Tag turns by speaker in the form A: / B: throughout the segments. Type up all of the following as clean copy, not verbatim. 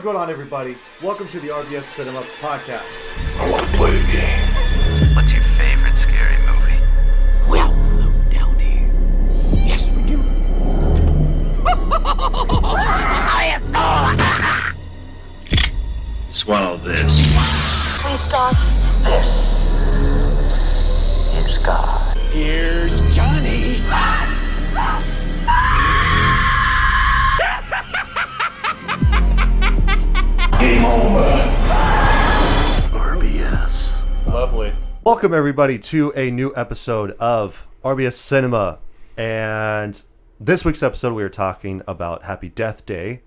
A: What's going on, everybody? Welcome to the RBS Cinema Podcast.
B: I want to play a game.
C: What's your favorite scary movie?
D: We'll float down here. Yes, we do.
B: Swallow this.
E: Please, God.
C: Here's God.
D: Here's Johnny.
B: Game over.
D: RBS.
A: Lovely. Welcome, everybody, to a new episode of RBS Cinema. And this week's episode, we are talking about Happy Death Day.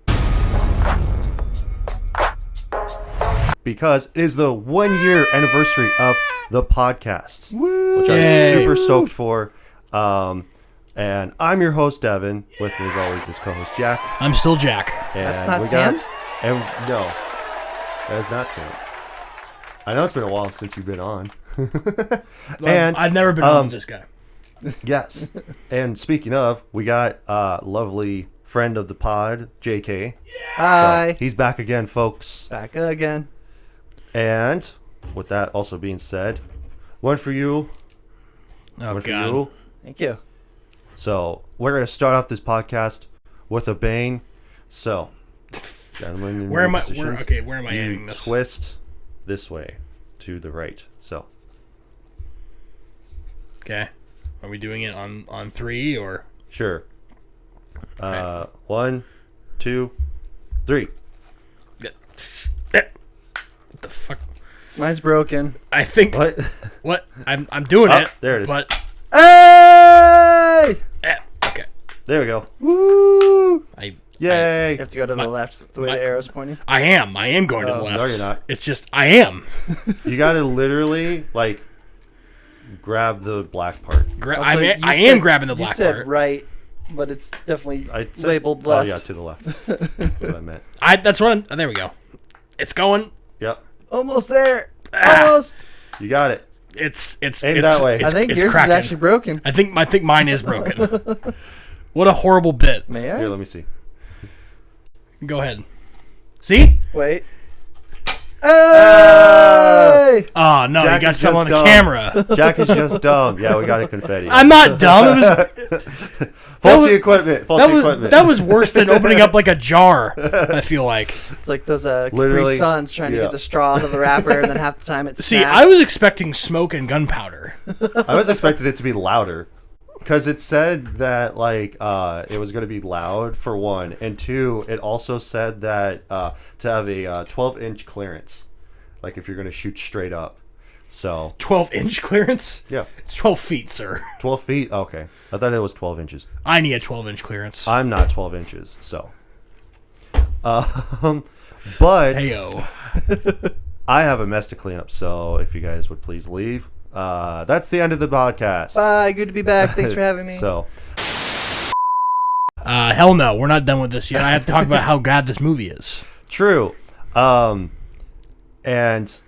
A: Because it is the 1 year anniversary of the podcast. Woo! Which I'm super stoked for. And I'm your host, Devin. With me, as always, is co-host Jack.
F: I'm still Jack.
A: And
G: That's not Sam?
A: And no, that is not Sam. I know it's been a while since you've been on. And
F: I've never been on with this guy.
A: yes. And speaking of, we got lovely friend of the pod, JK.
G: Hi.
A: So he's back again, folks.
G: Back again.
A: And with that also being said, one for you.
F: Oh,
A: One for
F: God.
A: you.
G: Thank you.
A: So we're going to start off this podcast with a bang. So, gentlemen, in
F: Where
A: your
F: am I?
A: positions,
F: Where am I
A: you
F: aiming this?
A: twist this way to the right. So,
F: Okay. Are we doing it on three or?
A: sure.
F: Okay.
A: 1, 2, 3.
F: What the fuck?
G: Mine's broken.
F: I think.
A: What?
F: I'm doing
A: Oh,
F: it.
A: there it is.
F: But
G: Hey!
F: okay.
A: There we go.
G: Woo!
F: I
A: Yay.
G: You have to go to the left, the way the arrow's pointing.
F: am going to the
G: Oh,
F: left.
A: no, you're not.
F: It's just I am.
A: You got to literally, like, grab the black part.
G: Also,
F: I
G: you
F: am
G: said-
F: grabbing the black
G: You said
F: part.
G: right, but it's definitely
A: I said,
G: labeled left.
A: Oh, yeah, to the left. That's what I meant.
F: That's what. There we go. It's going.
A: Yep.
G: Almost there.
F: Ah.
G: Almost.
A: You got it.
F: It's
A: Aim that way.
G: I think
F: it's
G: yours
F: cracking.
G: is actually broken.
F: I think mine is broken. What a horrible bit.
G: May I?
A: Here, let me see.
F: Go ahead. See?
G: Wait. Hey!
F: Oh no,
A: Jack
F: you got
A: is
F: some
A: just
F: on the
A: dumb.
F: camera.
A: Jack is just dumb. Yeah, we got a confetti.
F: I'm not dumb. It was
A: Faulty
F: was-
A: equipment. Faulty equipment.
F: that was worse than opening up like a jar. I feel like.
G: It's like those
A: Literally,
G: Capri Suns trying to
A: yeah.
G: get the straw out of the wrapper, and then half the time it's
F: See,
G: snaps.
F: I was expecting smoke and gunpowder.
A: I was expecting it to be louder. Because it said that, like, it was going to be loud, for one. And two, it also said that to have a 12-inch clearance. Like, if you're going to shoot straight up. So,
F: 12-inch clearance?
A: yeah.
F: It's 12 feet, sir.
A: 12 feet? Okay. I thought it was 12 inches.
F: I need a 12-inch clearance.
A: I'm not 12 inches, so. But
F: Heyo.
A: I have a mess to clean up, so if you guys would please leave. That's the end of the podcast.
G: Bye. Good to be back. Thanks for having me.
A: So,
F: Hell no, we're not done with this yet. I have to talk about how bad this movie is.
A: true. And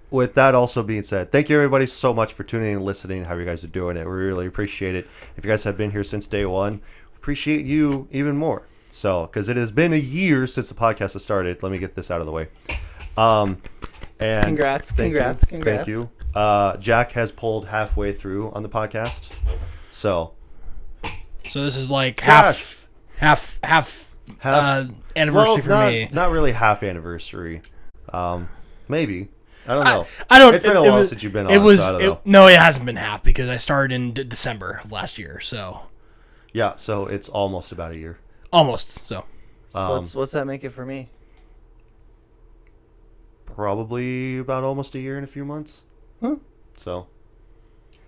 A: with that also being said, thank you everybody so much for tuning in and listening. How you guys are doing it. We really appreciate it. If you guys have been here since day one, appreciate you even more. So, because it has been a year since the podcast has started. Let me get this out of the way. And
G: Congrats,
A: thank
G: congrats,
A: you,
G: congrats.
A: Thank you. Jack has pulled halfway through on the podcast. So
F: So this is like
A: Gosh.
F: half anniversary for me.
A: Not really half anniversary. Maybe. I don't know.
F: I don't.
A: It's been a while since you've been on.
F: It was.
A: So I don't know.
F: No, it hasn't been half because I started in December of last year. So
A: Yeah, so it's almost about a year.
F: almost. So
G: So what's that make it for me?
A: Probably about almost a year and a few months.
G: Huh.
A: So,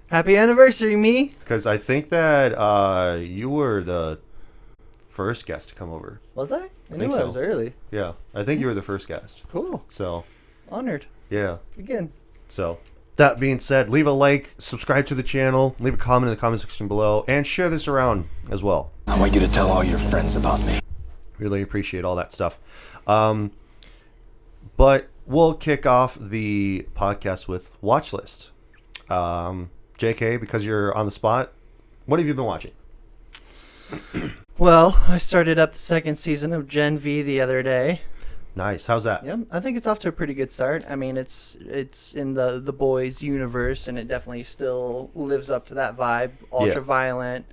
G: Happy anniversary, me.
A: because I think that you were the first guest to come over.
G: Was I? I
A: think
G: knew I
A: so.
G: was early.
A: Yeah, I think you were the first guest.
G: Cool.
A: So,
G: Honored.
A: yeah.
G: Again.
A: So, that being said, leave a like, subscribe to the channel, leave a comment in the comment section below, and share this around as well.
D: I want you to tell all your friends about me.
A: Really appreciate all that stuff. But we'll kick off the podcast with watch list. JK, because you're on the spot, what have you been watching?
G: Well, I started up the second season of Gen V the other day.
A: Nice. How's that?
G: Yep, I think it's off to a pretty good start. I mean, it's in the boys universe, and it definitely still lives up to that vibe. Ultra violent,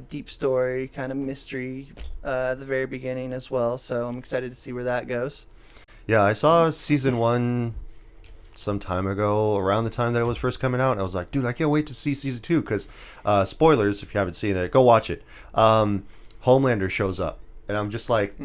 G: deep story, kind of mystery at the very beginning as well. So I'm excited to see where that goes.
A: Yeah, I saw season 1 some time ago, around the time that it was first coming out, and I was like, dude, I can't wait to see season 2, because spoilers, if you haven't seen it, go watch it. Homelander shows up, and I'm just like,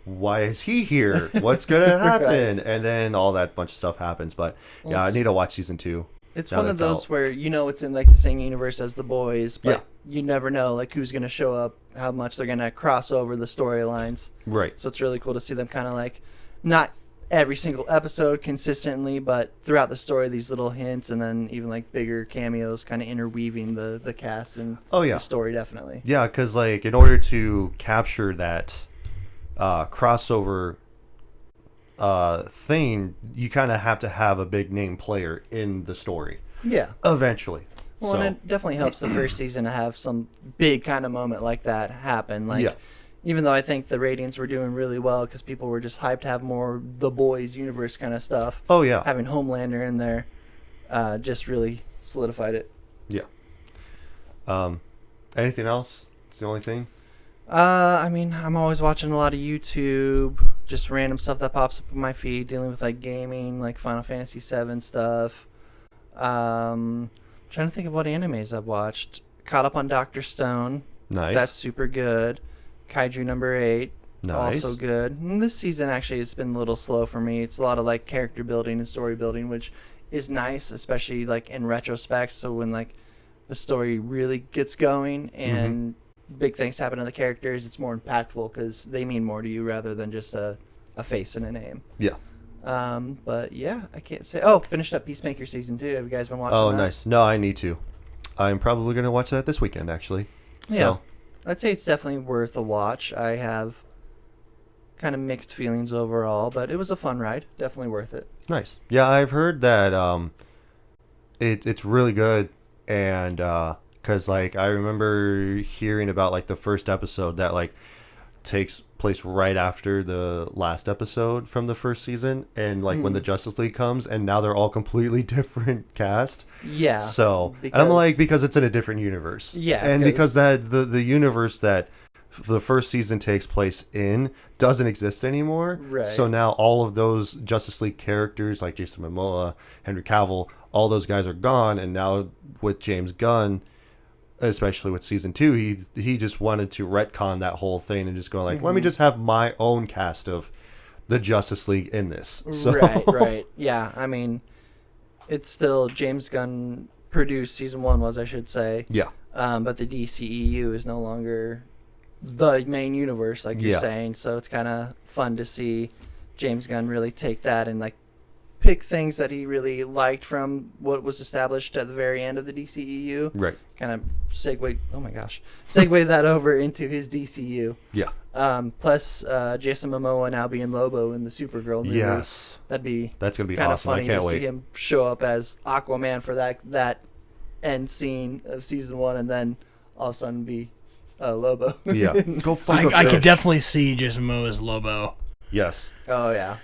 A: why is he here? What's gonna happen?
G: Right.
A: And then all that bunch of stuff happens. But yeah, I need to watch season 2.
G: It's
A: now
G: one
A: that
G: of
A: it's
G: those
A: out.
G: where you know it's in like the same universe as the boys, but
A: Yeah.
G: you never know like who's gonna show up, how much they're gonna cross over the storylines.
A: Right.
G: So it's really cool to see them kind of like not every single episode consistently, but throughout the story, these little hints and then even like bigger cameos kind of interweaving the cast and the story definitely.
A: Yeah, because like in order to capture that crossover thing, you kind of have to have a big name player in the story.
G: Yeah.
A: Eventually.
G: Well,
A: So,
G: and it definitely helps the first season to have some big kind of moment like that happen. Like,
A: Yeah.
G: even though I think the ratings were doing really well because people were just hyped to have more the boys universe kind of stuff.
A: Oh, yeah.
G: Having Homelander in there just really solidified it.
A: Yeah. Anything else? It's the only thing.
G: I mean, I'm always watching a lot of YouTube, just random stuff that pops up on my feed, dealing with like gaming, like Final Fantasy VII stuff. Trying to think of what animes I've watched. Caught up on Dr. Stone.
A: Nice.
G: That's super good. Kaiju number 8.
A: Nice.
G: Also good. And this season actually it's been a little slow for me. It's a lot of like character building and story building, which is nice, especially like in retrospect. So when like the story really gets going and big things happen to the characters, it's more impactful because they mean more to you rather than just a face and a name.
A: Yeah.
G: But yeah, I can't say. Oh, finished up Peacemaker season 2. Have you guys been watching
A: Oh,
G: that?
A: nice. No, I need to. I'm probably going to watch that this weekend, actually.
G: Yeah.
A: So,
G: I'd say it's definitely worth a watch. I have kind of mixed feelings overall, but it was a fun ride. Definitely worth it.
A: nice. Yeah, I've heard that it's really good, and because like I remember hearing about like the first episode that like takes place right after the last episode from the first season, and like when the Justice League comes, and now they're all completely different cast.
G: Yeah.
A: So and I'm like, because it's in a different universe.
G: Yeah,
A: and because
G: 'cause-
A: that the universe that the first season takes place in doesn't exist anymore.
G: Right.
A: So now all of those Justice League characters like Jason Momoa, Henry Cavill, all those guys are gone, and now with James Gunn, especially with season 2, he just wanted to retcon that whole thing and just go like, let me just have my own cast of the Justice League in this. So,
G: Right. Yeah, I mean, it's still James Gunn produced season 1 was, I should say.
A: Yeah.
G: But the DCEU is no longer the main universe, like you're
A: Yeah.
G: saying. So it's kind of fun to see James Gunn really take that and like pick things that he really liked from what was established at the very end of the DCEU.
A: Right.
G: Kind of segue that over into his DCU.
A: Yeah.
G: Plus Jason Momoa now being Lobo in the Supergirl movie.
A: Yes.
G: That'd be
A: That's going to be
G: kind of
A: awesome. I
G: funny
A: can't
G: to see
A: wait.
G: him show up as Aquaman for that end scene of season 1 and then all of a sudden be Lobo.
A: Yeah. Go fuck
F: I could definitely see Jason Momoa as Lobo.
A: Yes.
G: Oh yeah.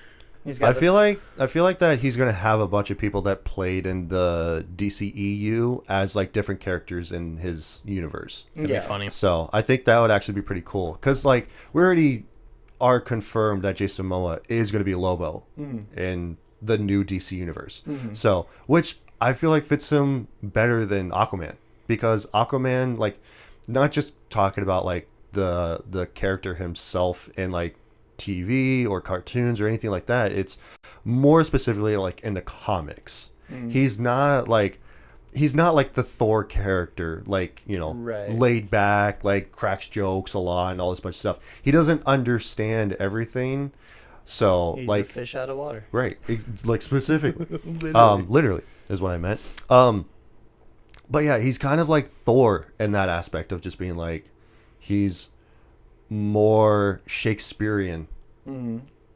G: He's got
A: I feel like that he's gonna have a bunch of people that played in the DCEU as like different characters in his universe.
F: It'd be funny.
A: So I think that would actually be pretty cool because like we already are confirmed that Jason Momoa is gonna be Lobo in the new DC universe. So which I feel like fits him better than Aquaman, because Aquaman, like, not just talking about like the character himself in like TV or cartoons or anything like that, it's more specifically like in the comics. He's not like the Thor character, like, you know,
G: Right.
A: laid back, like cracks jokes a lot and all this bunch of stuff. He doesn't understand everything, so
G: He's
A: like
G: a fish out of water.
A: right, like specifically,
G: Literally.
A: literally is what I meant. But yeah, he's kind of like Thor in that aspect of just being like, he's more Shakespearean,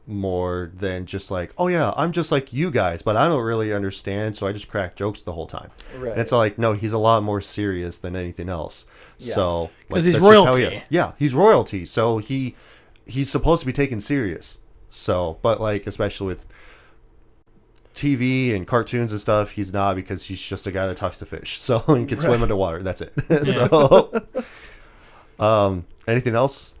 A: more than just like, oh yeah, I'm just like you guys, but I don't really understand, so I just crack jokes the whole time.
G: Right.
A: And it's like, no, he's a lot more serious than anything else.
G: Yeah.
A: So
F: 'Cause he's
A: that's just how he
F: royalty.
A: is. Yeah, he's royalty, so he's supposed to be taken serious. So, but like especially with TV and cartoons and stuff, he's not, because he's just a guy that talks to fish. So he can swim underwater. That's it. So, anything else?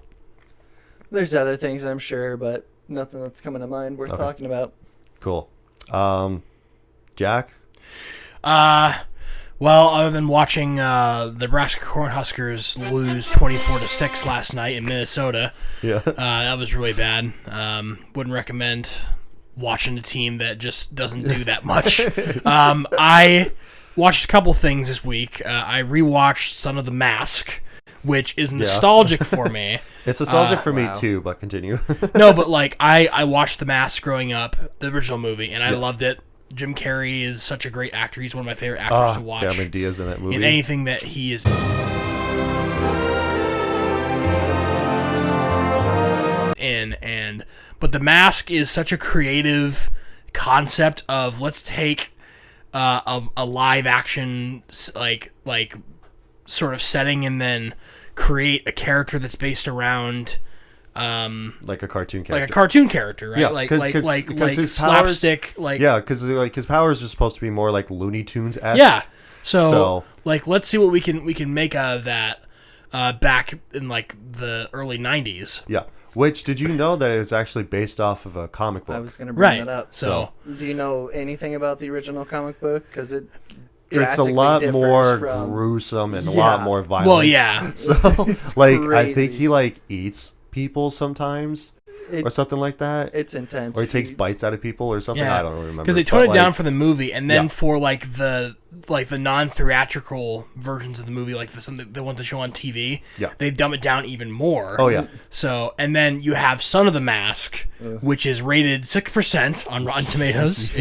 G: There's other things I'm sure, but nothing that's coming to mind worth talking about.
A: Cool. Jack?
F: Well, other than watching the Nebraska Cornhuskers lose 24-6 last night in Minnesota, that was really bad. Wouldn't recommend watching a team that just doesn't do that much. I watched a couple things this week. I rewatched Son of the Mask, which is nostalgic for me.
A: It's nostalgic for me too, but continue.
F: No, but like I watched The Mask growing up, the original movie, and I loved it. Jim Carrey is such a great actor. He's one of my favorite actors to watch.
A: Cameron Diaz in that movie.
F: In anything that he is. But The Mask is such a creative concept of, let's take a live action like sort of setting and then create a character that's based around
A: like a cartoon character.
F: Like a cartoon character, right?
A: Yeah,
F: like
A: his
F: slapstick,
A: powers, because like his powers are supposed to be more like Looney Tunes-esque.
F: Yeah. So like, let's see what we can make out of that back in like the early 90s.
A: Yeah. Which, did you know that it's actually based off of a comic book?
G: I was going to bring that up.
F: So,
G: do you know anything about the original comic book? Because
A: it's a lot more gruesome and a lot more violent.
F: Well, yeah.
A: So, like, I think he like eats people sometimes, or something like that.
G: It's intense.
A: Or he takes bites out of people or something.
F: Yeah.
A: I don't remember.
F: Because they toned it down for the movie, and then for like the non-theatrical versions of the movie, like the ones that show on TV, they dumb it down even more.
A: Oh yeah.
F: So, and then you have Son of the Mask, which is rated 6% on Rotten Tomatoes.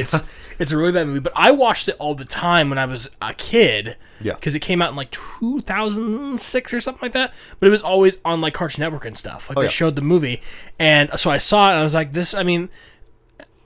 F: It's a really bad movie, but I watched it all the time when I was a kid.
A: Yeah.
F: Because it came out in like 2006 or something like that. But it was always on like Cartoon Network and stuff. Like they showed the movie, and so I saw it and I was like, this. I mean,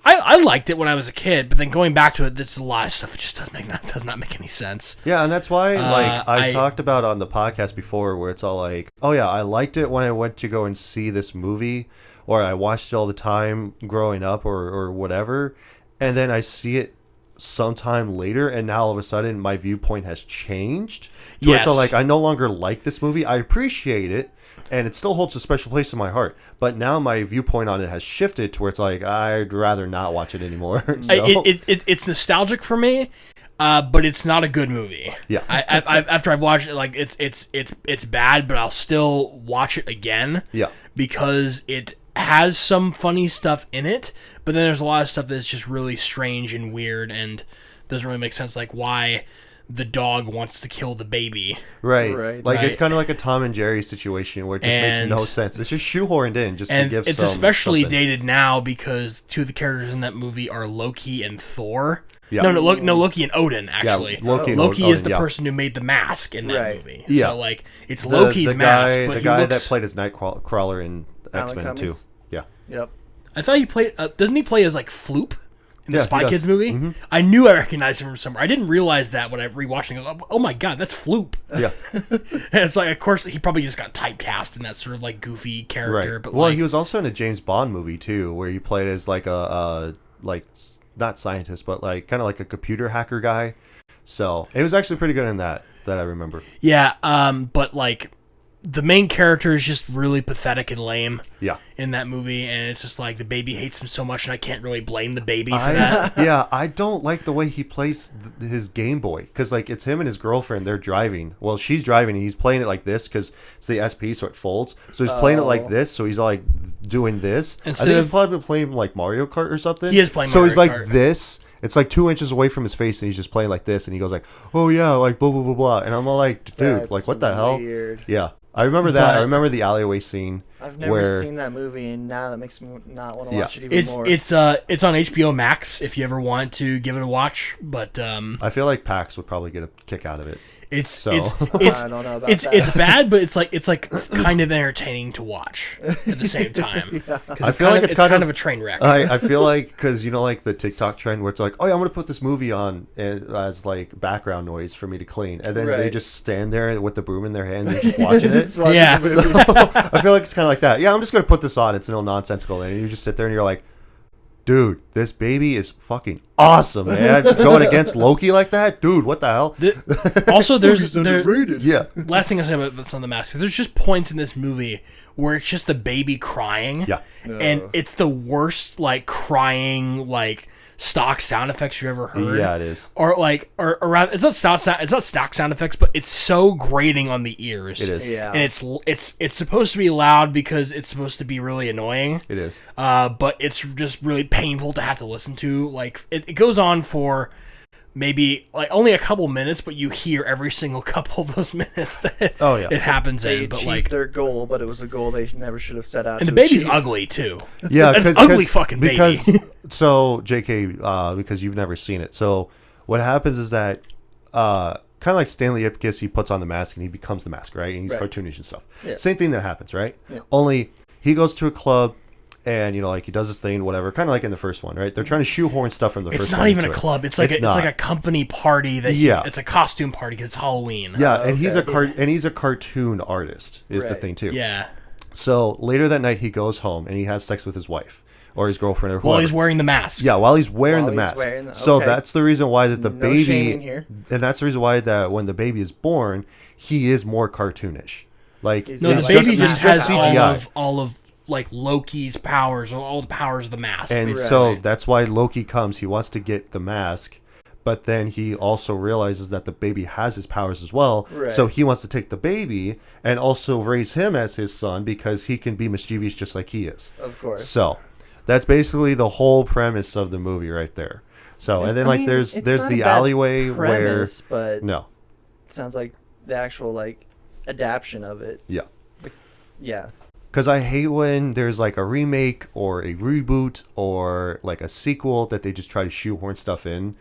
F: I liked it when I was a kid, but then going back to it, there's a lot of stuff. It just does not make any sense.
A: Yeah, and that's why like I talked about on the podcast before, where it's all like, oh yeah, I liked it when I went to go and see this movie, or I watched it all the time growing up, or whatever, and then I see it sometime later, and now all of a sudden my viewpoint has changed. So it's all like, I no longer like this movie. I appreciate it, and it still holds a special place in my heart, but now my viewpoint on it has shifted to where it's like, I'd rather not watch it anymore. So.
F: It's nostalgic for me, but it's not a good movie.
A: Yeah.
F: After I've watched it, like it's bad, but I'll still watch it again.
A: Yeah.
F: Because it has some funny stuff in it, but then there's a lot of stuff that's just really strange and weird and doesn't really make sense, like why the dog wants to kill the baby.
A: Right. Like, it's kind of like a Tom and Jerry situation where it just makes no sense. It's just shoehorned in just to give
F: it's especially dated now because two of the characters in that movie are Loki and Thor. Yeah. No, Loki and Odin, actually.
A: Yeah,
F: Loki is the person who made the mask in that movie.
A: Yeah.
F: So, like, it's Loki's mask, but
A: the guy that played as Nightcrawler in X-Men, too. Yeah.
G: Yep.
F: I thought he played... doesn't he play as, like, Floop in the Spy Kids movie?
A: Mm-hmm.
F: I knew I recognized him from somewhere. I didn't realize that when I rewatched it. Oh, my God, that's Floop.
A: Yeah.
F: And it's like, of course, he probably just got typecast in that sort of, like, goofy character.
A: Right.
F: But
A: well, he was also in a James Bond movie, too, where he played as, like, not scientist, but like kind of like a computer hacker guy. So it was actually pretty good in that I remember.
F: Yeah, but like the main character is just really pathetic and lame.
A: Yeah.
F: In that movie, and it's just like the baby hates him so much, and I can't really blame the baby for that.
A: Yeah, I don't like the way he plays his Game Boy, because like it's him and his girlfriend. They're driving. Well, she's driving, and he's playing it like this because it's the SP, so it folds. So he's playing it like this. So he's like doing this. I think he's probably playing like Mario Kart or something.
F: He is playing.
A: So
F: Mario
A: he's like
F: Kart.
A: this. It's like 2 inches away from his face, and he's just playing like this, and he goes like, "Oh yeah, like blah blah blah blah," and I'm all like, "Dude,
G: That's
A: like what the
G: weird.
A: hell?" Yeah, I remember that. I remember the alleyway scene.
G: I've never seen that movie, and now that makes me not want to watch it even more.
F: It's on HBO Max if you ever want to give it a watch. But
A: I feel like PAX would probably get a kick out of it.
F: It's
G: I don't know about that.
F: it's bad, but it's like kind of entertaining to watch at the same time. Because
A: I feel like it's
F: kind of a train wreck.
A: I feel like because like the TikTok trend where it's like, oh yeah, I'm gonna put this movie on as like background noise for me to clean, and then they
G: Right.
A: just stand there with the broom in their hand and just watching
G: Just
A: it.
G: watching
F: Yeah.
G: the movie.
A: I feel like it's kind of like that. Yeah, I'm just gonna put this on. It's no nonsensical, and you just sit there and you're like, dude, this baby is fucking awesome, man. Going against Loki like that, dude. What the hell?
F: Also, there's
A: Yeah.
F: last thing I say about Son of the Mask. There's just points in this movie where it's just the baby crying.
A: Yeah.
F: And it's the worst like crying like stock sound effects you ever heard.
A: Yeah, it is.
F: Or like, or rather, it's not stock sound effects, but it's so grating on the ears.
A: It is.
G: Yeah.
F: And it's supposed to be loud because it's supposed to be really annoying.
A: It is.
F: But it's just really painful to have to listen to. Like it goes on for maybe like only a couple minutes, but you hear every single couple of those minutes that
A: Oh, yeah.
F: it happens
G: They
F: in. But
G: achieved
F: like,
G: their goal, but it was a goal they never should have set out
F: and
G: to
F: the baby's
G: achieve.
F: ugly too.
A: Yeah,
F: That's ugly fucking baby.
A: Because so JK, because you've never seen it. So what happens is that kind of like Stanley Ipkiss, he puts on the mask and he becomes the mask, right? And he's
G: Right.
A: cartoonish and stuff.
G: Yeah.
A: Same thing that happens, right?
G: Yeah.
A: Only he goes to a club and like he does this thing, whatever, kind of like in the first one, right? They're trying to shoehorn stuff from the
F: It's
A: first
F: not
A: one.
F: even a
A: into it.
F: club. It's like
A: It's
F: it's like
A: not.
F: a company party that
A: Yeah.
F: it's a costume party because it's Halloween.
A: Yeah, and he's a
G: okay.
A: he's a cartoon artist is the
G: Right.
A: thing too.
F: Yeah.
A: So later that night he goes home and he has sex with his wife or his girlfriend or whoever.
F: While he's wearing the mask.
A: Yeah, while he's wearing
G: While
A: the
G: he's
A: mask.
G: wearing the-
A: So
G: okay.
A: that's the reason why that the
G: No shaming
A: baby,
G: here.
A: and that's the reason why that when the baby is born, he is more cartoonish. Like
G: He's
F: No,
G: Yeah,
F: the
G: like
F: baby
G: just
F: just has
A: CGI.
F: all of like Loki's powers, all the powers of the mask.
A: And
G: Right.
A: so that's why Loki comes. He wants to get the mask, but then he also realizes that the baby has his powers as well.
G: Right.
A: So he wants to take the baby and also raise him as his son because he can be mischievous just like he is.
G: Of course.
A: So that's basically the whole premise of the movie right there. So and then
G: I
A: like
G: mean,
A: there's
G: it's
A: there's
G: not
A: the
G: a bad
A: alleyway
G: premise,
A: where
G: but
A: no,
G: it sounds like the actual like adaptation of it.
A: yeah.
G: Yeah.
A: Because I hate when there's like a remake or a reboot or like a sequel that they just try to shoehorn stuff in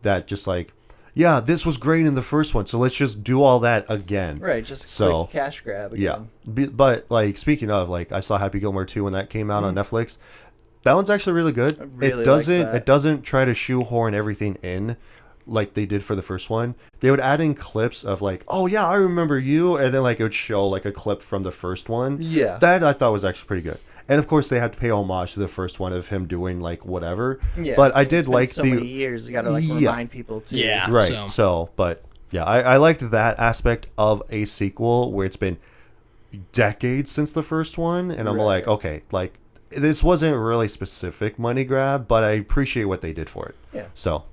A: that just like, yeah, this was great in the first one, so let's just do all that again.
G: Right. Just a
A: So,
G: quick cash grab
A: Yeah.
G: again.
A: But like, speaking of, like, I saw Happy Gilmore 2 when that came out on Netflix. That one's actually really good.
G: I really like
A: doesn't
G: that.
A: it doesn't try to shoehorn everything in like they did for the first one. They would add in clips of like, oh yeah, I remember you, and then like it would show like a clip from the first one.
G: Yeah.
A: That I thought was actually pretty good. And of course they had to pay homage to the first one of him doing like whatever.
G: Yeah.
A: But I
G: It's
A: did
G: been
A: like
G: so
A: the
G: many years. You got to like
A: Yeah.
G: remind people too.
F: Yeah.
A: right. So, but yeah, I liked that aspect of a sequel where it's been decades since the first one, and I'm
G: Right.
A: like, okay, like this wasn't really specific money grab, but I appreciate what they did for it.
G: Yeah.
A: So,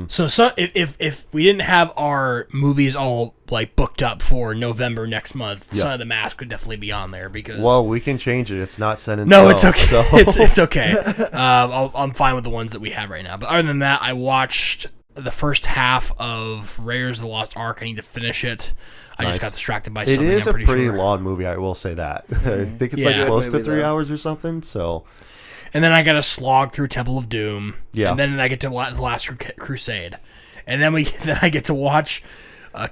F: So if we didn't have our movies all like booked up for November next month,
A: Yeah.
F: Son of the Mask would definitely be on there because
A: well, we can change it. It's not set in
F: no,
A: stone,
F: it's okay.
A: So.
F: It's okay. I'm fine with the ones that we have right now. But other than that, I watched the first half of Raiders of the Lost Ark. I need to finish it. I
A: Nice.
F: just got distracted by
A: It
F: something.
A: is
F: I'm
A: a
F: pretty
A: pretty
F: sure.
A: long movie, I will say that. I think it's
F: Yeah.
A: like close to
G: Movie,
A: 3
G: though.
A: hours or something. So,
F: And then I got to slog through Temple of Doom.
A: Yeah.
F: And then I get to the Last Crusade. And then then I get to watch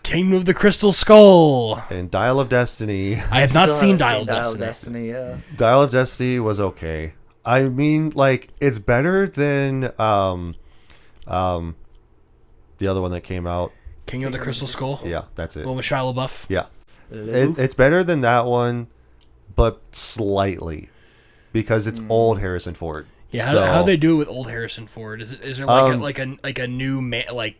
F: Kingdom of the Crystal Skull.
A: and Dial of Destiny.
F: I have not
G: Still
F: seen
G: haven't
F: Dial of
G: seen
F: Destiny.
G: Yeah.
A: Dial of Destiny was okay. I mean, like, it's better than the other one that came out.
F: Kingdom of the Crystal Skull.
A: Yeah, that's it.
F: Well, with Shia LaBeouf.
A: Yeah. It's better than that one, but slightly. Because it's old Harrison Ford.
F: Yeah,
A: So,
F: how do they do it with old Harrison Ford? Is there like a new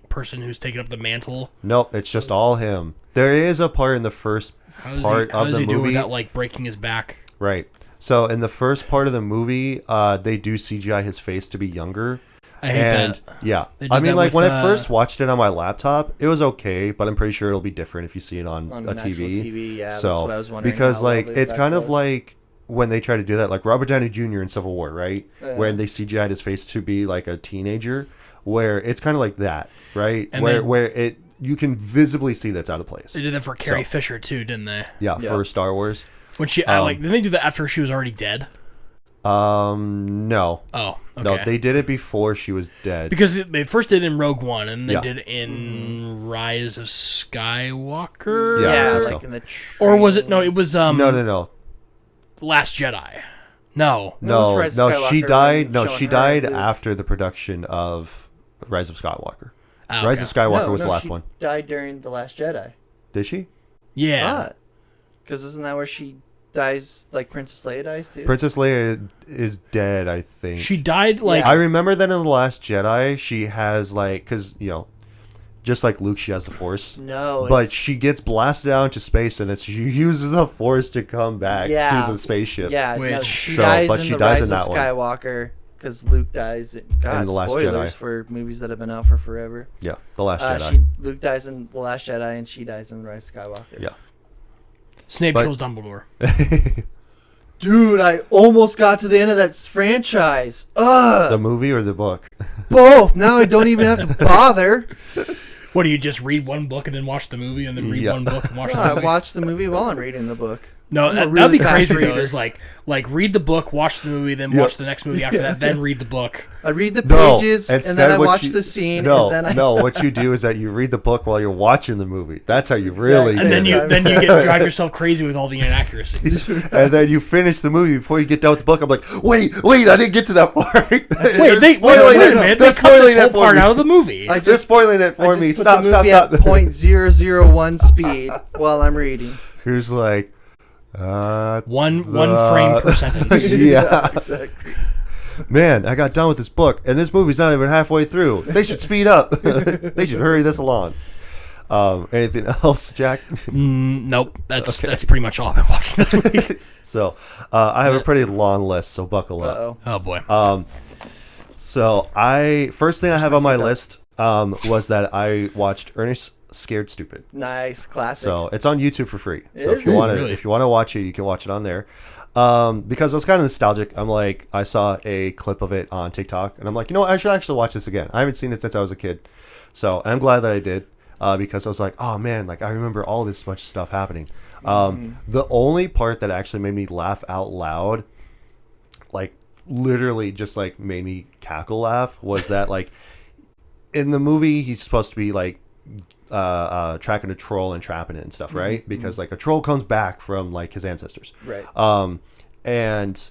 F: person who's taken up the mantle?
A: Nope, it's just all him. There is a part in the first
F: How
A: part
F: does
A: of the
F: he do it
A: movie.
F: without like breaking his back?
A: Right. So in the first part of the movie, they do CGI his face to be younger.
F: I hate
A: And
F: that.
A: yeah,
F: They did
A: I mean,
F: that
A: like
F: with,
A: when I first watched it on my laptop, it was okay, but I'm pretty sure it'll be different if you see it on
G: On
A: a
G: an actual
A: TV.
G: TV, yeah, that's
A: So
G: what I was wondering,
A: because
G: how well
A: like
G: they
A: it's
G: back
A: kind of
G: those.
A: like when they try to do that, like Robert Downey Jr. in Civil War, right?
G: Yeah.
A: When they CGI'd his face to be like a teenager, where it's kind of like that, right?
F: And
A: where
F: then-
A: where it you can visibly see that's out of place.
F: They did that for Carrie
A: So-
F: Fisher too, didn't they?
A: Yeah,
G: Yeah.
A: for Star Wars.
F: When she didn't they do that after she was already dead?
A: No.
F: Oh, okay.
A: No, they did it before she was dead.
F: Because they first did it in Rogue One, and they
A: Yeah.
F: did it in Rise of Skywalker.
A: Yeah, I
G: Yeah,
A: think
G: like
A: so.
G: in the.
F: Or was it? No, it was
A: No.
F: Last Jedi. No.
A: No,
G: Rise
A: no,
G: of
A: she
G: Skywalker
A: died.
G: and
A: No,
G: showing
A: she
G: her
A: died
G: Luke.
A: after the production of Rise of Skywalker.
F: Ah,
A: Rise
F: okay.
A: of Skywalker
G: No,
A: was the last
G: she
A: one.
G: died during The Last Jedi.
A: Did she?
F: Yeah.
G: Because isn't that where she dies, like Princess Leia dies too?
A: Princess Leia is dead, I think.
F: She died like
A: I remember that in The Last Jedi, she has like, because just like Luke, she has the Force.
G: No,
A: But
G: it's-
A: she gets blasted out into space, and she uses the Force to come back
G: Yeah.
A: to the spaceship.
G: Yeah, no,
F: Which-
G: she
A: So,
G: dies
A: but
G: in
A: she
G: the
A: dies
G: Rise
A: in
G: of
A: that one.
G: Skywalker because Luke dies. God,
A: The Last
G: spoilers
A: Jedi.
G: for movies that have been out for forever.
A: Yeah, The Last Jedi.
G: Luke dies in The Last Jedi, and she dies in Rise of Skywalker.
A: Yeah.
F: Snape
A: but-
F: kills Dumbledore.
G: Dude, I almost got to the end of that franchise. Ugh,
A: The movie or the book?
G: both. Now I don't even have to bother.
F: What do you just read one book and then watch the movie, and then read
A: Yeah.
F: one book and watch the
G: I
F: movie?
G: watched the movie while I'm reading the book.
F: No,
G: I'm a
F: that'd
G: really
F: be
G: fast
F: crazy though.
G: reader.
F: Is like read the book, watch the movie, then watch the next movie after that, then read the book.
G: I read the
A: No,
G: pages, and
A: instead
G: then I
A: what
G: watch
A: you-
G: the scene,
A: No,
G: and then I...
A: no. What you do is that you read the book while you're watching the movie. That's how you really.
G: Exactly.
F: And then
A: do
F: you
A: it.
F: get drive yourself crazy with all the inaccuracies.
A: And then you finish the movie before you get done with the book. I'm like, wait, I didn't get to that part.
F: Wait, wait a minute. They cut this whole part out of the movie.
G: I
A: They're spoiling it for
G: I
A: me.
G: just put
A: Stop,
G: the
A: stop,
G: movie
A: stop.
G: at .001 speed while I'm reading.
A: Here's like,
F: One frame per sentence.
A: yeah.
G: Exactly.
A: Man, I got done with this book, and this movie's not even halfway through. They should speed up. They should hurry this along. Anything else, Jack?
F: Nope. That's pretty much all I've been watching this week.
A: So, I have a pretty long list, so buckle up.
G: Uh-oh.
F: Oh boy.
A: So, first thing I have on my list was that I watched Ernest Scared Stupid.
G: Nice. Classic.
A: So it's on YouTube for free. So
G: Is
A: if you
G: it?
A: want to,
F: Really?
A: if you want to watch it, you can watch it on there. Because I was kind of nostalgic. I'm like, I saw a clip of it on TikTok, and I'm like, I should actually watch this again. I haven't seen it since I was a kid, so I'm glad that I did. Because I was like, oh man, like I remember all this bunch of stuff happening. The only part that actually made me laugh out loud, like literally just like made me cackle laugh, was that like in the movie he's supposed to be like tracking a troll and trapping it and stuff, right? Because like a troll comes back from like his ancestors,
G: Right.
A: and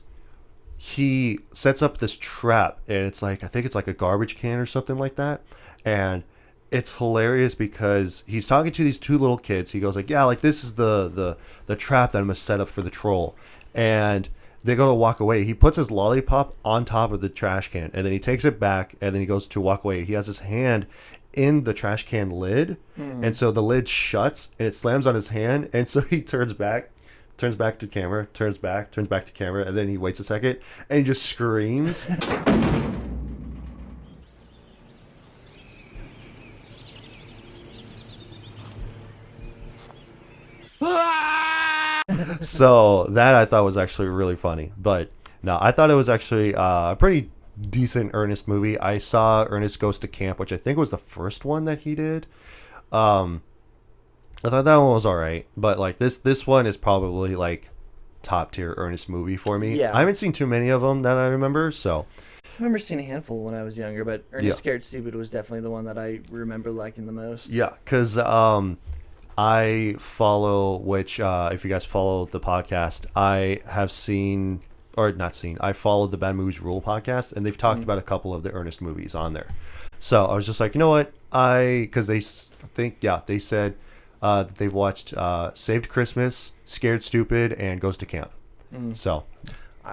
A: he sets up this trap, and it's like, I think it's like a garbage can or something like that, and it's hilarious because he's talking to these two little kids. He goes like, yeah, like this is the trap that I'm gonna set up for the troll, and they go to walk away. He puts his lollipop on top of the trash can, and then he takes it back, and then he goes to walk away. He has his hand in the trash can lid, and so the lid shuts, and it slams on his hand, and so he turns back to camera, turns back to camera, and then he waits a second, and he just screams. So that I thought was actually really funny. But no, I thought it was actually a pretty decent Ernest movie. I saw Ernest Goes to Camp, which I think was the first one that he did. I thought that one was alright, but like this one is probably like top tier Ernest movie for me.
G: Yeah.
A: I haven't seen too many of them that I remember, so
G: I remember seeing a handful when I was younger, but Ernest
A: Yeah.
G: Scared Stupid was definitely the one that I remember liking the most.
A: yeah, because I follow, which if you guys follow the podcast, I have seen, or not seen, I followed the Bad Movies Rule podcast, and they've talked about a couple of the Ernest movies on there. So I was just like, you know what, because they said that they've watched Saved Christmas, Scared Stupid, and Goes to Camp. So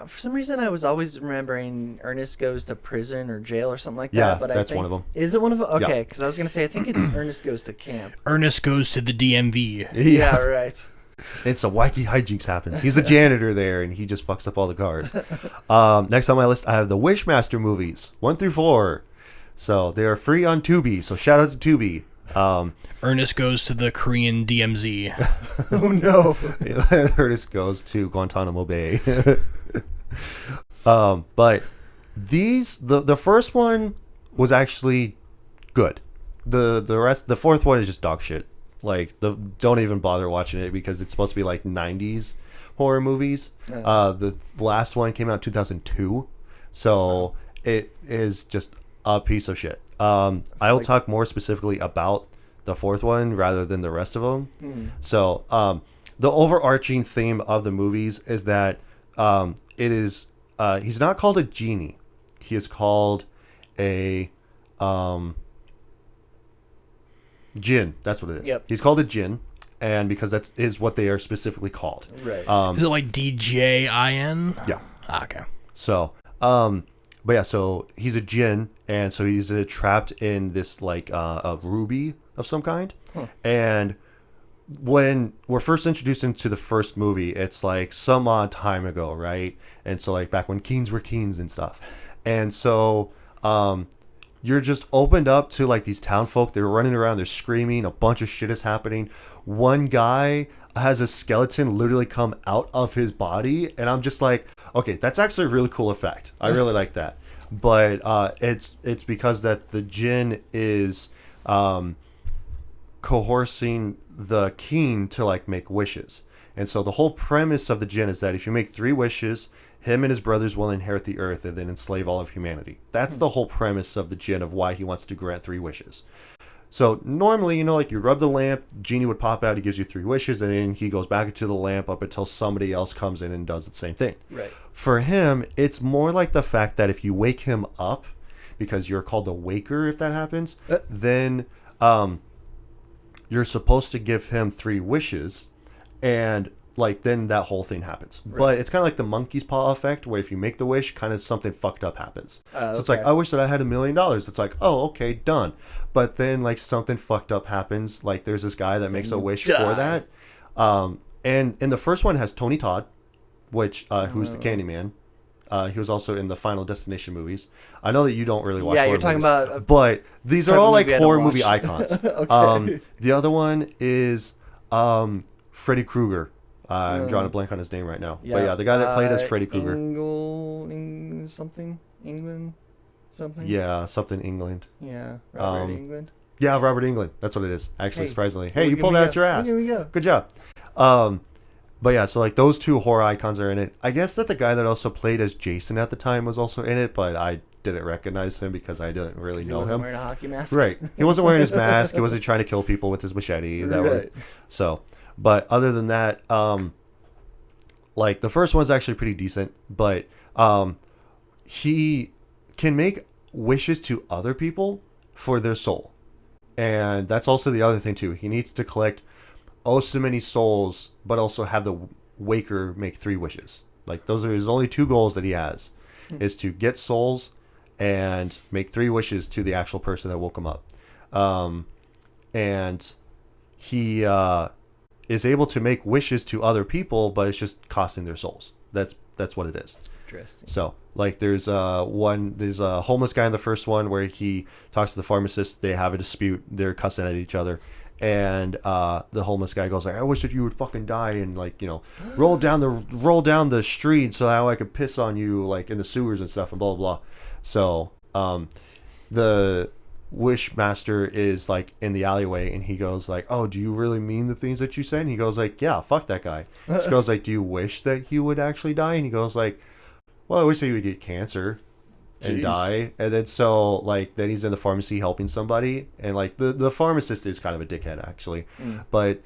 G: For some reason, I was always remembering Ernest Goes to Prison or Jail or something like that.
A: Yeah,
G: but
A: that's
G: I think,
A: one of them.
G: Is it one of them?
A: Yeah.
G: Okay, because I was going to say, I think it's Ernest Goes to Camp.
F: Ernest Goes to the DMV.
G: Yeah, right.
A: And some wacky hijinks happens. He's the janitor there, and he just fucks up all the cars. Next on my list, I have the Wishmaster movies, 1 through 4. So they are free on Tubi. So shout out to Tubi.
F: Ernest Goes to the Korean DMZ.
G: Oh, no.
A: Ernest goes to Guantanamo Bay. But the first one was actually good. The fourth one is just dog shit. Like don't even bother watching it because it's supposed to be like 90s horror movies. The last one came out in 2002, so it is just a piece of shit. I'll talk more specifically about the fourth one rather than the rest of them. So the overarching theme of the movies is that it is he's not called a genie. He is called a Jinn. That's what it is.
G: Yep.
A: He's called a Jinn, and because that is what they are specifically called.
G: Right.
F: Is it like DJIN?
A: Yeah.
F: Okay.
A: So, but yeah, so he's a Jinn, and so he's trapped in this like a ruby of some kind. And when we're first introduced into the first movie, it's like some odd time ago, right? And so like back when Keens were Keens and stuff. And so you're just opened up to like these town folk. They're running around, they're screaming, a bunch of shit is happening. One guy has a skeleton literally come out of his body, and I'm just like, okay, that's actually a really cool effect. I really like that. But it's because that the Jinn is coercing the Keen to like make wishes. And so the whole premise of the Jinn is that if you make 3 wishes, him and his brothers will inherit the earth and then enslave all of humanity. That's the whole premise of the Jinn, of why he wants to grant 3 wishes. So normally, you know, like you rub the lamp, genie would pop out, he gives you 3 wishes, and then he goes back into the lamp up until somebody else comes in and does the same thing.
G: Right.
A: For him, it's more like the fact that if you wake him up, because you're called a waker if that happens, then you're supposed to give him 3 wishes, and like then that whole thing happens. Right. But it's kind of like the monkey's paw effect, where if you make the wish, kind of something fucked up happens. So it's like, I wish that I had $1 million. It's like, oh, okay, done. But then like something fucked up happens. Like there's this guy that makes a wish for that. And in the first one has Tony Todd, which who's the Candyman. He was also in the Final Destination movies. I know that you don't really watch horror
G: you're talking
A: movies,
G: about
A: but these are all like horror movie
G: watch.
A: icons.
G: Okay.
A: The other one is Freddy Krueger. I'm drawing a blank on his name right now. But yeah, the guy that played as Freddy Krueger.
G: England, something.
A: Yeah, something England.
G: Yeah, Robert England.
A: Yeah, Robert England. That's what it is. Actually,
G: Hey,
A: surprisingly. Hey, you
G: look at
A: pulled
G: me
A: that
G: go.
A: out your ass.
G: Look at me go.
A: Good job. But yeah, so like those 2 horror icons are in it. I guess that the guy that also played as Jason at the time was also in it, but I didn't recognize him because I didn't really know
G: He wasn't
A: him.
G: wearing a hockey mask.
A: Right. He wasn't wearing his mask. He wasn't trying to kill people with his machete.
G: Right.
A: So, but other than that, like the first one's actually pretty decent, but he can make wishes to other people for their soul. And that's also the other thing too. He needs to collect so many souls, but also have the waker make 3 wishes. Like those are his only 2 goals that he has, is to get souls and make 3 wishes to the actual person that woke him up. And he is able to make wishes to other people, but it's just costing their souls. That's what it is.
G: Interesting.
A: So like there's a homeless guy in the first one where he talks to the pharmacist. They have a dispute. They're cussing at each other. And the homeless guy goes like, I wish that you would fucking die and like, you know, roll down the street so that I could piss on you like in the sewers and stuff and blah blah blah. So the Wishmaster is like in the alleyway and he goes like, oh, do you really mean the things that you said? And he goes like, yeah, fuck that guy. He goes like, do you wish that he would actually die? And he goes like, well, I wish that he would get cancer and die. And then so like then he's in the pharmacy helping somebody, and like the pharmacist is kind of a dickhead actually. But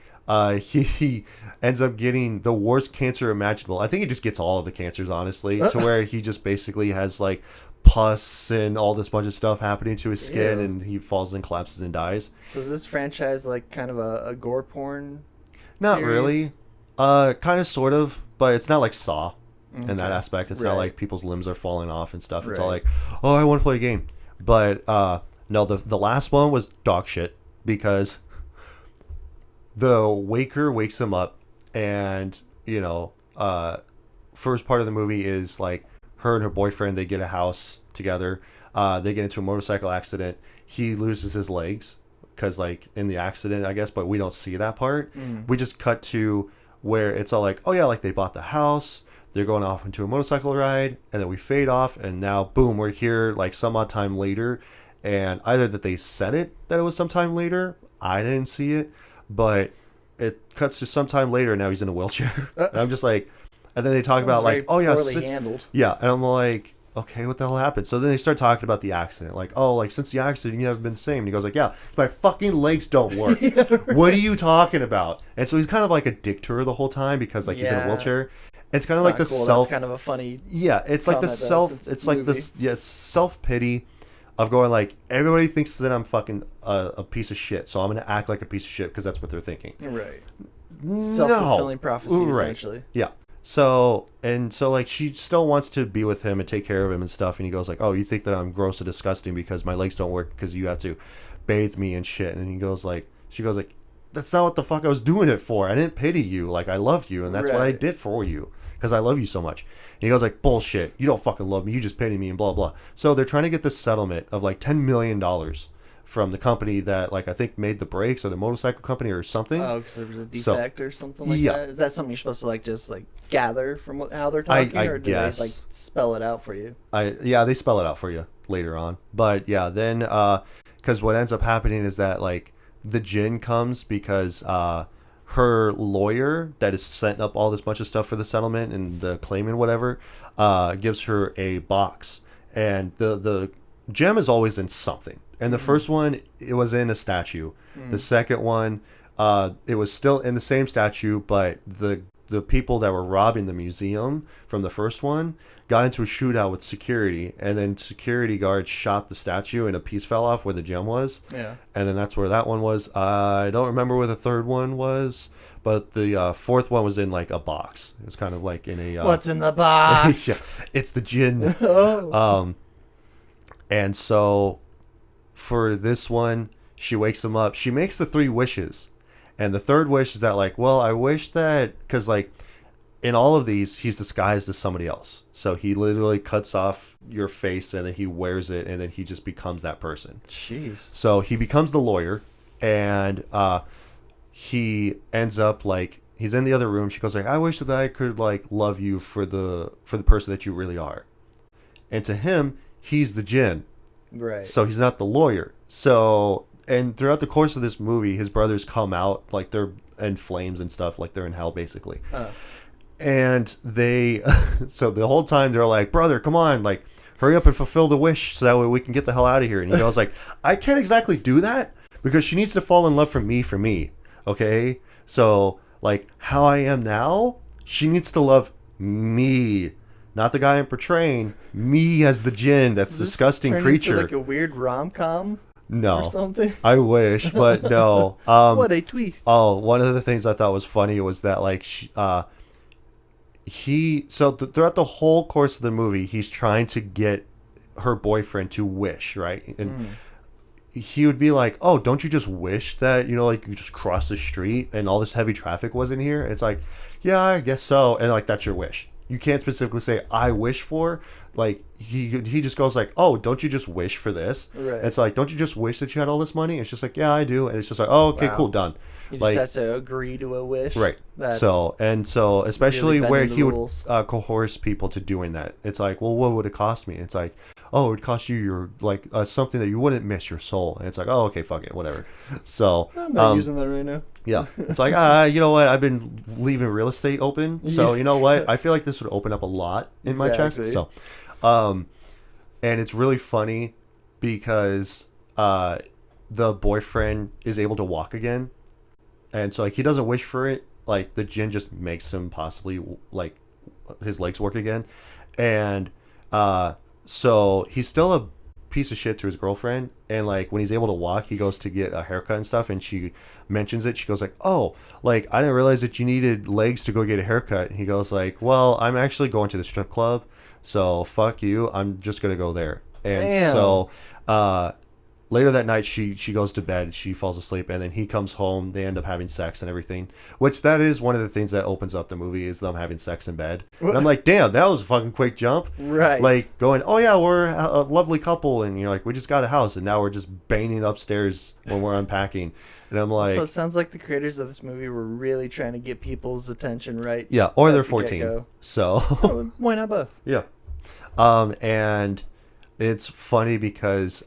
A: he ends up getting the worst cancer imaginable. I think he just gets all of the cancers, honestly, to where he just basically has like pus and all this bunch of stuff happening to his skin.
G: Ew.
A: And he falls and collapses and dies.
G: So is this franchise like kind of a gore porn?
A: Not
G: series?
A: really. Kind of sort of, but it's not like Saw. In that aspect, it's not
G: Right.
A: like people's limbs are falling off and stuff. It's all
G: Right.
A: like, oh, I want to play a game. But no, the last one was dog shit, because the waker wakes him up, and you know, first part of the movie is like her and her boyfriend, they get a house together. They get into a motorcycle accident. He loses his legs because like in the accident, I guess, but we don't see that part. We just cut to where it's all like, oh yeah, like they bought the house. They're going off into a motorcycle ride, and then we fade off, and now, boom, we're here like some odd time later, and either that they said it, that it was sometime later, I didn't see it, but it cuts to sometime later, and now he's in a wheelchair. And I'm just like, And then they talk
G: Sounds
A: about
G: very
A: like, oh yeah,
G: poorly handled.
A: yeah, and I'm like, okay, what the hell happened? So then they start talking about the accident, like, oh, like since the accident you haven't been the same. And he goes like, yeah, my fucking legs don't work. What are you talking about? And so he's kind of like a dick to her the whole time because like he's in a wheelchair. It's kind of like the
G: cool.
A: self.
G: That's kind of a funny.
A: Yeah, it's like the
G: comment, though,
A: self.
G: since
A: It's
G: it's
A: like
G: movie.
A: this. Yeah, it's self pity, of going like everybody thinks that I'm fucking a piece of shit, so I'm gonna act like a piece of shit because that's what they're thinking.
G: Right.
A: No.
G: Self-fulfilling prophecy,
A: Right.
G: essentially.
A: Yeah. So like she still wants to be with him and take care of him and stuff, and he goes like, oh, you think that I'm gross and disgusting because my legs don't work because you have to bathe me and shit. And he goes like, she goes like, that's not what the fuck I was doing it for. I didn't pity you. Like, I love you, and that's what I
G: Right.
A: did for you because I love you so much. And he goes like, bullshit. You don't fucking love me. You just pity me and blah blah. So they're trying to get this settlement of like $10 million from the company that like I think made the brakes, or the motorcycle company or something.
G: Oh, because there was a defect or something like
A: yeah.
G: that. Is that something you're supposed to like just like gather from how they're talking,
A: I
G: or do
A: guess.
G: they like spell it out for you?
A: Yeah, they spell it out for you later on. But yeah, then because what ends up happening is that like the djinn comes because her lawyer that is setting up all this bunch of stuff for the settlement and the claim and whatever gives her a box, and the gem is always in something. And the first one, it was in a statue. The second one, it was still in the same statue, but the people that were robbing the museum from the first one got into a shootout with security, and then security guards shot the statue and a piece fell off where the gem was.
G: Yeah.
A: And then that's where that one was. I don't remember where the third one was, but the fourth one was in like a box. It was kind of like in a
G: What's in the box?
A: yeah, it's the djinn.
G: Oh.
A: And so for this one, she wakes him up. She makes the 3 wishes. And the third wish is that like, well, I wish that, because like in all of these, he's disguised as somebody else. So he literally cuts off your face and then he wears it and then he just becomes that person.
G: Jeez.
A: So he becomes the lawyer, and he ends up like, he's in the other room. She goes like, I wish that I could like love you for the person that you really are. And to him, he's the djinn.
G: Right.
A: So he's not the lawyer. So, and throughout the course of this movie, his brothers come out like they're in flames and stuff, like they're in hell basically. And they, so the whole time they're like, brother, come on, like hurry up and fulfill the wish so that way we can get the hell out of here. And he goes like, I can't exactly do that because she needs to fall in love for me. Okay. So like how I am now, she needs to love me. Not the guy I'm portraying. Me as the djinn, that's disgusting
G: Turn
A: creature.
G: into like a weird rom-com
A: No.
G: or something.
A: I wish, but no.
G: What a twist.
A: Oh, one of the things I thought was funny was that like throughout the whole course of the movie, he's trying to get her boyfriend to wish, right? And he would be like, "Oh, don't you just wish that, you know, like you just cross the street and all this heavy traffic wasn't here?" It's like, "Yeah, I guess so." And like that's your wish. You can't specifically say I wish for, like he just goes like, oh, don't you just wish for this?
G: Right.
A: It's like, don't you just wish that you had all this money? It's just like, yeah, I do. And it's just like, oh, okay,
G: Wow.
A: cool, done.
G: He
A: Like,
G: just has to agree to a wish.
A: right.
G: That's
A: So especially
G: really
A: where
G: bending
A: he
G: the
A: would
G: rules.
A: coerce people to doing that. It's like, well, what would it cost me? It's like, oh, it would cost you your like something that you wouldn't miss, your soul. And it's like, oh, okay, fuck it, whatever. So
G: I'm not using that right now.
A: yeah, it's like, you know what? I've been leaving real estate open, so you know what? I feel like this would open up a lot in my chest.
G: Exactly.
A: So, and it's really funny because the boyfriend is able to walk again, and so like he doesn't wish for it. Like the djinn just makes him possibly like his legs work again, and so he's still a piece of shit to his girlfriend, and like when he's able to walk, he goes to get a haircut and stuff, and she mentions it. She goes like, oh, like I didn't realize that you needed legs to go get a haircut. And he goes like, well, I'm actually going to the strip club, so fuck you, I'm just gonna go there. And
G: Damn.
A: so later that night, she goes to bed, she falls asleep, and then he comes home. They end up having sex and everything, which that is one of the things that opens up the movie, is them having sex in bed. And I'm like, damn, that was a fucking quick jump.
G: Right.
A: Like going, oh yeah, we're a lovely couple, and you're like, we just got a house, and now we're just banging upstairs when we're unpacking. And I'm like,
G: So it sounds like the creators of this movie were really trying to get people's attention, right?
A: yeah, or
G: at
A: they're
G: the
A: 14.
G: get-go.
A: So
G: Oh, why not both?
A: yeah. And it's funny because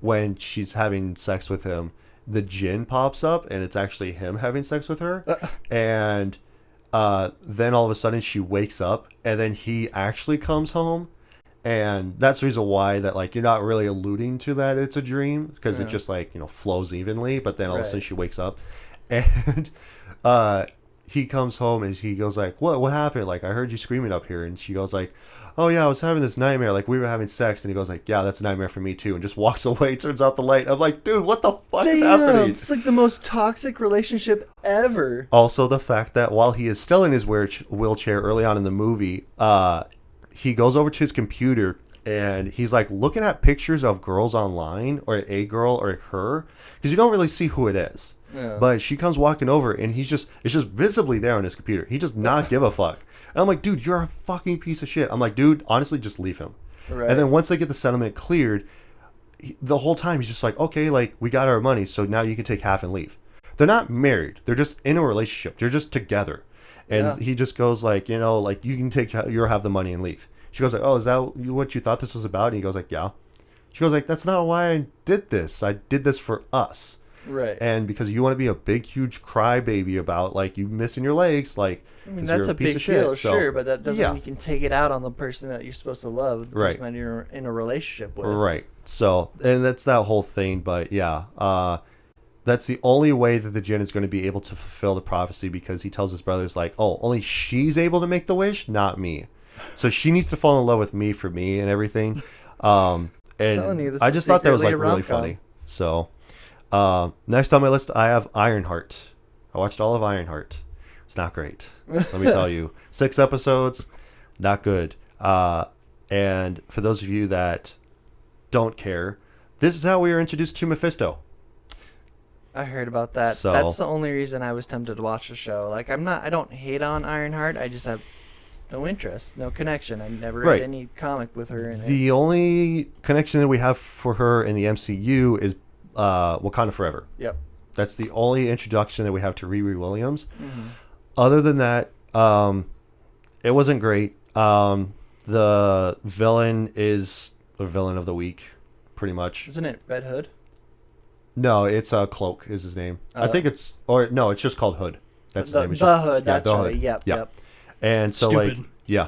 A: when she's having sex with him, the djinn pops up, and it's actually him having sex with her. And then all of a sudden she wakes up, and then he actually comes home. And that's the reason why that, like, you're not really alluding to that it's a dream, because it just, like, you know, flows evenly. But then all of a sudden she wakes up, and he comes home, and he goes like, what happened? Like, I heard you screaming up here. And she goes like, oh yeah, I was having this nightmare, like we were having sex. And he goes like, yeah, that's a nightmare for me too, and just walks away, turns out the light. I'm like, dude, what the fuck is happening?
G: It's like the most toxic relationship ever.
A: Also, the fact that while he is still in his wheelchair early on in the movie, he goes over to his computer, and he's like looking at pictures of girls online, or a girl or her, because you don't really see who it is. Yeah. But she comes walking over, and it's just visibly there on his computer. He does not give a fuck. And I'm like, dude, you're a fucking piece of shit. I'm like, dude, honestly, just leave him. Right. And then once they get the settlement cleared, the whole time he's just like, okay, like, we got our money, so now you can take half and leave. They're not married. They're just in a relationship. They're just together. And he just goes like, you know, like, you can take your half the money and leave. She goes like, oh, is that what you thought this was about? And he goes like, yeah. She goes like, that's not why I did this. I did this for us.
G: Right.
A: And because you want to be a big, huge crybaby about, like, you missing your legs, like,
G: I mean, that's a big deal,
A: shit,
G: sure, but that doesn't mean you can take it out on the person that you're supposed to love, the person that you're in a relationship with.
A: Right. So, and that's that whole thing, but yeah, that's the only way that the djinn is going to be able to fulfill the prophecy, because he tells his brothers, like, oh, only she's able to make the wish, not me. So she needs to fall in love with me for me and everything. And I just thought that was, like, really funny. So, next on my list, I have Ironheart. I watched all of Ironheart. It's not great. Let me tell you. 6 episodes, not good. And for those of you that don't care, this is how we were introduced to Mephisto.
G: I heard about that. So, that's the only reason I was tempted to watch the show. Like, I don't hate on Ironheart. I just have no interest, no connection. I never read any comic with her in it.
A: The only connection that we have for her in the MCU is Wakanda Forever.
G: Yep.
A: That's the only introduction that we have to Riri Williams. Mm-hmm. Other than that, it wasn't great. The villain is the villain of the week, pretty much.
G: Isn't it Red Hood?
A: No, it's Cloak is his name. I think it's just called Hood. That's his name. It's
G: Hood. That's right. Yep.
A: And so,
F: Stupid.
A: like, yeah.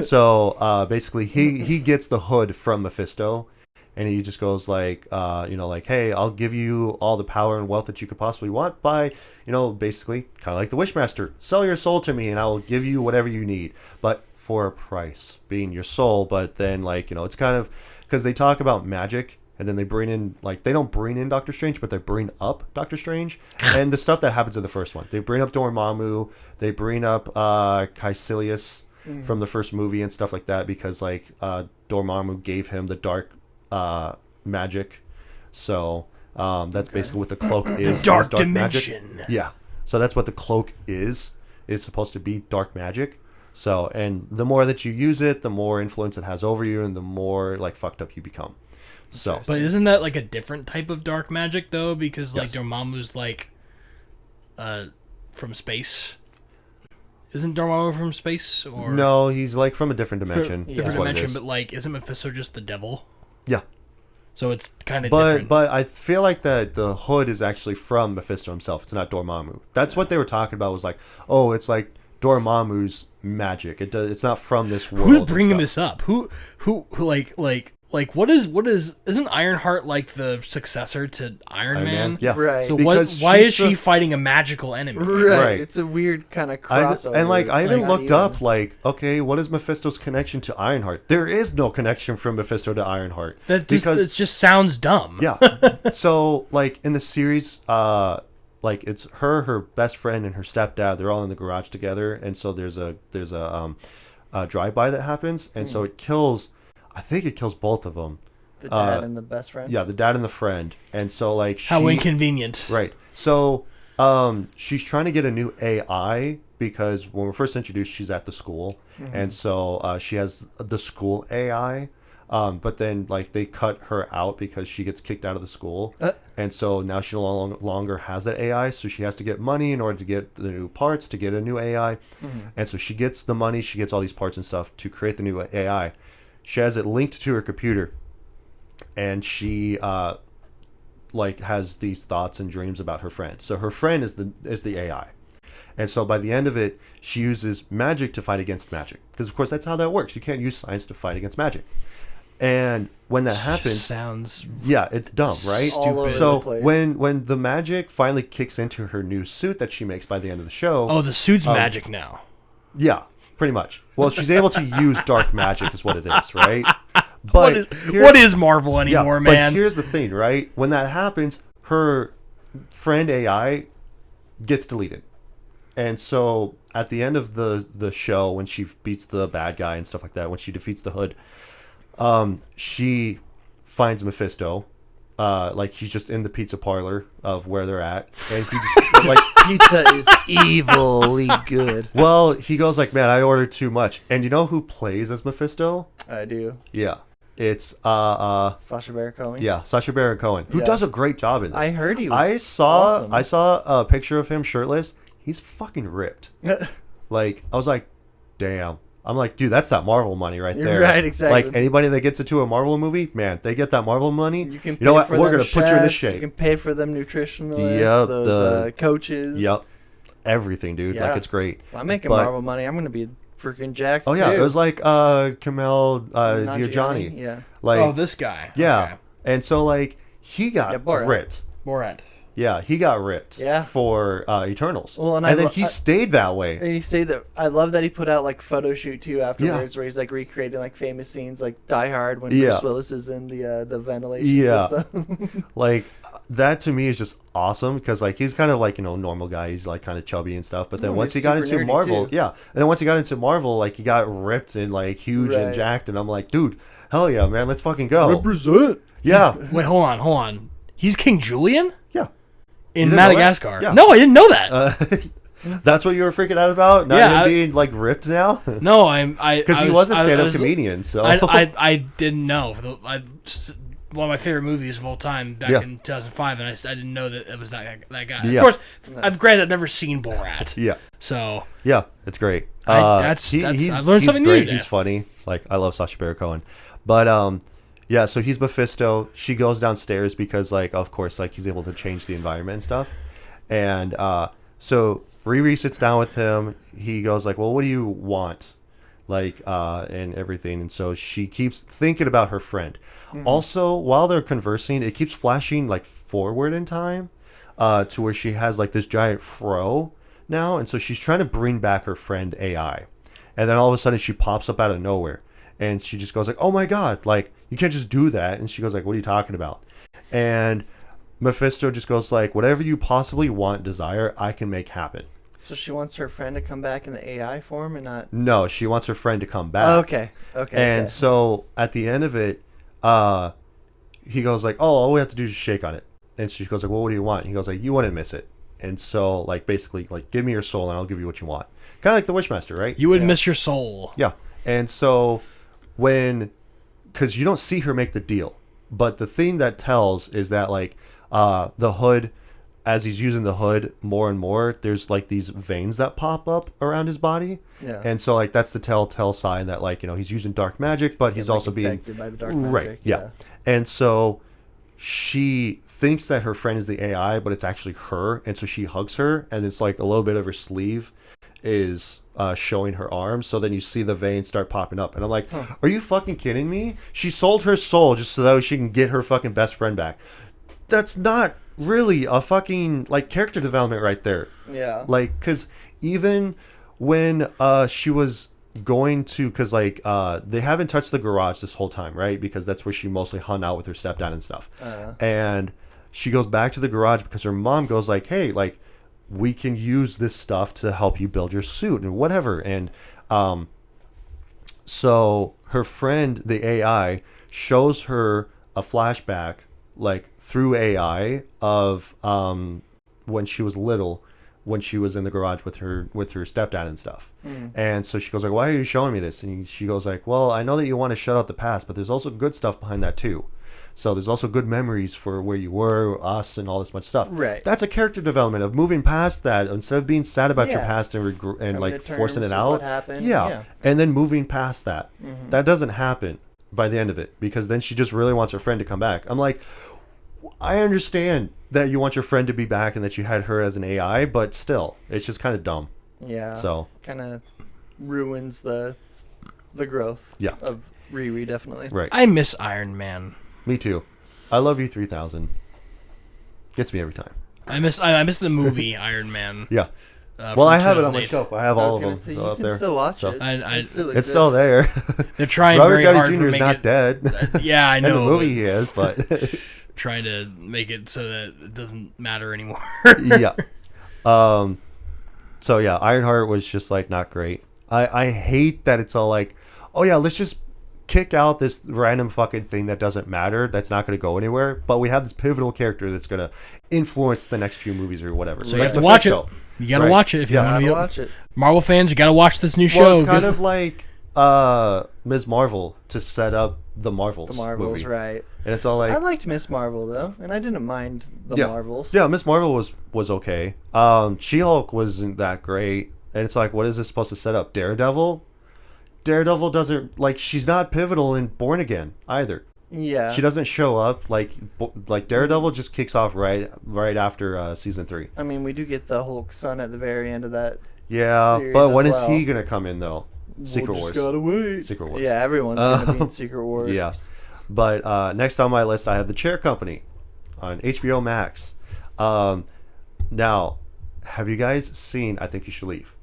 A: So basically, he gets the hood from Mephisto, and he just goes like, you know, like, hey, I'll give you all the power and wealth that you could possibly want by, you know, basically kind of like the Wishmaster. Sell your soul to me, and I will give you whatever you need, but for a price, being your soul. But then, like, you know, it's kind of because they talk about magic. And then they bring in, like, they don't bring in Doctor Strange, but they bring up Doctor Strange. And the stuff that happens in the first one. They bring up Dormammu. They bring up Caecilius from the first movie and stuff like that. Because, like, Dormammu gave him the dark magic. So that's basically what the cloak is.
F: The dark dimension.
A: Magic. Yeah. So that's what the cloak is. It's supposed to be dark magic. So, and the more that you use it, the more influence it has over you, and the more, like, fucked up you become. So,
F: but isn't that like a different type of dark magic though? Because like Dormammu's like, from space. Isn't Dormammu from space? Or
A: no, he's like from a different dimension.
F: Different dimension, but like, isn't Mephisto just the devil?
A: Yeah.
F: So it's kind of different.
A: But I feel like that the hood is actually from Mephisto himself. It's not Dormammu. That's what they were talking about. Was like, oh, it's like Dormammu's magic. It's not from this world.
F: Who's bringing this up? Who like what is isn't Ironheart like the successor to Iron Man?
A: Yeah,
G: right.
F: So why is she fighting a magical enemy?
G: Right. It's a weird kind of crossover.
A: And like I even looked up like, okay, what is Mephisto's connection to Ironheart? There is no connection from Mephisto to Ironheart.
F: That just sounds dumb.
A: Yeah. So like in the series, like it's her best friend, and her stepdad. They're all in the garage together, and so there's a drive-by that happens, and so it kills. I think it kills both of them.
G: The dad and the best friend?
A: Yeah, the dad and the friend. And so, like...
F: How inconvenient.
A: Right. So, she's trying to get a new AI, because when we're first introduced, she's at the school. Mm-hmm. And so, she has the school AI. But then, like, they cut her out because she gets kicked out of the school. And so, now she no longer has that AI. So, she has to get money in order to get the new parts, to get a new AI. Mm-hmm. And so, she gets the money, she gets all these parts and stuff to create the new AI. She has it linked to her computer, and she like has these thoughts and dreams about her friend. So her friend is the AI, And so by the end of it, she uses magic to fight against magic. Because, of course, that's how that works. You can't use science to fight against magic. And when that happens...
F: sounds...
A: Yeah, it's dumb, right?
G: All over
A: So
G: the place.
A: when the magic finally kicks into her new suit that she makes by the end of the show...
F: Oh, the suit's magic now.
A: Yeah, pretty much. Well, she's able to use dark magic is what it is, right? But
F: What is Marvel anymore, man?
A: But here's the thing, right? When that happens, her friend AI gets deleted. And so at the end of the show, when she beats the bad guy and stuff like that, when she defeats the Hood, she finds Mephisto. Like he's just in the pizza parlor of where they're at, and he just like
G: Pizza is evilly good.
A: well, he goes like, "Man, I ordered too much." And you know who plays as Mephisto?
G: I do.
A: Yeah, it's
G: Sacha Baron Cohen.
A: yeah, Sacha Baron Cohen, who
G: Yeah.
A: does a great job in this.
G: I heard he was
A: I saw
G: awesome.
A: a picture of him shirtless. He's fucking ripped. Like I was like, damn. I'm like, dude, that's that Marvel money right
G: You're
A: there.
G: right, exactly.
A: Like anybody that gets into a Marvel movie, man, they get that Marvel money.
G: You can.
A: You know
G: pay
A: what?
G: For
A: We're
G: them
A: gonna put you in this
G: chefs,
A: shape.
G: You can pay for them nutritionalists.
A: Yep,
G: Those coaches.
A: Yep. Everything, dude.
G: Yeah.
A: Like it's great.
G: If I'm making
A: But-
G: Marvel money. I'm gonna be freaking jacked.
A: Oh yeah,
G: too.
A: it was like Kamel
G: Nanjiani,
A: Diogani.
G: Yeah.
A: Like
F: Oh, this guy.
A: yeah.
F: Okay.
A: And so like he got
G: Yeah, Borat.
A: ripped.
F: Borat.
A: Yeah, he got ripped.
G: Yeah.
A: For Eternals.
G: Well, and
A: then
G: I-
A: he stayed that way.
G: And he stayed that. I love that he put out like photo shoot too afterwards, where he's like recreating like famous scenes, like Die Hard when
A: Yeah.
G: Bruce Willis is in the ventilation
A: Yeah.
G: system.
A: Like that to me is just awesome because like he's kind of like normal guy. He's like kind of chubby and stuff. But then
G: No,
A: once
G: he's
A: he got
G: super
A: into
G: nerdy,
A: Marvel,
G: too.
A: yeah, and then once he got into Marvel, like he got ripped and like huge and
G: Right.
A: jacked, and I'm like, dude, hell yeah, man, let's fucking go.
G: Represent.
A: Yeah,
F: Wait, hold on. He's King Julian
A: yeah.
F: in
A: didn't know that?
F: Madagascar.
A: Yeah.
F: No, I didn't know that.
A: That's what you were freaking out about? Not
F: Yeah,
A: him being like ripped now?
F: No, I
A: Because he was a stand-up comedian, so
F: I didn't know. One of my favorite movies of all time back
A: Yeah.
F: in 2005, and I didn't know that it was that guy.
A: Yeah.
F: Of course, I've granted I've never seen Borat.
A: yeah,
F: So
A: yeah, it's great.
F: That's- I learned something new
A: great.
F: today.
A: He's funny. Like I love Sacha Baron Cohen, but yeah. So he's Mephisto. She goes downstairs because like of course like he's able to change the environment and stuff, and so Riri sits down with him. He goes like, well, what do you want? Like and everything, and so she keeps thinking about her friend. Also, while they're conversing, it keeps flashing like forward in time to where she has like this giant fro now, and so she's trying to bring back her friend AI, and then all of a sudden she pops up out of nowhere, and she just goes like, oh my god, like you can't just do that. And she goes like, what are you talking about? And Mephisto just goes like, whatever you possibly want, desire, I can make happen.
G: So she wants her friend to come back in the AI form and not.
A: No, she wants her friend to come back.
G: Oh, okay. Okay.
A: And
G: okay.
A: so at the end of it, he goes like, oh, all we have to do is just shake on it. And she goes like, well, what do you want? He goes like, you wouldn't miss it. And so like basically like, give me your soul and I'll give you what you want. Kind of like the Wishmaster, right?
F: you would miss your soul.
A: Yeah. And so because you don't see her make the deal, but the thing that tells is that like the Hood, as he's using the Hood more and more, there's like these veins that pop up around his body.
G: Yeah.
A: And so like that's the telltale sign that like he's using dark magic, but he's
G: Like,
A: also being
G: infected by the dark magic.
A: right. Yeah. And so she thinks that her friend is the AI, but it's actually her, and so she hugs her, and it's like a little bit of her sleeve is showing her arms. So then you see the veins start popping up, and I'm like, are you fucking kidding me? She sold her soul just so that she can get her fucking best friend back. That's not really a fucking like character development right there.
G: Yeah.
A: Like, because even when she was going to, because like they haven't touched the garage this whole time, right? Because that's where she mostly hung out with her stepdad and stuff. And she goes back to the garage because her mom goes like, hey, like we can use this stuff to help you build your suit and whatever. And so her friend, the AI, shows her a flashback like through AI of when she was little, when she was in the garage with her stepdad and stuff. And so she goes like, why are you showing me this? And she goes like, well, I know that you want to shut out the past, but there's also good stuff behind that too. So there's also good memories for where you were, us, and all this much stuff.
G: Right.
A: That's a character development of moving past that instead of being sad about your
G: Yeah.
A: past and
G: Coming
A: like
G: to terms
A: forcing it
G: with
A: out.
G: what happened.
A: Yeah.
G: Yeah.
A: And then moving past that. That doesn't happen by the end of it because then she just really wants her friend to come back. I'm like, I understand that you want your friend to be back and that you had her as an AI, but still, it's just kind of dumb.
G: Yeah.
A: So
G: kind of ruins the growth.
A: Yeah.
G: Of Riri, definitely.
A: right.
F: I miss Iron Man.
A: Me too. I love you 3000. Gets me every time.
F: I miss the movie Iron Man.
A: Yeah.
F: From
A: Well, I have it on my
F: 2008.
A: shelf. I have
G: I
A: all
G: was
A: of
G: gonna
A: them
G: say, you
A: up
G: can
A: there.
G: still watch
A: So-
G: it.
F: I-
G: It still
A: It's still
G: exists.
A: there.
F: They're trying
A: Robert
F: very
A: Downey
F: hard
A: Jr.
F: to
A: is
F: make
A: not
F: it.
A: dead.
F: Yeah, I
A: In
F: know.
A: the movie
F: but
A: he is, but
F: trying to make it so that it doesn't matter anymore.
A: yeah. So yeah, Ironheart was just like not great. I hate that it's all like, oh yeah, let's just kick out this random fucking thing that doesn't matter, that's not going to go anywhere, but we have this pivotal character that's going to influence the next few movies or whatever.
F: So you have
A: the
F: to watch
A: Frisco.
F: it. You gotta
A: Right.
F: watch it if you
A: Yeah.
F: want to
G: Gotta
F: be
G: watch it.
F: Marvel fans. You gotta watch this new show.
A: Well, it's kind of like Ms. Marvel to set up the Marvels.
G: The Marvels,
A: movie.
G: right?
A: And it's all like,
G: I liked Miss Marvel though, and I didn't mind the
A: yeah,
G: Marvels.
A: yeah. Ms. Marvel was okay. She-Hulk wasn't that great, and it's like, what is this supposed to set up? Daredevil doesn't, like, she's not pivotal in Born Again either.
G: Yeah.
A: She doesn't show up like Daredevil just kicks off right after season 3.
G: I mean, we do get the Hulk son at the very end of that.
A: Yeah,
G: series
A: but
G: as
A: when is
G: well.
A: he gonna come in though? Secret
G: We'll
A: Wars.
G: just gotta wait.
A: Secret Wars.
G: Yeah, everyone's gonna be in Secret Wars.
A: Yeah. But next on my list, I have The Chair Company on HBO Max. Now, have you guys seen I Think You Should Leave?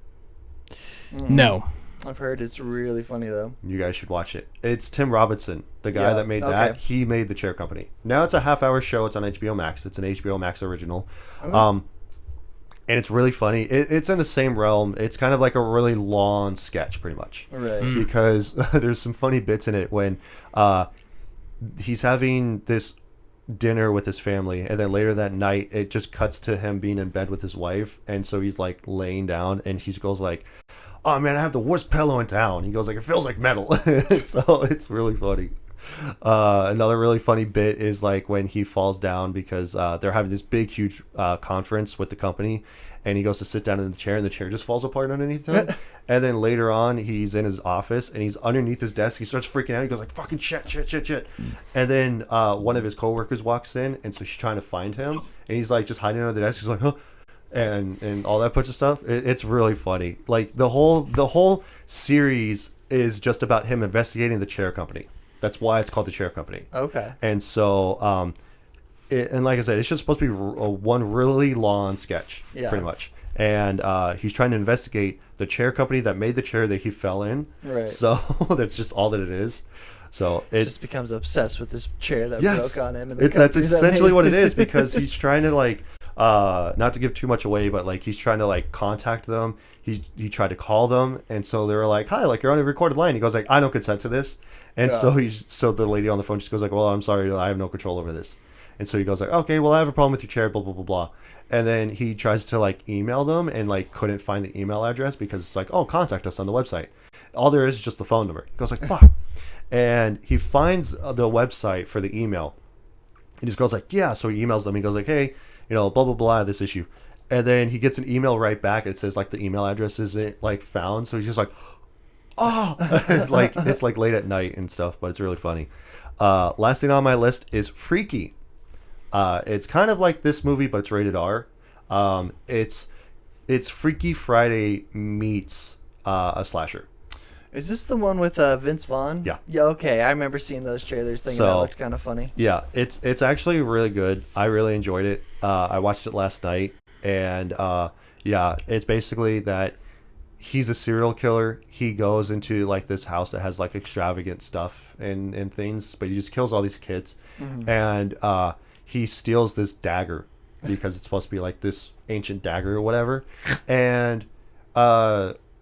F: no.
G: I've heard it's really funny though.
A: You guys should watch it. It's Tim Robinson, the guy
G: Yeah,
A: that made
G: okay.
A: that. He made The Chair Company. Now it's a half-hour show. It's on HBO Max. It's an HBO Max original. And it's really funny. It's in the same realm. It's kind of like a really long sketch, pretty much.
G: Right.
A: Because there's some funny bits in it when he's having this dinner with his family, and then later that night it just cuts to him being in bed with his wife, and so he's like laying down, and he goes like, oh man, I have the worst pillow in town. He goes like, it feels like metal. So it's really funny. Another really funny bit is like when he falls down because they're having this big huge conference with the company, and he goes to sit down in the chair, and the chair just falls apart underneath him. And then later on he's in his office, and he's underneath his desk. He starts freaking out. He goes like, fucking shit. And then one of his coworkers walks in, and so she's trying to find him, and he's like just hiding under the desk. He's like, huh, and all that bunch of stuff. It's really funny. Like the whole series is just about him investigating the chair company. That's why it's called The Chair Company.
G: Okay.
A: And so, and like I said, it's just supposed to be one really long sketch,
G: Yeah.
A: pretty much. And he's trying to investigate the chair company that made the chair that he fell in.
G: Right.
A: So that's just all that it is. So it
G: Just becomes obsessed with this chair that
A: yes,
G: broke on him. And the
A: that's
G: company that
A: essentially
G: made
A: what it is, because he's trying to like, not to give too much away, but like he's trying to like contact them. He tried to call them, and so they were like, "Hi, like you're on a recorded line." He goes like, "I don't consent to this," and
G: Yeah.
A: so the lady on the phone just goes like, "Well, I'm sorry, I have no control over this," and so he goes like, "Okay, well, I have a problem with your chair, blah blah blah blah," and then he tries to like email them and like couldn't find the email address because it's like, "Oh, contact us on the website." All there is just the phone number. He goes like, "Fuck," and he finds the website for the email. And this girl's like, yeah. So he emails them. He goes like, hey, blah, blah, blah, this issue. And then he gets an email right back. It says like the email address isn't like found. So he's just like, oh, like it's like late at night and stuff, but it's really funny. Last thing on my list is Freaky. It's kind of like this movie, but it's rated R. It's Freaky Friday meets a slasher.
G: Is this the one with Vince Vaughn?
A: Yeah.
G: Yeah. Okay, I remember seeing those trailers. Thinking that looked kind of funny.
A: Yeah, it's actually really good. I really enjoyed it. I watched it last night, and yeah, it's basically that he's a serial killer. He goes into like this house that has like extravagant stuff and things, but he just kills all these kids, and he steals this dagger because it's supposed to be like this ancient dagger or whatever, and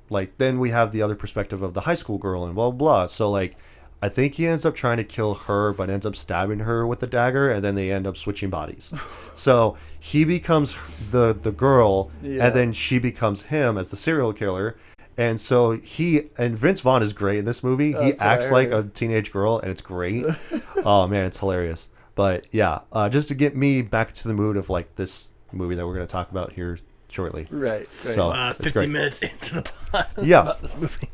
A: like then we have the other perspective of the high school girl and blah blah blah. So like I think he ends up trying to kill her, but ends up stabbing her with the dagger, and then they end up switching bodies. So he becomes the girl,
G: Yeah.
A: and then she becomes him as the serial killer. And so Vince Vaughn is great in this movie. He
G: That's what I
A: acts like a
G: heard.
A: teenage girl, and it's great. Oh man, it's hilarious. But yeah, just to get me back to the mood of like this movie that we're going to talk about here shortly.
G: Right.
A: So it's
F: 50
A: great.
F: minutes into the plot
A: Yeah.
F: about this movie.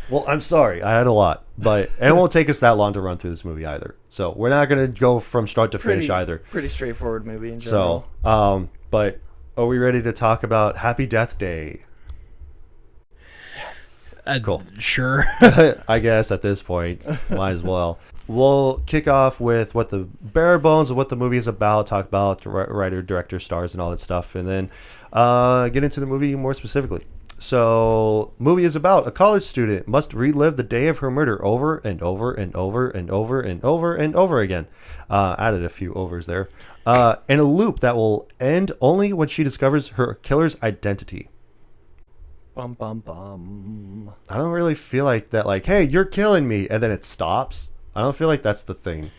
A: Well, I'm sorry. I had a lot. But and it won't take us that long to run through this movie either. So we're not going to go from start to finish either.
G: Pretty straightforward movie in general.
A: So, but are we ready to talk about Happy Death Day? Cool.
F: Sure.
A: I guess at this point, might as well. We'll kick off with what the bare bones of what the movie is about, talk about writer, director, stars, and all that stuff, and then get into the movie more specifically. So, movie is about a college student must relive the day of her murder over and over and over and over and over and over again. Added a few overs there. In a loop that will end only when she discovers her killer's identity.
G: Bum, bum, bum.
A: I don't really feel like that, like, hey, you're killing me, and then it stops. I don't feel like that's the thing.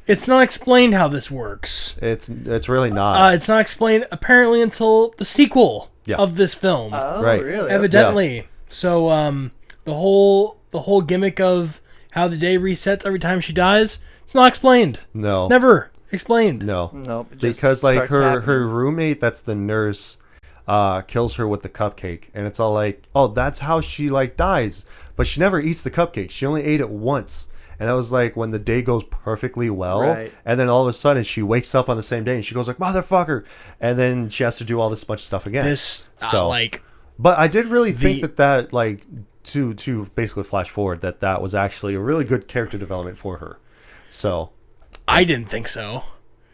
F: It's not explained how this works.
A: It's really not.
F: It's not explained apparently until the sequel of this film.
G: Oh,
A: Right.
G: really?
F: Evidently. Yeah. So the whole gimmick of how the day resets every time she dies, it's not explained.
A: No.
F: Never explained.
A: No.
G: Nope. It just
A: Because like
G: starts happening.
A: her roommate, that's the nurse, kills her with the cupcake, and it's all like, oh, that's how she like dies. But she never eats the cupcake. She only ate it once. And that was like when the day goes perfectly well,
G: Right.
A: and then all of a sudden she wakes up on the same day and she goes like, motherfucker, and then she has to do all this bunch of stuff again.
F: This
A: So, but I did really think that like to basically flash forward that was actually a really good character development for her. So
F: I didn't think so.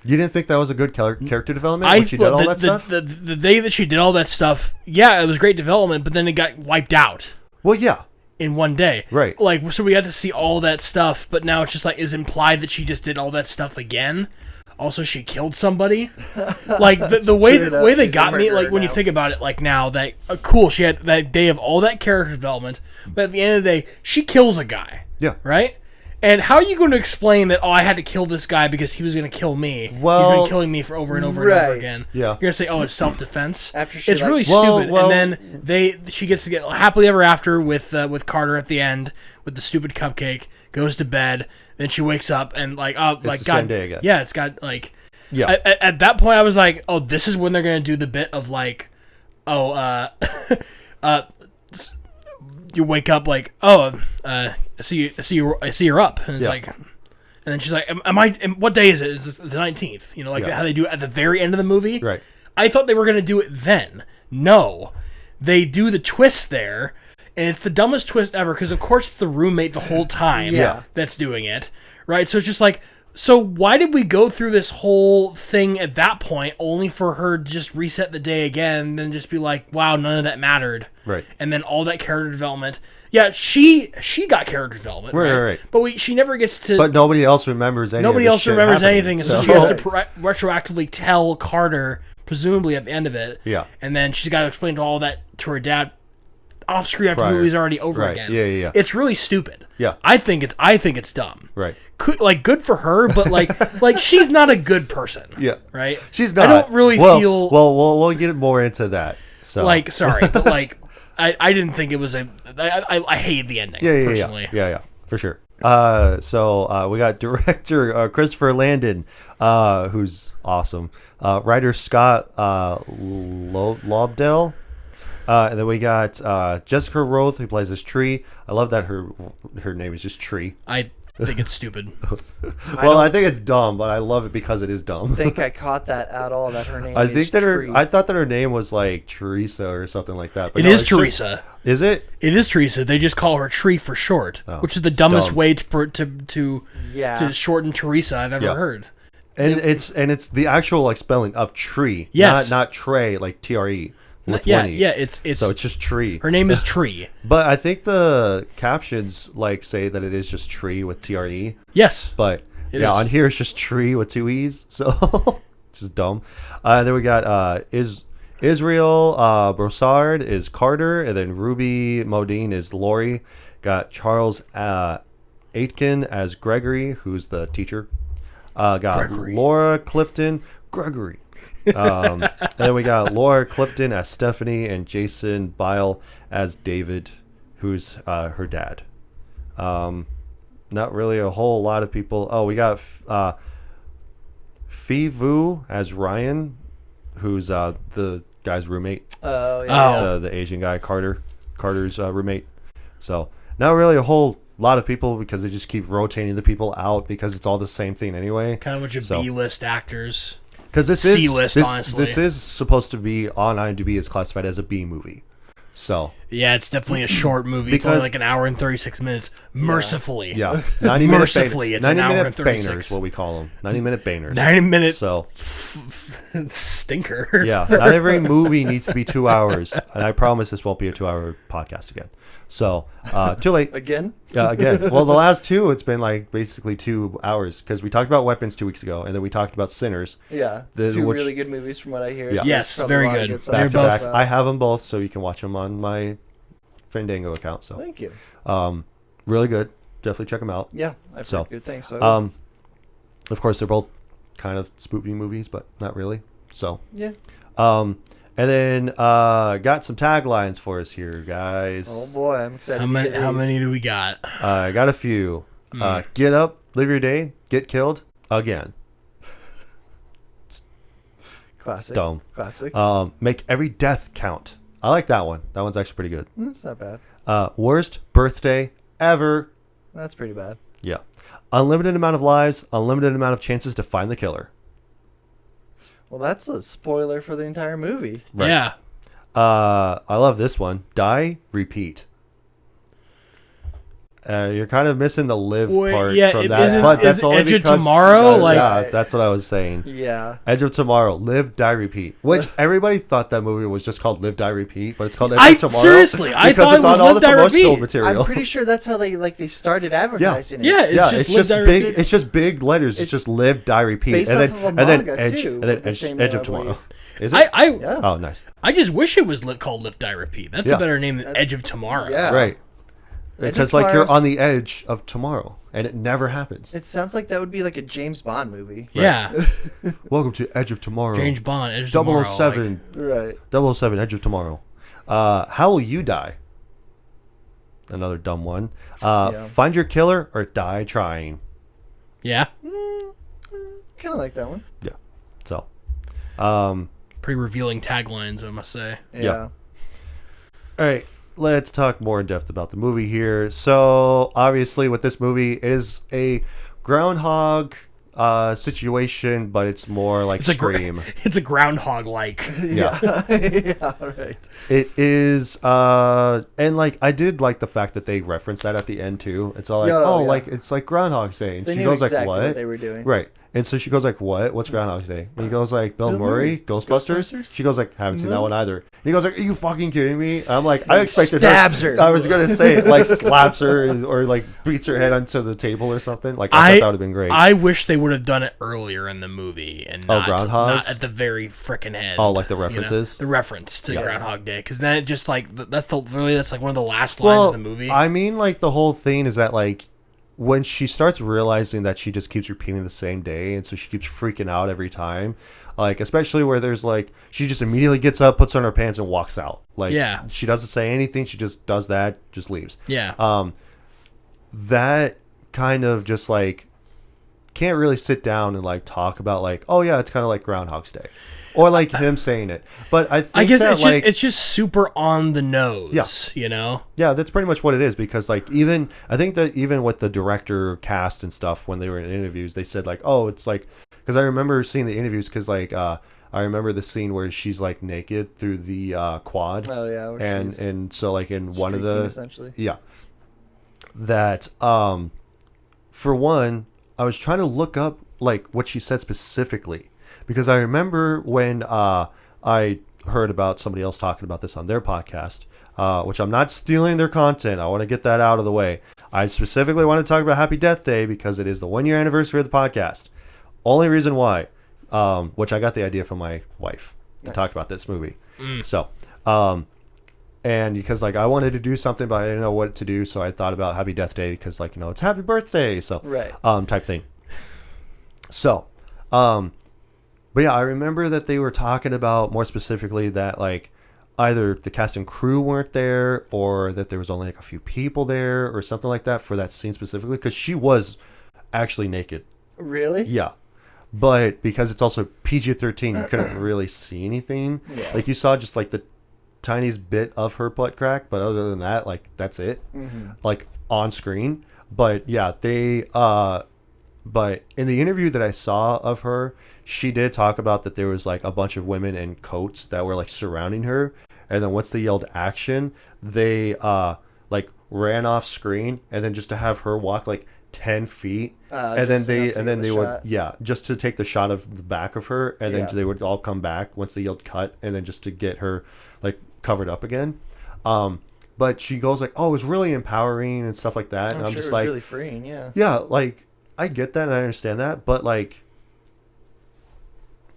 A: you didn't think that was a good character development when she did all that stuff?
F: The day that she did all that stuff, yeah, it was great development, but then it got wiped out
A: Well, yeah.
F: in one day.
A: Right.
F: Like, so we got to see all that stuff, but now it's just like, is implied that she just did all that stuff again. Also, she killed somebody. Like, the way they
G: She's
F: got
G: a
F: me, like,
G: murderer
F: when you
G: now.
F: think about it, like, now, that, cool, she had that day of all that character development, but at the end of the day, she kills a guy.
A: Yeah.
F: Right? And how are you going to explain that, oh, I had to kill this guy because he was going to kill me?
A: Well,
F: he's been killing me for over and over and over
G: right.
F: again.
A: Yeah.
F: You're going to say, oh, it's self-defense?
G: After she,
F: It's
G: like-
F: really
A: Well,
F: stupid.
A: well-
F: And then she gets to get happily ever after with Carter at the end with the stupid cupcake, goes to bed, then she wakes up and like, oh, like,
A: the
F: God.
A: same day again.
F: Yeah, it's got like...
A: Yeah.
F: At that point, I was like, "Oh, this is when they're gonna do the bit of like, you wake up like, oh, I see you're up," and it's
A: Yeah.
F: like, and then she's like, what day is it? Is this the 19th? You know, like
A: Yeah.
F: how they do it at the very end of the movie.
A: Right.
F: I thought they were gonna do it then. No, they do the twist there, and it's the dumbest twist ever because of course it's the roommate the whole time
G: Yeah.
F: that's doing it, right? So it's just like. So why did we go through this whole thing at that point only for her to just reset the day again and then just be like, wow, none of that mattered.
A: Right.
F: And then all that character development. Yeah, she got character development.
A: Right.
F: But she never gets to...
A: But nobody else remembers anything.
F: Nobody else remembers anything, so she has to
G: Right.
F: retroactively tell Carter, presumably at the end of it.
A: Yeah.
F: And then she's got to explain all that to her dad off screen after the
A: Prior.
F: movie's already over
A: Right.
F: again.
A: Yeah.
F: It's really stupid.
A: Yeah.
F: I think it's dumb.
A: Right.
F: Like good for her, but like she's not a good person.
A: Yeah.
F: Right.
A: She's not.
F: I don't really feel
A: We'll get more into that. So
F: like sorry, but like I didn't think it was I hated the ending personally.
A: Yeah, for sure. So we got director Christopher Landon, who's awesome. Writer Scott Lobdell. And then we got Jessica Roth, who plays this Tree. I love that her name is just Tree.
F: I think it's stupid.
A: I think it's dumb, but I love it because it is dumb.
G: I think I caught that at all. That her name.
A: I
G: is
A: think that
G: Tree.
A: I thought that her name was like Teresa or something like that. But
F: It
A: no,
F: is
A: it's just-
F: Teresa.
A: Is it?
F: It is Teresa. They just call her Tree for short, which is the
A: it's
F: dumbest
A: dumb.
F: way to
G: Yeah.
F: shorten Teresa I've ever
A: Yeah.
F: heard.
A: And it's the actual like spelling of tree.
F: Yes.
A: Not Trey, like TRE. With
F: Yeah,
A: one E.
F: yeah. It's
A: So it's just tree.
F: her name is Tree.
A: But I think the captions like say that it is just tree with TRE.
F: Yes.
A: But
F: It
A: yeah,
F: is.
A: on here it's just tree with two E's. So just dumb. Then we got Israel Brossard is Carter, and then Ruby Modine is Lori. Got Charles Aitken as Gregory, who's the teacher. Got
F: Gregory.
A: Laura Clifton, Gregory. And then we got Laura Clifton as Stephanie, and Jason Bile as David, who's her dad. Not really a whole lot of people. Oh, we got Fee Vu as Ryan, who's the guy's roommate.
G: Oh yeah.
F: Oh.
A: The Asian guy, Carter's roommate. So, not really a whole lot of people because they just keep rotating the people out because it's all the same thing anyway.
F: Kind of a bunch of B-list actors.
A: Because this
F: C-list,
A: is
F: honestly.
A: this is supposed to be on IMDb. It's classified as a B movie. So
F: Yeah, it's definitely a short movie. It's only like an hour and 36 minutes. Mercifully.
A: yeah, 90-minute
F: Mercifully, it's an hour and 36.
A: bangers, what we call them. 90-minute bangers.
F: 90-minute
A: So
F: stinker.
A: yeah, not every movie needs to be 2 hours, and I promise this won't be a 2-hour podcast again. So too late.
G: Again?
A: Again. Well, the last two, it's been like basically 2 hours because we talked about Weapons 2 weeks ago, and then we talked about Sinners.
G: Yeah. Two really good movies from what I hear.
A: Yeah.
G: So
F: Yes,
G: there's probably
F: very
G: a lot of
F: good.
G: stuff
F: They're
A: Back
G: to
A: to
G: talk
A: back.
G: about.
A: I have them both, so you can watch them on my Fandango account. So
G: Thank you.
A: really good. Definitely check them out.
G: Yeah, I've
A: So,
G: heard good things. So
A: Of course, they're both kind of spooky movies, but not really. So
G: yeah.
A: and then got some taglines for us here, guys.
G: Oh boy, I'm excited.
F: How many do we got?
A: I got a few. Get up, live your day, get killed again.
G: Classic.
A: Dumb.
G: Classic.
A: Make every death count. I like that one. That one's actually pretty good.
G: That's not bad.
A: Worst birthday ever.
G: That's pretty bad.
A: Yeah. Unlimited amount of lives, unlimited amount of chances to find the killer.
G: Well, that's a spoiler for the entire movie.
A: Right.
F: Yeah.
A: I love this one. Die, repeat. You're kind of missing the live
F: Wait,
A: part
F: yeah,
A: from
F: it
A: that,
F: isn't-
A: but that's
F: is
A: only
F: Edge of
A: because
F: Tomorrow, like-
A: yeah, that's what I was saying.
G: Yeah.
A: Edge of Tomorrow, live, die, repeat. Which everybody thought that movie was just called Live, Die, Repeat, but it's called Edge of Tomorrow.
F: Seriously, I
A: because
F: thought
A: it's
F: it was
A: on all
F: Live,
A: the
F: Die,
A: promotional
F: Repeat.
A: material.
G: I'm pretty sure that's how they started advertising it.
F: Yeah, it's
A: yeah,
F: just
A: it's
F: Live,
A: just
F: Die,
A: big.
F: Repeat.
A: It's just big letters. It's just Live, Die, Repeat,
G: Based
A: and
G: off
A: then
G: of a
A: and then
G: manga,
A: Edge,
G: too,
A: and then
G: with the
A: Edge,
G: same
A: Edge
G: name,
A: of
G: I
A: Tomorrow.
G: believe.
A: Is it?
G: Yeah.
A: Oh, nice.
F: I just wish it was called Live, Die, Repeat. That's
A: Yeah.
F: a better name than Edge of Tomorrow.
G: Yeah.
A: Right.
G: Edge of
A: Because like you're
G: Tomorrow's-
A: on the edge of tomorrow, and it never happens.
G: It sounds like that would be like a James Bond movie.
F: Yeah.
A: Welcome to Edge of Tomorrow.
F: James Bond, Edge of Tomorrow.
A: 007.
G: Right.
A: 007, Edge of Tomorrow. How will you die? Another dumb one.
G: Yeah.
A: Find your killer or die trying.
F: Yeah.
G: Kind of like that one.
A: Yeah. So,
F: Pretty revealing taglines, I must say.
G: Yeah.
A: all right, let's talk more in depth about the movie here. So, obviously, with this movie, it is a groundhog situation, but it's more like Scream.
F: It's a groundhog like.
A: Yeah.
G: Yeah, right.
A: It is, and like I did like the fact that they referenced that at the end too. It's all like,
G: Yeah,
A: oh,
G: yeah.
A: like it's like Groundhog's Day, and
G: They
A: she
G: knew
A: goes
G: exactly
A: like,
G: what they were doing.
A: Right, and so she goes like, what? What's Groundhog's Day? And he goes like, Bill Murray, Ghostbusters.
G: Ghostbusters?
A: She goes like, haven't seen that one either. And he goes like, are you fucking kidding me? And I'm like, I expected
G: stabs her.
A: I was gonna say like slaps her or like beats her head onto the table or something. Like I thought that would have been great.
F: I wish they would have done it earlier in the movie and not,
A: Groundhogs?
F: not at the very frickin' end.
A: Oh, like the
F: you know?
A: references?
F: The reference to
A: Yeah.
F: Groundhog Day, because then it just like that's like one of the last lines of the movie.
A: I mean, like the whole thing is that like when she starts realizing that she just keeps repeating the same day, and so she keeps freaking out every time. Like especially where there's like she just immediately gets up, puts on her pants, and walks out. Like
F: Yeah.
A: she doesn't say anything. She just does that, just leaves.
F: Yeah.
A: That kind of just like can't really sit down and like talk about like, oh yeah, it's kind of like Groundhog's Day, or like him saying it. But I think
F: I guess
A: that,
F: it's just super on the nose.
A: Yeah.
F: You know.
A: yeah, that's pretty much what it is, because like I think that even with the director cast and stuff when they were in interviews, they said like, oh, it's like, because I remember seeing the interviews, because like I remember the scene where she's like naked through the quad.
G: Oh yeah. where she's
A: and so like in one of
G: streaking,
A: the
G: essentially.
A: yeah, that for one, I was trying to look up like what she said specifically, because I remember when I heard about somebody else talking about this on their podcast, which I'm not stealing their content. I want to get that out of the way. I specifically want to talk about Happy Death Day because it is the 1 year anniversary of the podcast. Only reason why, which I got the idea from my wife to talk about this movie. So, and because like I wanted to do something, but I didn't know what to do, so I thought about Happy Death Day because like, you know, it's Happy Birthday, so
G: Right.
A: type thing. So, but yeah, I remember that they were talking about more specifically that like either the cast and crew weren't there, or that there was only like a few people there, or something like that for that scene specifically, because she was actually naked.
G: Really?
A: Yeah. But because it's also PG-13, you couldn't really see anything.
G: Yeah.
A: Like you saw just like the tiniest bit of her butt crack, but other than that, like that's it, like on screen. But yeah, but in the interview that I saw of her, she did talk about that there was like a bunch of women in coats that were like surrounding her, and then once they yelled action, they like ran off screen, and then just to have her walk like 10 feet, and then they would just to take the shot of the back of her, and then they would all come back once they yelled cut, and then just to get her like covered up again. But she goes like, oh, it was really empowering and stuff like that. And I'm
G: sure
A: just
G: it was
A: like,
G: really freeing.
A: yeah, like I get that and I understand that, but like,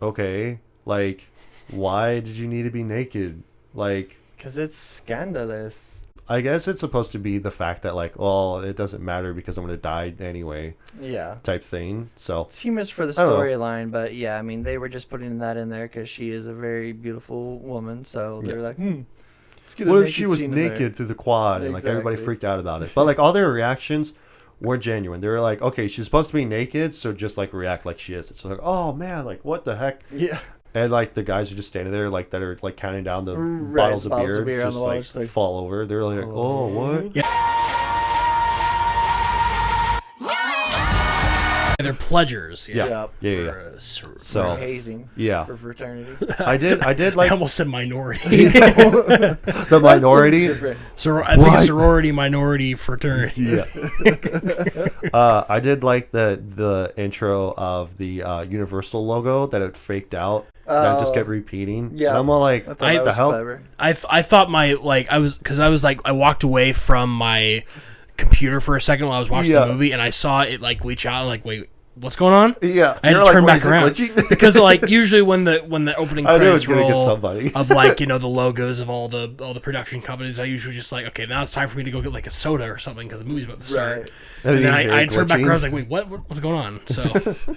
A: okay, like, why did you need to be naked? Like,
G: because it's scandalous.
A: I guess it's supposed to be the fact that like, well, it doesn't matter because I'm gonna die anyway. Yeah. Type thing. So
G: it's humorous for the storyline, but yeah, I mean, they were just putting that in there because she is a very beautiful woman. So they're like,
A: what if she was naked through the quad and like everybody freaked out about it? But like all their reactions were genuine. They were like, okay, she's supposed to be naked, so just like react like she is. It's like, oh man, like what the heck? Yeah. And like the guys are just standing there, like that are like counting down the bottles of beer, just like fall over. They're like, oh, what?
F: Yeah. They're pledgers.
A: Yeah.
G: So hazing.
A: Yeah.
G: For fraternity.
A: I did like.
F: I almost said minority.
A: The minority.
F: I think it's sorority, minority, fraternity.
A: Yeah. I did like the intro of the Universal logo that it faked out. That just kept repeating. Yeah. And I'm all like, what the hell?
G: Clever.
F: I thought I walked away from my computer for a second while I was watching the movie, and I saw it like glitch out. I'm like, wait, what's going on?
A: Yeah,
F: I had to turn back around because like usually when the opening credits roll of like the logos of all the production companies, I usually just like, okay, now it's time for me to go get like a soda or something because the movie's about to start. Right. And then I turned back around. I was like, wait, what's going on? So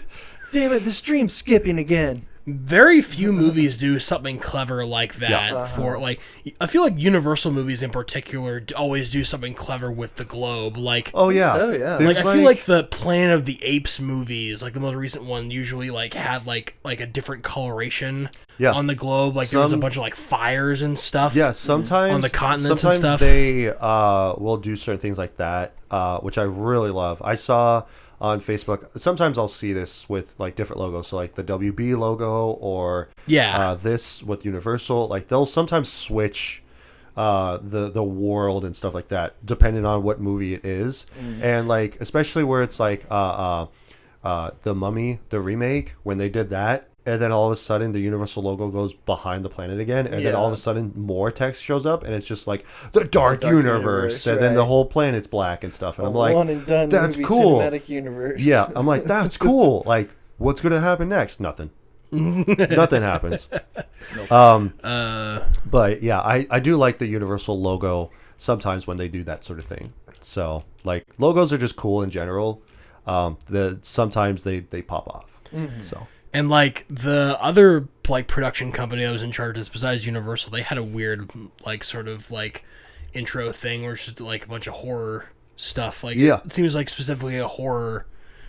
G: damn it, the stream's skipping again.
F: Very few movies do something clever like that for like. I feel like Universal movies in particular always do something clever with the globe. Like,
A: oh yeah,
F: like I feel like the Planet of the Apes movies, like the most recent one, usually like had like a different coloration on the globe. Like there was a bunch of like fires and stuff.
A: Yeah, sometimes
F: on the continents and stuff.
A: They will do certain things like that, which I really love. I saw on Facebook, sometimes I'll see this with like different logos, so like the WB logo or this with Universal, like they'll sometimes switch the world and stuff like that depending on what movie it is. And like especially where it's like the Mummy, the remake, when they did that, and then all of a sudden the Universal logo goes behind the planet again, and then all of a sudden more text shows up, and it's just like the dark universe, and then the whole planet's black and stuff. And I'm like,
G: one and done
A: that's
G: movie
A: cool.
G: Cinematic universe.
A: Yeah, I'm like, that's cool. Like, what's gonna happen next? Nothing. Nothing happens. But yeah, I do like the Universal logo sometimes when they do that sort of thing. So like logos are just cool in general. Sometimes they pop off. So.
F: And like the other like production company that was in charge of this, besides Universal, they had a weird like sort of like intro thing where it's just like a bunch of horror stuff. Like it seems like specifically a horror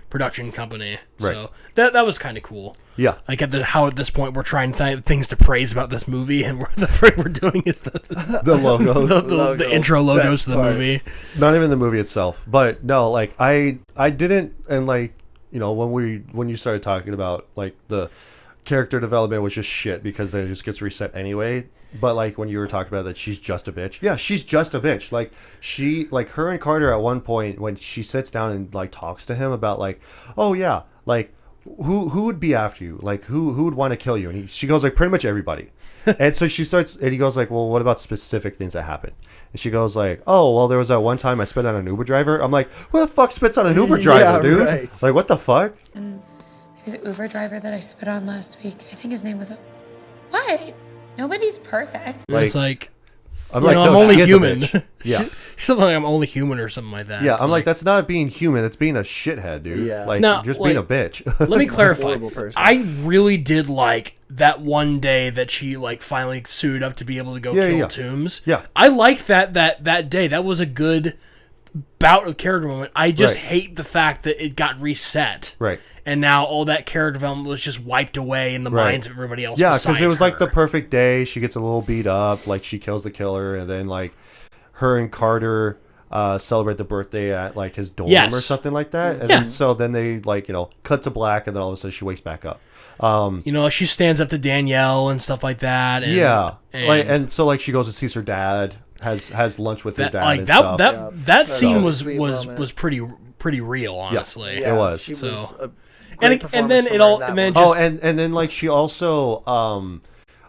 F: production company. Right. So that was kind of cool. Yeah. Like how at this point we're trying things to praise about this movie, and the thing we're doing is the
A: logos,
F: the intro logos to the movie.
A: Not even the movie itself, but no, like I didn't, and like. When you started talking about like the character development was just shit because then it just gets reset anyway. But like when you were talking about that she's just a bitch. Yeah, she's just a bitch. Like her and Carter at one point when she sits down and like talks to him about like, oh yeah, like who would be after you? Like who would want to kill you? And she goes like pretty much everybody. And so she starts and he goes like, well, what about specific things that happen? And she goes like, oh, well, there was that one time I spit on an Uber driver. I'm like, who the fuck spits on an Uber driver, dude? Right. Like, what the fuck?
E: And maybe the Uber driver that I spit on last week, I think his name was... What? Nobody's perfect.
F: Like, it's like... I'm only human. Yeah. Something like I'm only human or something like that.
A: Yeah, I'm like, that's not being human. That's being a shithead, dude. Yeah. Like, just being a bitch.
F: Let me clarify. I really did like that one day that she like finally suited up to be able to go kill Tombs. Yeah. I liked that day. That was a good bout of character development. I just
A: Right.
F: hate the fact that it got reset.
A: Right.
F: And now all that character development was just wiped away in the
A: Right.
F: minds of everybody else.
A: Yeah, because it was like the
F: her.
A: perfect day. She gets a little beat up, like she kills the killer, and then like her and Carter celebrate the birthday at like his dorm
F: Yes.
A: or something like that. And
F: Yeah.
A: then, so then they like cut to black, and then all of a sudden she wakes back up.
F: She stands up to Danielle and stuff like that. And,
A: and so like she goes and sees her dad, has lunch with her
F: that,
A: dad.
F: like
A: and
F: that
A: stuff.
F: that scene
G: was a
F: was
G: sweet
F: was
G: moment.
F: was pretty real, honestly.
A: It was.
G: She
F: So-
G: was a
F: And
G: great
F: and then
G: performance
F: it
G: from
F: all
G: her in
F: and
G: that
F: then
G: one.
F: just
A: and then like she also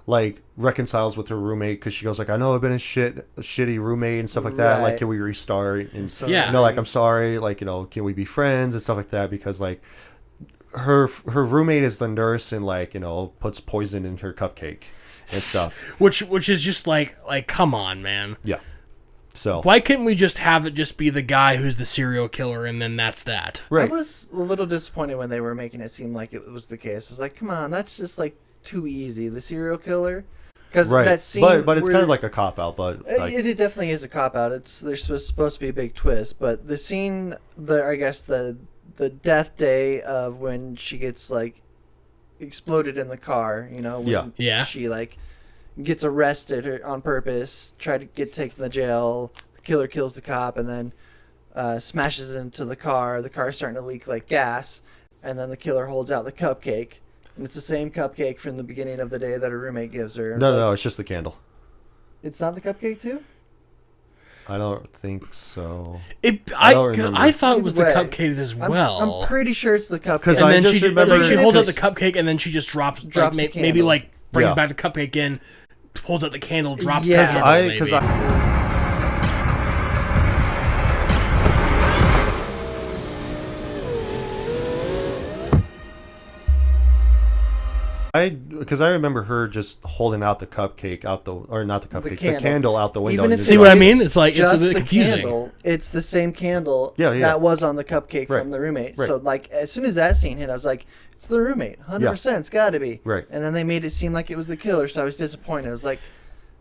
A: like reconciles with her roommate because she goes like, I know I've been a shitty roommate and stuff like that. Like,
G: Right.
A: can we restart? And
F: Yeah.
A: like, I'm sorry. Like, can we be friends and stuff like that? Because like her roommate is the nurse and like puts poison in her cupcake and stuff.
F: which is just like come on, man.
A: Yeah. So
F: Why couldn't we just have it just be the guy who's the serial killer and then that's that?
A: right.
G: I was a little disappointed when they were making it seem like it was the case. I was like, come on, that's just like too easy. The serial killer, because
A: Right.
G: that scene,
A: but it's
G: where-
A: kind of like a cop out. But like,
G: it definitely is a cop out. There's supposed to be a big twist, but the scene, I guess the death day of when she gets like exploded in the car, when
F: Yeah.
G: she like gets arrested on purpose, tried to get taken to jail. The killer kills the cop and then smashes into the car. The car's starting to leak like gas, and then the killer holds out the cupcake, and it's the same cupcake from the beginning of the day that her roommate gives her.
A: no, it's just the candle.
G: It's not the cupcake too.
A: I don't think so.
F: I
A: don't remember.
F: I thought it was the
G: Either way,
F: cupcake as
G: I'm-
F: well.
G: I'm pretty sure it's the cupcake.
A: 'Cause
F: and
A: I
F: then
A: just
F: she
A: remember-
F: she holds out the
G: Because-
F: cupcake and then she just drops
G: Drops
F: like,
G: the
F: maybe
G: candle.
F: like brings
A: Yeah.
F: back the cupcake in, holds out the candle, drops
G: Yeah.
F: the candle.
A: Because
F: maybe.
A: I remember her just holding out the cupcake not the cupcake, the candle out the window.
G: Even
A: and
G: if
A: just
F: See what I
A: like-
F: mean? It's like- it's a
G: just
F: bit
G: the
F: confusing.
G: Candle, it's the same candle
A: Yeah.
G: that was on the cupcake
A: Right.
G: from the roommate.
A: Right.
G: So like as soon as that scene hit, I was like, it's the roommate, 100%. It's got to be.
A: Right.
G: And then they made it seem like it was the killer, so I was disappointed. I was like,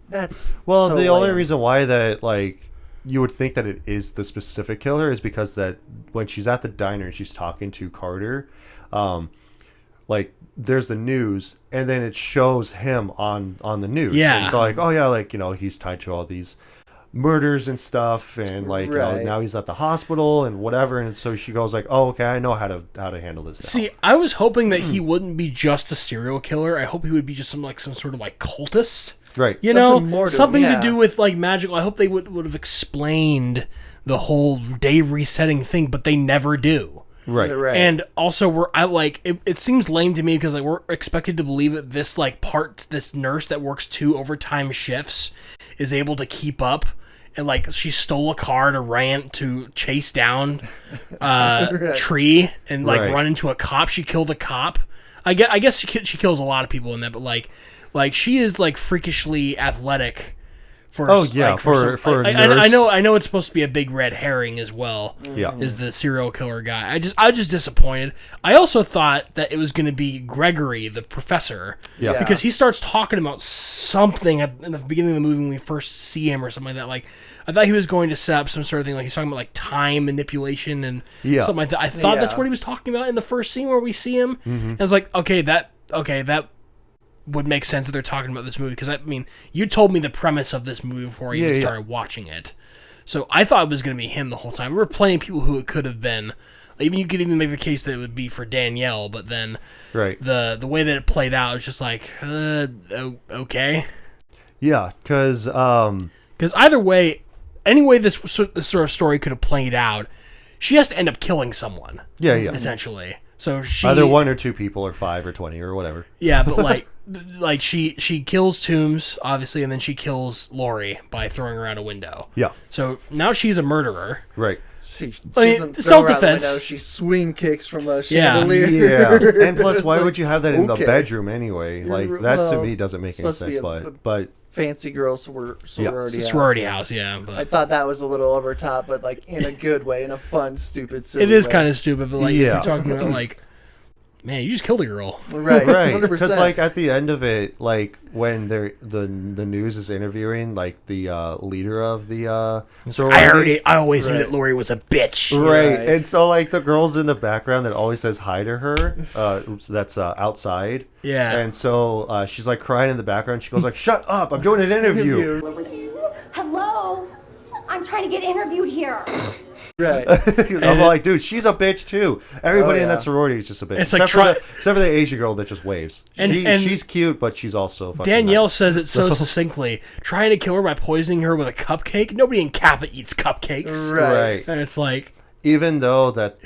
G: that's
A: Well,
G: so
A: the only
G: lame.
A: reason why that like you would think that it is the specific killer is because that when she's at the diner and she's talking to Carter, like there's the news and then it shows him on the news.
F: Yeah.
A: And it's like, oh yeah, like he's tied to all these murders and stuff, and like
G: Right.
A: now he's at the hospital and whatever. And so she goes like, oh okay, I know how to handle this now.
F: See, I was hoping that he wouldn't be just a serial killer. I hope he would be just some sort of like cultist.
A: Right.
F: You
G: Something
F: know,
G: more to him,
F: something
G: yeah.
F: to do with like magical. I hope they would have explained the whole day resetting thing, but they never do.
A: Right.
G: Right.
F: And also, it seems lame to me because like we're expected to believe that this this nurse that works 2 overtime shifts is able to keep up, and like she stole a car to chase down tree and like
A: Right.
F: run into a cop. She killed a cop. I guess she kills a lot of people in that, but like she is like freakishly athletic. For,
A: Oh, yeah,
F: like,
A: for a
F: I
A: nurse.
F: know it's supposed to be a big red herring as well.
A: Yeah.
F: Is the serial killer guy? I was just disappointed. I also thought that it was going to be Gregory, the professor.
A: Yeah.
F: Because he starts talking about something in the beginning of the movie when we first see him or something like that. Like I thought he was going to set up some sort of thing. Like he's talking about like time manipulation and
A: Yeah.
F: something like that. I thought that's
G: Yeah.
F: what he was talking about in the first scene where we see him. And I was like, okay, that would make sense that they're talking about this movie, because I mean, you told me the premise of this movie before I even started watching it, so I thought it was going to be him the whole time. There were plenty of people who it could have been. Even you could even make the case that it would be for Danielle, but then
A: Right.
F: the way that it played out was just like, okay,
A: Yeah, because
F: either way, any way this sort of story could have played out, she has to end up killing someone.
A: yeah.
F: essentially. So she
A: Either 1 or 2 people, or 5 or 20 or whatever.
F: Yeah, but like she kills Toombs, obviously, and then she kills Lori by throwing her out a window.
A: Yeah.
F: So now she's a murderer.
A: Right.
G: She
F: I mean,
G: doesn't throw her out the
F: self-defense.
G: window, she swing kicks from a
F: Yeah.
G: chandelier.
A: Yeah. And plus, why would you have that in the
G: okay.
A: bedroom anyway? Like that to me doesn't make any
G: supposed to be
A: sense.
G: a-
A: But
G: Fancy girl sorority house.
F: Sorority house, yeah.
G: I
F: But
G: thought that was a little over top, but like in a good way, in a fun, stupid, silly
F: it is
G: way.
F: kind of stupid, but like if
A: Yeah.
F: you're talking about like man, you just killed a girl.
G: Right.
A: Right,
G: 100%.
A: because like at the end of it, like when the news is interviewing like the leader of the sorority.
F: I always knew that Lori was a bitch.
A: Right.
G: Right.
A: And so like the girl's in the background that always says hi to her. That's outside.
F: Yeah.
A: And so she's like crying in the background. She goes like, "Shut up! I'm doing an interview."
H: Hello? I'm trying to get interviewed here.
G: Right.
A: I'm like, dude, she's a bitch too. Everybody in
G: yeah.
A: that sorority is just a bitch.
F: It's like
A: except for the Asian girl that just waves.
F: And
A: She's cute, but she's also fucking
F: Danielle
A: nice.
F: says it so succinctly. Trying to kill her by poisoning her with a cupcake. Nobody in Kappa eats cupcakes.
A: Right.
F: And it's like,
A: Even though that,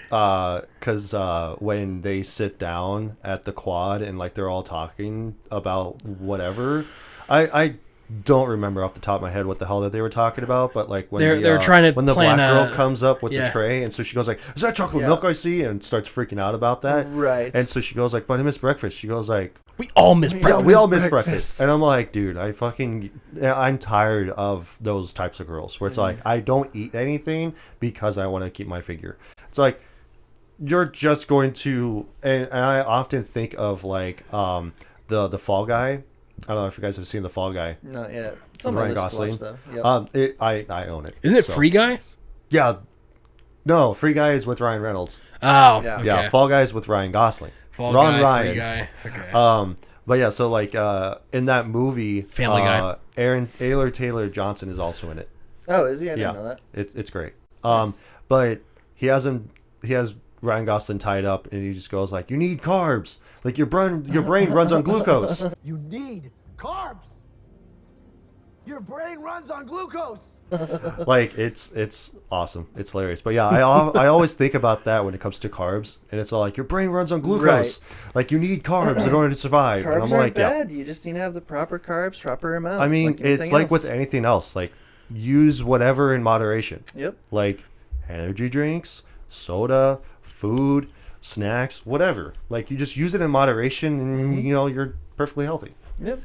A: because when they sit down at the quad and like they're all talking about whatever, I don't remember off the top of my head what the hell that they were talking about, but like when
F: They're trying to
A: when the
F: plan
A: black girl
F: a-
A: comes up with
F: yeah.
A: the tray, and so she goes like, "Is that chocolate milk I see?" and starts freaking out about that.
G: Right.
A: And so she goes like, "But I miss breakfast." She goes like,
F: we all miss
A: "Yeah,
F: breakfast.
A: we all miss
G: breakfast."
A: breakfast." And I'm like, dude, I'm tired of those types of girls where it's like, I don't eat anything because I want to keep my figure. It's like, you're just going to, and I often think of like the Fall Guy. I don't know if you guys have seen the Fall Guy.
G: Not yet. It's
A: Ryan
G: on my list to
A: Gosling.
G: watch, though. Yep.
A: I own it.
F: Isn't it
A: So-
F: Free Guy?
A: Yeah. No, Free Guy is with Ryan Reynolds.
F: Oh,
G: Yeah.
F: okay.
A: Yeah, Fall Guy is with Ryan Gosling.
F: Fall
A: Ron
F: Guy,
A: Ryan.
F: Free Guy. Okay.
A: But yeah, so like in that movie,
F: Family Guy.
A: Aaron Taylor Johnson is also in it.
G: Oh, is he? I didn't know that.
A: It's great. But he has Ryan Gosling tied up, and he just goes like, "You need carbs. Like your brain runs on glucose."
I: You need carbs. Your brain runs on glucose.
A: Like it's awesome. It's hilarious. But yeah, I always think about that when it comes to carbs, and it's all like your brain runs on glucose. Like you need carbs in order to survive. and
G: Carbs
A: I'm
G: aren't
A: like, yeah.
G: bad. You just need to have the proper carbs, proper amount.
A: I mean,
G: like
A: it's
G: anything
A: like
G: else.
A: with anything else. Like use whatever in moderation.
G: Yep.
A: Like energy drinks, soda, food, snacks, whatever. Like you just use it in moderation, and you know you're perfectly healthy.
G: Yep.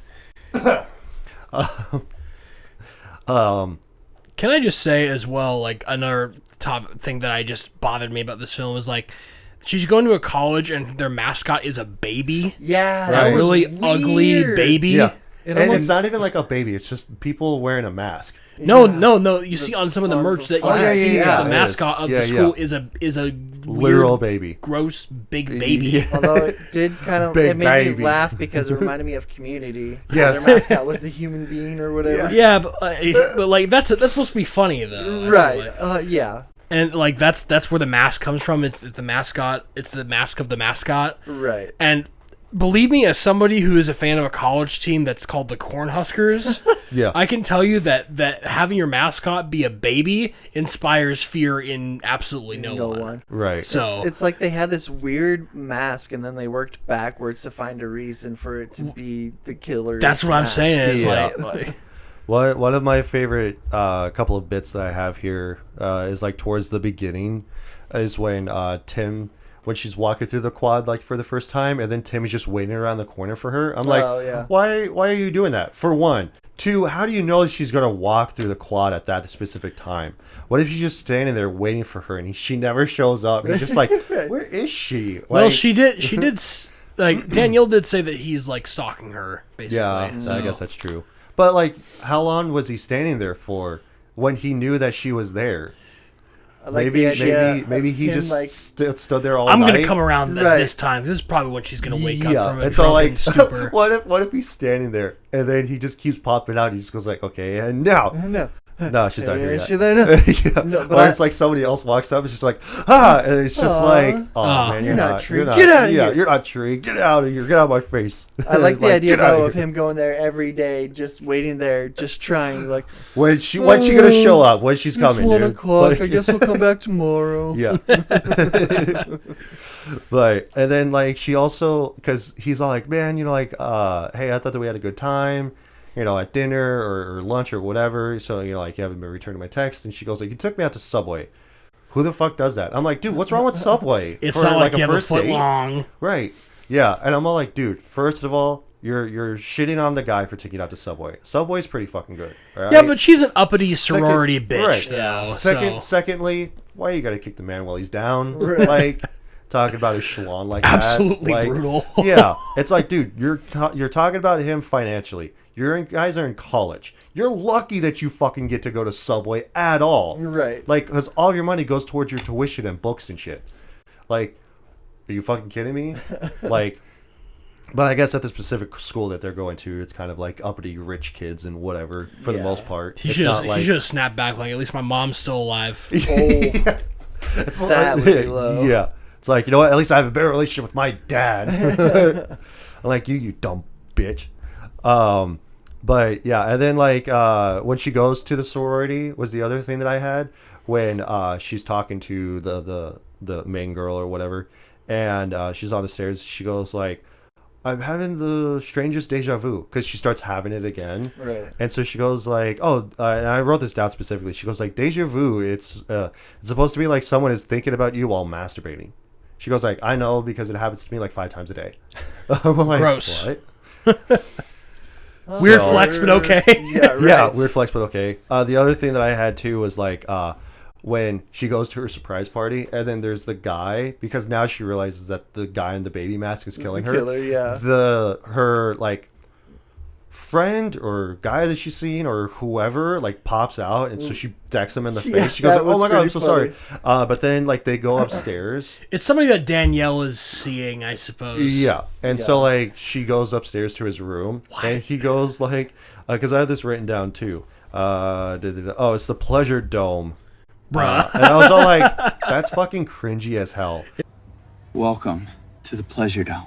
F: Can I just say as well, like another top thing that I just bothered me about this film is like, she's going to a college and their mascot is a baby.
G: Yeah.
A: Right.
G: That was
F: Really ugly
G: weird.
F: baby.
A: Yeah,
G: It
A: and
G: almost-
A: it's not even like a baby. It's just people wearing a mask.
F: No. You see on some of the merch that you
G: Oh, yeah,
F: can see
G: yeah,
F: that the
G: yeah.
F: mascot of
A: Yeah,
F: the school
A: yeah.
F: is a
A: Literal
F: weird,
A: baby.
F: gross big baby.
A: Yeah.
G: Although it did kind of,
A: Big
G: it made
A: baby.
G: me laugh because it reminded me of Community.
A: Yes.
G: Their mascot was the human being or whatever.
F: Yeah, but like that's supposed to be funny though. I feel
G: Right.
F: like.
G: Yeah.
F: And like that's where the mask comes from. It's the mascot. It's the mask of the mascot.
G: Right.
F: And believe me, as somebody who is a fan of a college team that's called the Cornhuskers,
A: Yeah.
F: I can tell you that having your mascot be a baby inspires fear in absolutely no one.
A: Right.
F: So
G: It's like they had this weird mask and then they worked backwards to find a reason for it to be the killer.
F: that's what I'm saying. Is
A: Yeah.
F: like
A: One of my favorite couple of bits that I have here is like towards the beginning, is when Tim, when she's walking through the quad like for the first time, and then Tim is just waiting around the corner for her. I'm like,
G: Oh, yeah.
A: why are you doing that? For one. Two, how do you know that she's gonna walk through the quad at that specific time? What if he's just standing there waiting for her and she never shows up? And he's just like, where is she?
F: well,
A: Like,
F: she did like Danielle did say that he's like stalking her basically.
A: yeah,
F: so.
A: I guess that's true. But like, how long was he standing there for when he knew that she was there?
G: I like the idea
A: Maybe
G: of
A: he
G: him,
A: just
G: like,
A: stood there all
F: I'm
A: night.
F: gonna come around
G: Right.
F: this time. This is probably when she's gonna wake up from a
A: it's all
F: drunken
A: like,
F: stupor.
A: what if he's standing there and then he just keeps popping out? He just goes like, okay, and now, no, she's not here
G: Is
A: yet.
G: she there now?
A: Yeah.
G: No, but
A: Or it's like somebody else walks up. It's just like, and it's just like, oh
F: Aw.
A: man,
G: You're not true.
A: You're not,
G: Get outta
A: yeah,
G: here.
A: You're not true. Get out of here. Get out of my face.
G: I like the idea
A: get outta
G: though of
A: here.
G: him going there every day, just waiting there, just trying. Like,
A: When's she gonna show up? When she's
G: it's
A: coming,
G: 1
A: dude?
G: o'clock.
A: Like-
G: I guess I'll come back tomorrow.
A: Yeah. But and then like she also, because he's all like, man, you know, like hey, I thought that we had a good time, you know, at dinner or lunch or whatever, so you know, like, you haven't been returning my text. And she goes like, you took me out to Subway. Who the fuck does that? I'm like, dude, what's wrong with Subway?
F: It's
A: For,
F: not like you have a
A: first
F: foot
A: date?
F: long.
A: Right. Yeah. And I'm all like, dude, first of all, you're shitting on the guy for taking you out to Subway. Subway's pretty fucking good. All right?
F: Yeah, but she's an uppity sorority bitch,
A: right.
F: though.
A: Secondly, why you gotta kick the man while he's down? Like, talking about his schlong like
F: Absolutely
A: that. Like,
F: brutal.
A: Yeah, it's like, dude, you're talking about him financially. Guys are in college. You're lucky that you fucking get to go to Subway at all.
G: Right.
A: Like, because all your money goes towards your tuition and books and shit. Like, are you fucking kidding me? Like, but I guess at the specific school that they're going to, it's kind of like uppity rich kids and whatever for the most part.
F: He should have snapped back. Like, at least my mom's still alive.
A: Yeah.
G: It's that would be low.
A: Yeah. It's like, you know what? At least I have a better relationship with my dad. I'm like, you dumb bitch. But yeah, and then like when she goes to the sorority was the other thing that I had when she's talking to the main girl or whatever, and she's on the stairs. She goes like, I'm having the strangest deja vu, because she starts having it again.
G: Right.
A: And so she goes like, and I wrote this down specifically. She goes like, deja vu, it's supposed to be like someone is thinking about you while masturbating. She goes like, I know because it happens to me like 5 times a day. I'm like,
F: gross.
A: What?
F: Weird flex, but okay.
G: Yeah, right.
A: Yeah, weird flex, but okay. The other thing that I had too was like when she goes to her surprise party, and then there's the guy, because now she realizes that the guy in the baby mask is killing her.
G: Killer, yeah.
A: Her like friend or guy that she's seen or whoever like pops out, and so she decks him in the face.
G: Yeah,
A: She goes, like, "Oh my god, I'm so
G: funny.
A: sorry." But then like they go upstairs.
F: It's somebody that Danielle is seeing, I suppose.
A: Yeah, and so like she goes upstairs to his room, and he goes like, because I have this written down too. Oh, it's the Pleasure Dome.
F: Bruh.
A: And I was all like, that's fucking cringy as hell.
J: Welcome to the Pleasure Dome.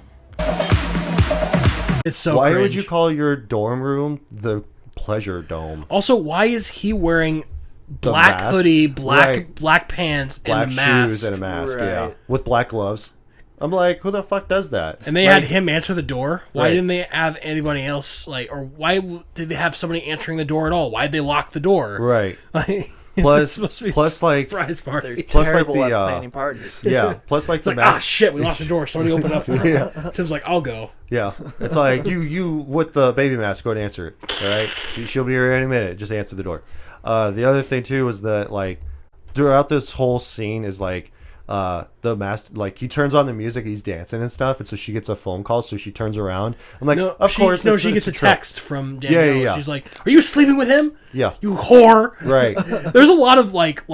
F: It's so
A: Why
F: cringe.
A: would you call your dorm room the Pleasure Dome?
F: Also, why is he wearing
A: The
F: black
A: mask?
F: hoodie, black
A: Right.
F: black pants,
A: Black
F: and a mask?
A: shoes and a mask, yeah.
G: Right.
A: With black gloves. I'm like, who the fuck does that?
F: And they
A: Like,
F: had him answer the door. Why
A: Right.
F: didn't they have anybody else, like, or why did they have somebody answering the door at all? Why'd they lock the door?
A: Right.
F: Like,
A: Plus-
F: it's supposed to be
A: plus,
F: a
A: like,
F: surprise party.
G: They're
A: Plus, like,
G: terrible
A: the,
G: at planning parties.
A: Yeah. Plus, like,
F: It's
A: the
F: like,
A: mask.
F: ah, shit, we locked the door. Somebody open up for him.
A: Yeah.
F: Tim's like, I'll go.
A: Yeah. It's like, you with the baby mask, go and answer it. All right? She'll be here any minute. Just answer the door. The other thing, too, was that, like, throughout this whole scene is, like, the mask, like, he turns on the music, he's dancing and stuff, and so she gets a phone call, so she turns around. I'm like, of course.
F: She gets a
A: trope.
F: text from Danielle.
A: Yeah.
F: She's like, are you sleeping with him?
A: Yeah.
F: You whore.
A: Right.
F: There's a lot of, like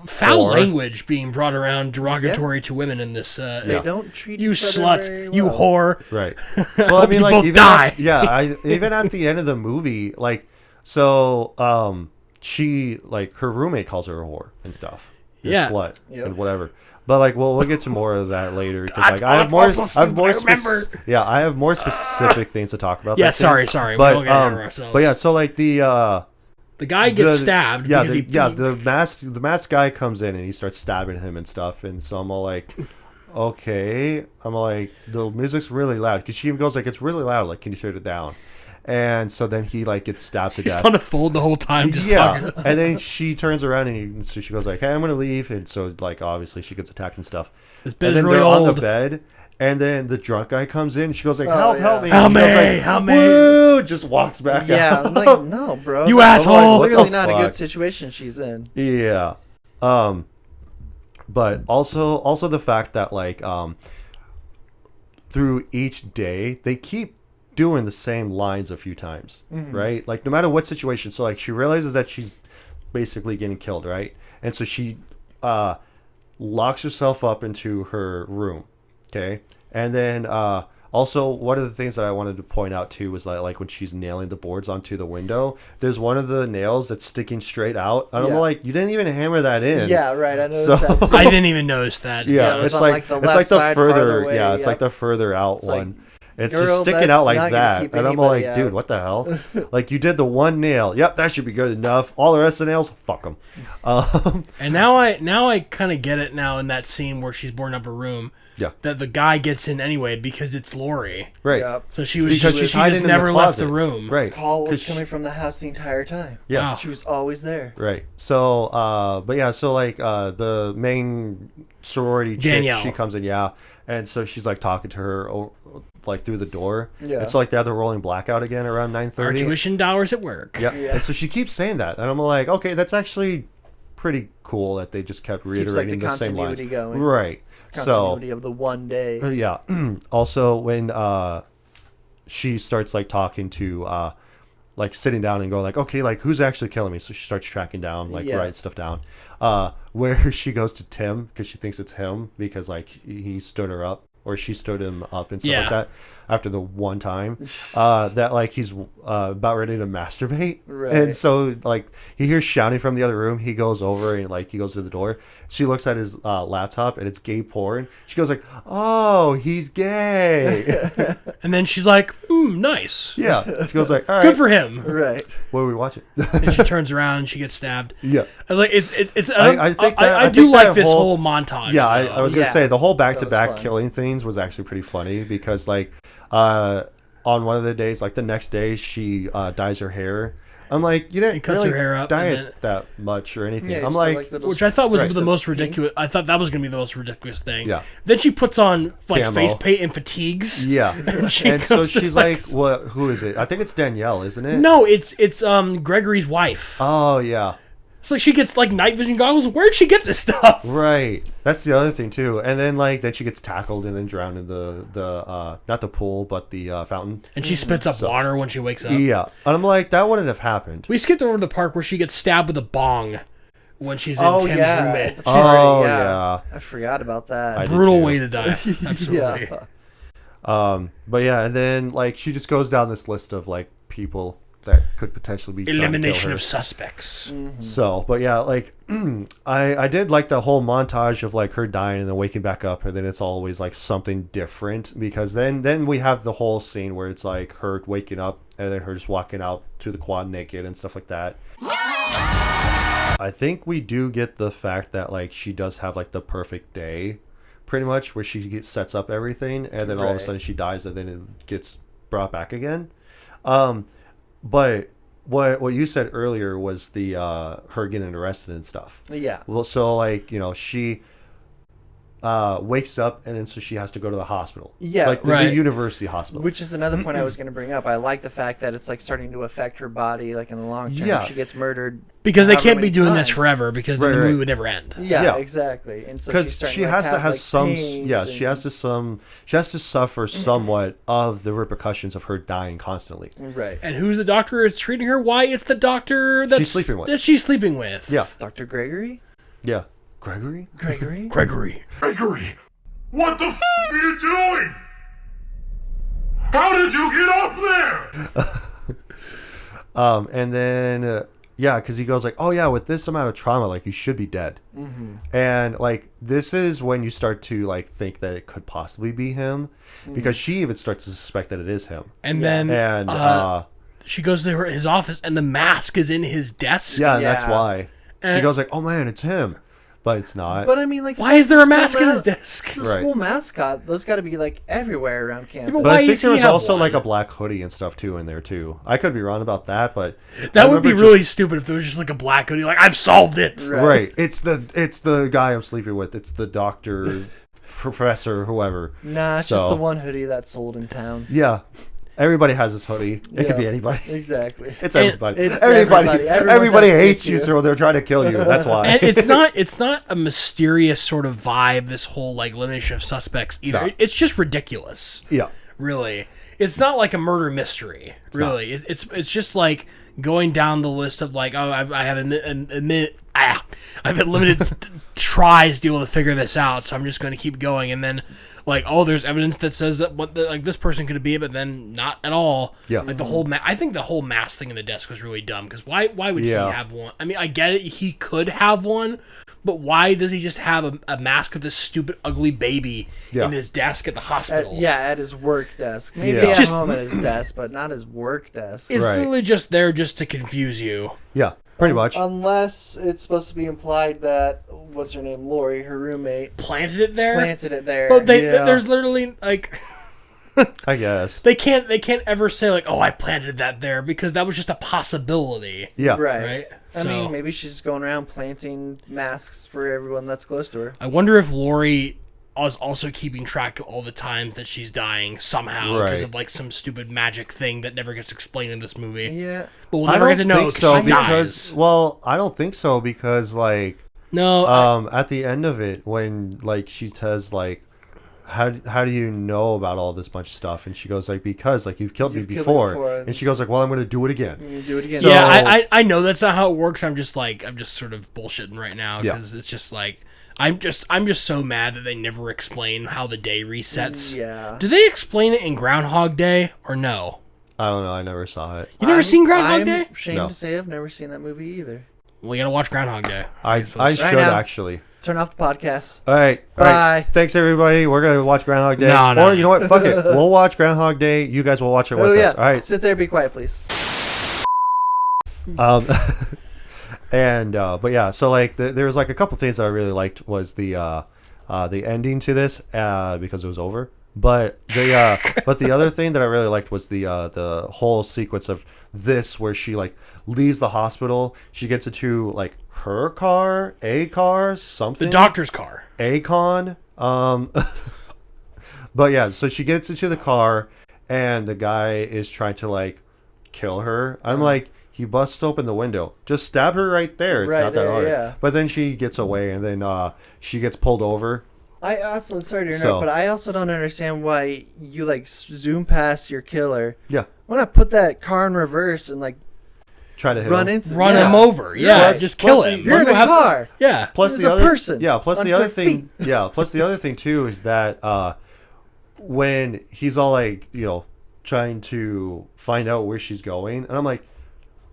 F: foul
A: Whore.
F: language being brought around derogatory to women in this.
G: They don't treat
F: You
G: each other
F: slut.
G: very
F: You
G: well.
F: whore.
A: Right. Well, I
F: Hope
A: mean,
F: you
A: like,
F: both
A: even
F: die.
A: even at the end of the movie, like, so she, like, her roommate calls her a whore and stuff. You're
F: Yeah.
A: a slut
G: Yep.
A: and whatever. But like, we'll get to more of that later. 'Cause, like,
F: That's
A: I have more.
F: also
A: I have more.
F: stupid, I remember.
A: I have more specific things to talk about.
F: Yeah,
A: that scene.
F: sorry.
A: But
F: we don't get ahead of ourselves.
A: but yeah, so like the
F: guy gets stabbed.
A: Yeah,
F: because
A: the masked guy comes in and he starts stabbing him and stuff. And so I'm all like, okay. I'm like, the music's really loud, because she even goes like, it's really loud. Like, can you turn it down? And so then he like gets stabbed to
F: He's
A: death.
F: on a fold the whole time, just
A: Yeah,
F: talking.
A: and then she turns around and so she goes like, "Hey, I'm gonna leave," and so like obviously she gets attacked and stuff.
F: This bed
A: And
F: is
A: then
F: really
A: they're on
F: old.
A: the bed, and then the drunk guy comes in. And she goes like,
G: Oh,
A: "Help me!"
F: Help
A: And he goes,
F: me,
A: like,
F: help me.
A: Woo! Just walks back
G: Yeah,
A: out.
G: I'm like, no, bro.
F: You
G: That's
F: asshole.
A: What
G: Clearly
A: the
G: not a
A: fuck?
G: good situation she's in.
A: Yeah. But also the fact that like through each day they keep doing the same lines a few times, right? Like no matter what situation. So like she realizes that she's basically getting killed, right? And so she locks herself up into her room, okay? And then also one of the things that I wanted to point out too was like when she's nailing the boards onto the window, there's one of the nails that's sticking straight out. And I'm
G: Yeah.
A: like, you didn't even hammer that in.
G: Yeah, right. I noticed
A: So-
G: that too.
F: I didn't even notice that.
A: Yeah,
G: it was
A: it's
G: on,
A: like,
G: like, the
A: it's
G: left
A: like the
G: side,
A: further,
G: farther away,
A: yeah, it's like
G: yep.
A: the further out
G: It's like,
A: one. It's
G: girl,
A: just sticking
G: that's
A: out like
G: not gonna
A: that,
G: keep
A: and I'm
G: anybody
A: like,
G: out.
A: dude, what the hell? Like you did the one nail. Yep, that should be good enough. All the rest of the nails, fuck them.
F: And now I kind of get it now in that scene where she's boarding up her room.
A: Yeah.
F: That the guy gets in anyway because it's Lori.
A: Right.
G: Yep.
F: So she was
A: Because
F: she
A: she's hiding
F: just
A: in
F: never
A: the
F: left the
A: closet.
F: room.
A: Right.
G: Call was
A: 'Cause she-
G: coming from the house the entire time.
A: Yeah.
F: Wow.
G: She was always there.
A: Right. So, but yeah, so like the main sorority chick,
F: Danielle.
A: she comes in, yeah, and so she's like talking to her, like through the door.
G: Yeah.
A: It's like they have the rolling blackout again around
F: Our
A: 9:30.
F: tuition dollars at work.
A: Yeah.
G: Yeah.
A: And so she keeps saying that, and I'm like, okay, that's actually pretty cool that they just kept
G: Keeps, like,
A: reiterating
G: the
A: the same lines.
G: continuity going.
A: Right.
G: Continuity of the one day.
A: Yeah. Also, when she starts like talking to like sitting down and going like, okay, like who's actually killing me? So she starts tracking down, like writing stuff down. Where she goes to Tim because she thinks it's him because like he stood her up or she stood him up and stuff like that. After the one time that like he's about ready to masturbate, and so like he hears shouting from the other room. He goes over and like he goes to the door. She looks at his laptop and it's gay porn. She goes like, "Oh, he's gay,"
F: and then she's like, "Nice."
A: Yeah, she goes like, "All right,
F: good for him."
G: Right.
A: What are we watching?
F: And she turns around and she gets stabbed.
A: Yeah,
F: like it's.
A: I
F: do
A: think
F: like
A: that
F: this whole montage.
A: Yeah, I was gonna say the whole back-to-back
G: fun.
A: killing things was actually pretty funny because like on one of the days, like the next day, she dyes her hair. I'm like, you didn't
F: cuts
A: really
F: her hair up
A: dye
F: and
A: it that much or anything.
G: Yeah,
A: I'm
G: just
A: like
F: which I thought was
A: Right,
F: the
A: so
F: most ridiculous. I thought that was going to be the most ridiculous thing.
A: Yeah.
F: Then she puts on like
A: Camo.
F: face paint and fatigues.
A: yeah,
F: And,
A: so
F: goes to,
A: she's like, what? Who is it? I think it's Danielle, isn't it?
F: No, it's Gregory's wife.
A: Oh yeah,
F: It's like she gets like night vision goggles. Where'd she get this stuff?
A: right. That's the other thing too. And then she gets tackled and then drowned in the not the pool but the fountain.
F: And she spits up water when she wakes up.
A: Yeah, and I'm like, that wouldn't have happened.
F: We skipped over the part where she gets stabbed with a bong when she's in Tim's roommate.
A: Yeah.
G: I forgot about that.
A: I did
F: Brutal
A: too.
F: way to die. Absolutely.
A: But yeah, and then like she just goes down this list of like people that could potentially be trying to kill
F: Elimination
A: her.
F: of suspects.
A: So, but yeah, like I did like the whole montage of like her dying and then waking back up, and then it's always like something different because then we have the whole scene where it's like her waking up and then her just walking out to the quad naked and stuff like that. I think we do get the fact that like she does have like the perfect day, pretty much, where she sets up everything and then all of a sudden she dies and then it gets brought back again. But what you said earlier was the her getting arrested and stuff.
G: Yeah.
A: Well, so like she wakes up and then so she has to go to the hospital.
G: Yeah,
A: like the university hospital.
G: Which is another point I was going to bring up. I like the fact that it's like starting to affect her body, like in the long term.
A: Yeah.
G: She gets murdered
F: Because they
G: however
F: can't be
G: many
F: doing this
G: times.
F: forever because then the movie would never end.
G: Yeah, exactly. And so she's
A: because
G: starting
A: she
G: to,
A: has
G: like,
A: to have
G: like,
A: some
G: pains
A: she has to suffer somewhat of the repercussions of her dying constantly.
G: Right.
F: And who's the doctor that's treating her? Why, it's the doctor that she's sleeping with.
A: Yeah.
G: Dr. Gregory?
A: Yeah. Gregory?
F: Gregory.
B: What the f*** are you doing? How did you get up there?
A: And then because he goes like, oh yeah, with this amount of trauma, like you should be dead. And like this is when you start to like think that it could possibly be him, because she even starts to suspect that it is him.
F: And then she goes to his office and the mask is in his desk.
A: Yeah, and that's why she
F: And-
A: goes like, oh man, it's him, but it's not.
G: But I mean, like,
F: Why is there a mask in his desk?
G: It's a school mascot. Those got to be like everywhere around campus.
A: But I think there was also like a black hoodie and stuff too in there too. I could be wrong about that, but
F: that would be really stupid if there was just like a black hoodie. Like, I've solved it.
A: Right. It's the guy I'm sleeping with. It's the doctor, professor, whoever.
G: Nah, it's just the one hoodie that's sold in town.
A: Yeah. Everybody has this hoodie. It could be anybody.
G: Exactly.
A: It's everybody.
G: It's
A: everybody.
G: Everyone's
A: Everybody
G: out to
A: hates
G: get
A: you, so they're trying to kill you. That's why.
F: And it's not a mysterious sort of vibe, this whole like elimination of suspects either.
A: No.
F: It's just ridiculous.
A: Yeah.
F: Really. It's not like a murder mystery. Really. It's just like going down the list of like, oh, I have I've had limited tries to be able to figure this out, so I'm just going to keep going. And then like, oh, there's evidence that says that like this person could be it, but then not at all.
A: Yeah.
F: Like the whole I think the whole mask thing in the desk was really dumb, because why would he have one? I mean, I get it, he could have one, but why does he just have a mask of this stupid ugly baby in his desk at the hospital?
G: At his work desk. Maybe
A: Yeah.
G: at
F: Just-
G: home at his desk, but not his work desk.
F: It's literally just there just to confuse you.
A: Yeah. Pretty much.
G: Unless it's supposed to be implied that, what's her name, Lori, her roommate,
F: planted it there.
G: But
F: there's literally like,
A: I guess
F: they can't ever say like, oh, I planted that there, because that was just a possibility.
A: Yeah.
G: Right. I
F: So-
G: mean, maybe she's going around planting masks for everyone that's close to her.
F: I wonder if Lori also keeping track of all the times that she's dying somehow because
A: Right.
F: of like some stupid magic thing that never gets explained in this movie.
G: Yeah.
F: But we'll
A: I
F: never
A: don't
F: get to know
A: think so
F: she
A: because
F: dies.
A: well, I don't think so because like
F: No,
A: at the end of it when like she says like how do you know about all this much stuff? And she goes like because like you've killed me before. And she goes like well I'm going to do it again.
G: You do it again.
A: So-
F: yeah, I know that's not how it works. I'm just sort of bullshitting right now
A: Yeah.
F: because it's just like I'm just so mad that they never explain how the day resets.
G: Yeah.
F: Do they explain it in Groundhog Day or no?
A: I don't know. I never saw it.
F: You never seen Groundhog
G: I'm
F: Day?
G: ashamed
A: No.
G: to say I've never seen that movie either.
F: Well, you gotta watch Groundhog Day.
A: I should
G: now.
A: actually.
G: Turn off the podcast.
A: All right.
G: Bye.
A: Thanks, everybody. We're going to watch Groundhog Day.
F: No.
A: Or you know what? Fuck it. We'll watch Groundhog Day. You guys will watch it with
G: Oh, yeah.
A: us. All right.
G: Sit there, be quiet, please.
A: But yeah, so like there was like a couple things that I really liked was the ending to this because it was over. But the other thing that I really liked was the whole sequence of this where she like leaves the hospital. She gets into like her car, a car, something.
F: The doctor's car.
A: Akon. But yeah, so she gets into the car and the guy is trying to like kill her. I'm like, he busts open the window. Just stab her right there. It's
G: Right
A: not that
G: there,
A: hard.
G: yeah.
A: But then she gets away and then she gets pulled over.
G: I also, sorry to interrupt,
A: So-
G: but I also don't understand why you like zoom past your killer.
A: Yeah.
G: Why not put that car in reverse and like
A: Try to hit
G: run
A: him.
G: into
F: Run
G: yeah.
F: him over. Yeah,
A: Plus-
F: just kill
A: plus
F: him.
A: the-
G: You're in a
F: Have-
G: car.
F: Yeah.
A: Plus
G: There's
A: the
G: a
A: other
G: person
A: Yeah, plus
G: on
A: the other
G: her
A: thing plus the other thing too is that when he's all like, you know, trying to find out where she's going and I'm like,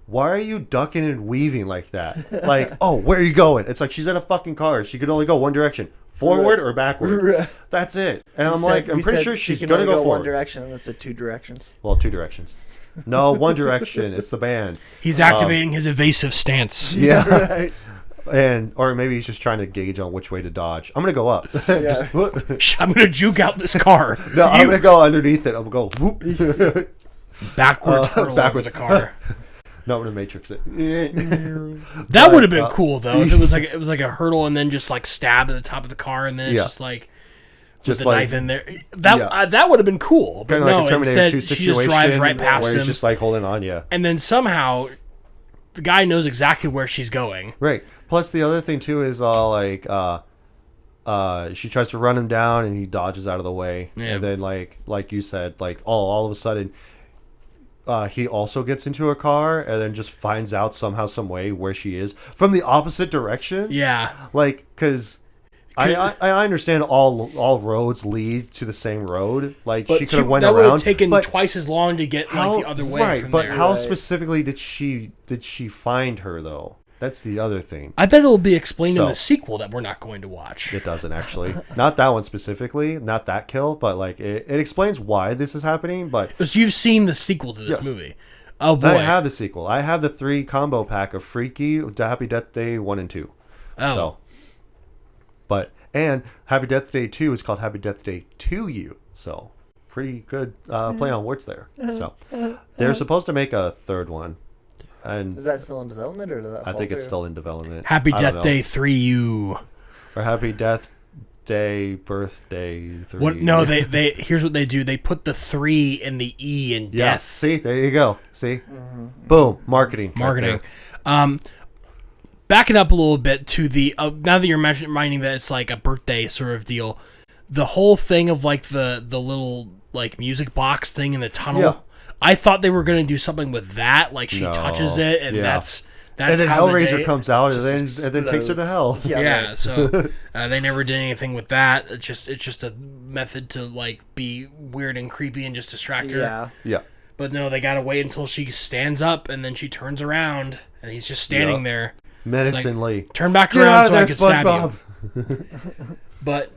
A: why are you ducking and weaving like that? Like, oh, where are you going? It's like she's in a fucking car. She could only go one direction. Forward or backward.
G: Right.
A: That's it. And I'm
G: You
A: like,
G: said-
A: I'm
G: you
A: pretty
G: said
A: sure
G: she
A: she's
G: can
A: going to
G: only
A: go
G: one
A: forward.
G: direction, and it said two directions.
A: Well, two directions. No, one direction. It's the band.
F: He's activating his evasive stance.
A: Yeah.
G: Right.
A: And or maybe he's just trying to gauge on which way to dodge. I'm gonna go up. Just-
F: I'm gonna juke out this car.
A: no, I'm gonna go underneath it. I'm gonna go whoop.
F: Backwards hurtle
A: backwards.
F: over the car.
A: No, I'm gonna matrix it.
F: That would have been cool though. If it was like a hurdle and then just like stab at the top of the car and then it's
A: Yeah.
F: just like
A: Just
F: with the
A: like
F: knife in there. That
A: yeah.
F: That would have been cool. But
A: kind of
F: no,
A: like a Terminator
F: instead
A: 2
F: she
A: situation
F: just drives right past
A: where
F: him.
A: he's just like holding on. Yeah.
F: And then somehow the guy knows exactly where she's going.
A: Right. Plus the other thing too is like she tries to run him down and he dodges out of the way.
F: Yeah.
A: And then like you said, like all of a sudden he also gets into a car and then just finds out somehow some way where she is from the opposite direction.
F: Yeah.
A: Like because I understand all roads lead to the same road. Like
F: But
A: she could have went
F: that would
A: around.
F: have taken
A: but
F: twice as long to get like the other way
A: right,
F: from
A: but
F: there.
A: how
G: Right.
A: specifically did she find her though? That's the other thing.
F: I bet it'll be explained in
A: So-
F: the sequel that we're not going to watch.
A: It doesn't actually. Not that one specifically, not that kill, but like it explains why this is happening. But
F: Because you've seen the sequel to this
A: Yes.
F: movie. Oh boy.
A: I have the sequel. I have the 3 combo pack of Freaky, Happy Death Day 1 and 2.
F: Oh.
A: So, but and Happy Death Day 2 is called Happy Death Day to You. So pretty good play on words there. So they're supposed to make a 3rd one, and
G: Is that still in development, or did that
A: I
G: fall
A: think it's
G: through?
A: still in development.
F: Happy
A: I don't
F: Death
A: know.
F: Day 3U.
A: Or Happy Death Day Birthday 3.
F: What? No, they here's what they do. They put the 3 in the E in
A: Yeah.
F: death.
A: See, there you go. See, boom, marketing. right
F: Marketing.
A: there.
F: Backing up a little bit to the now that you're reminding that it's like a birthday sort of deal, the whole thing of like the little like music box thing in the tunnel.
A: Yeah.
F: I thought they were gonna do something with that, like she
A: No.
F: touches it, and
A: Yeah.
F: that's
A: And then
F: how the
A: Hellraiser
F: day-
A: comes out and
G: just
A: then takes her to
G: explodes.
A: hell.
F: Yeah,
G: right.
F: so they never did anything with that. It's just a method to like be weird and creepy and just distract her.
G: Yeah.
A: Yeah.
F: But no, they gotta wait until she stands up and then she turns around and he's just standing
A: Yeah.
F: there.
A: Menacingly.
F: Turn back
A: Get
F: around
A: out
F: so I
A: of
F: can
A: there,
F: stab you.
A: SpongeBob.
F: But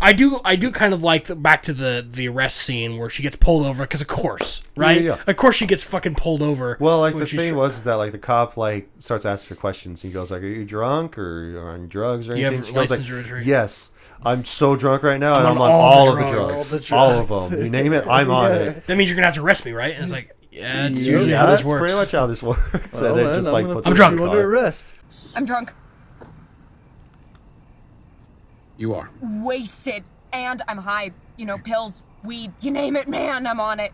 F: I do kind of like back to the arrest scene where she gets pulled over because of course, right?
A: Yeah.
F: Of course she gets fucking pulled over.
A: Well, like
F: when
A: the
F: she's
A: thing
F: tr-
A: was that like the cop like starts asking her questions. He goes like, "Are you drunk or on drugs or
F: You
A: anything?"
F: have
A: She goes like,
F: license or injury?
A: "Yes, I'm so drunk right now, and
F: I'm
A: I'm
F: on
A: on
F: all
A: all
F: the
A: of the
F: drugs.
A: drugs,
G: All the
A: all of
G: drugs.
A: them. You name it, I'm on it."
F: That means you're gonna have to arrest me, right? And it's like, yeah, that's
A: Yeah,
F: usually how this
A: that's
F: works.
A: pretty much how this works.
G: Well,
A: and then
G: then
A: just
G: I'm
A: like
G: gonna
A: puts
G: put
F: I'm
A: her in
F: drunk.
A: the
G: you under
A: car.
G: arrest.
E: I'm drunk.
K: You are.
L: Wasted. And I'm high. You know, pills, weed, you name it, man, I'm on it.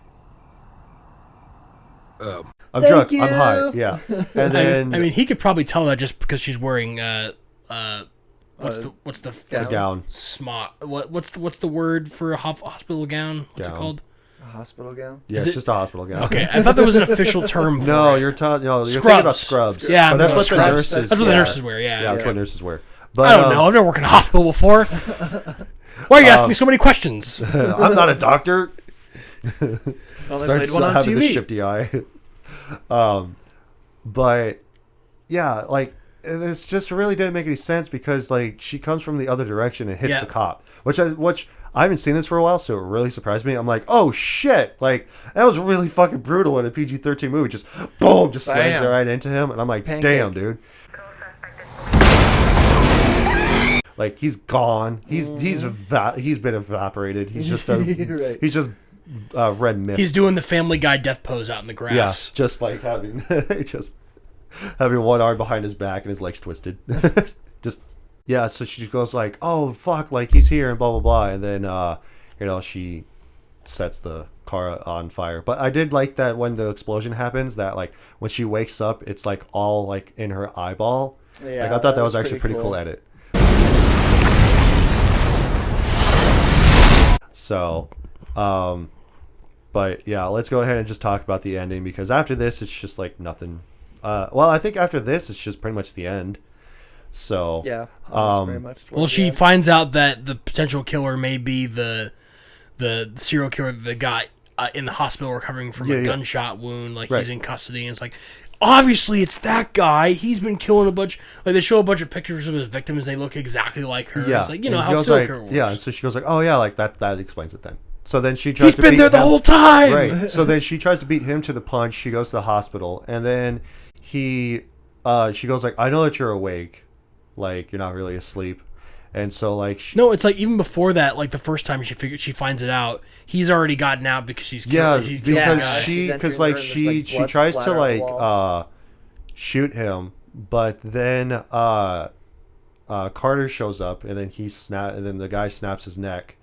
A: I'm drunk. I'm high. Yeah. And then
F: I mean, he could probably tell that just because she's wearing what's the
A: gown?
F: What's the word for a hospital gown? What's it called?
G: A hospital gown?
A: Yeah, it's just a hospital gown.
F: Okay, I thought there was an official term for
A: no,
F: it.
A: you're thinking about scrubs.
F: Yeah,
A: but that's what
F: scrubs.
A: the nurses.
F: That's what the nurses wear. Yeah,
A: that's what nurses wear. But
F: I don't know. I've never worked in a hospital before. Why are you asking me so many questions?
A: I'm not a doctor.
G: Starts one on
A: having
G: TV.
A: the shifty eye. But yeah, like this just really didn't make any sense because like she comes from the other direction and hits the cop, which I haven't seen this for a while, so it really surprised me. I'm like, oh shit, like that was really fucking brutal in a PG-13 movie. Just boom, just slams it right into him, and I'm like, damn, dude. Like he's gone. He's been evaporated. He's just
G: Right.
A: he's just red mist.
F: He's doing the Family Guy death pose out in the grass.
A: Yeah, just like having one arm behind his back and his legs twisted. Just yeah. So she goes like, "Oh fuck!" Like he's here and blah blah blah, and then she sets the car on fire. But I did like that when the explosion happens. That like when she wakes up, it's like all like in her eyeball.
G: Yeah,
A: like I thought that was actually pretty cool edit. So, but yeah, let's go ahead and just talk about the ending because after this, it's just like nothing. Well, I think after this, it's just pretty much the end. So
G: yeah, pretty much.
F: Well, she finds out that the potential killer may be the serial killer that got in the hospital recovering from a gunshot wound. Like he's in custody, and it's like obviously it's that guy. He's been killing a bunch. Like they show a bunch of pictures of his victims, they look exactly like her.
A: Yeah,
F: it's like how serial killer works.
A: Yeah, and so she goes like, oh yeah, like that explains it then. So then she tries
F: He's
A: to
F: been
A: beat
F: there the
A: him.
F: whole time.
A: Right. So then she tries to beat him to the punch. She goes to the hospital, and then she goes like, I know that you're awake, like you're not really asleep. And so like
F: no, it's like even before that, like the first time she finds it out, he's already gotten out because she's killed,
A: because she tries to like shoot him, but then Carter shows up and then the guy snaps his neck,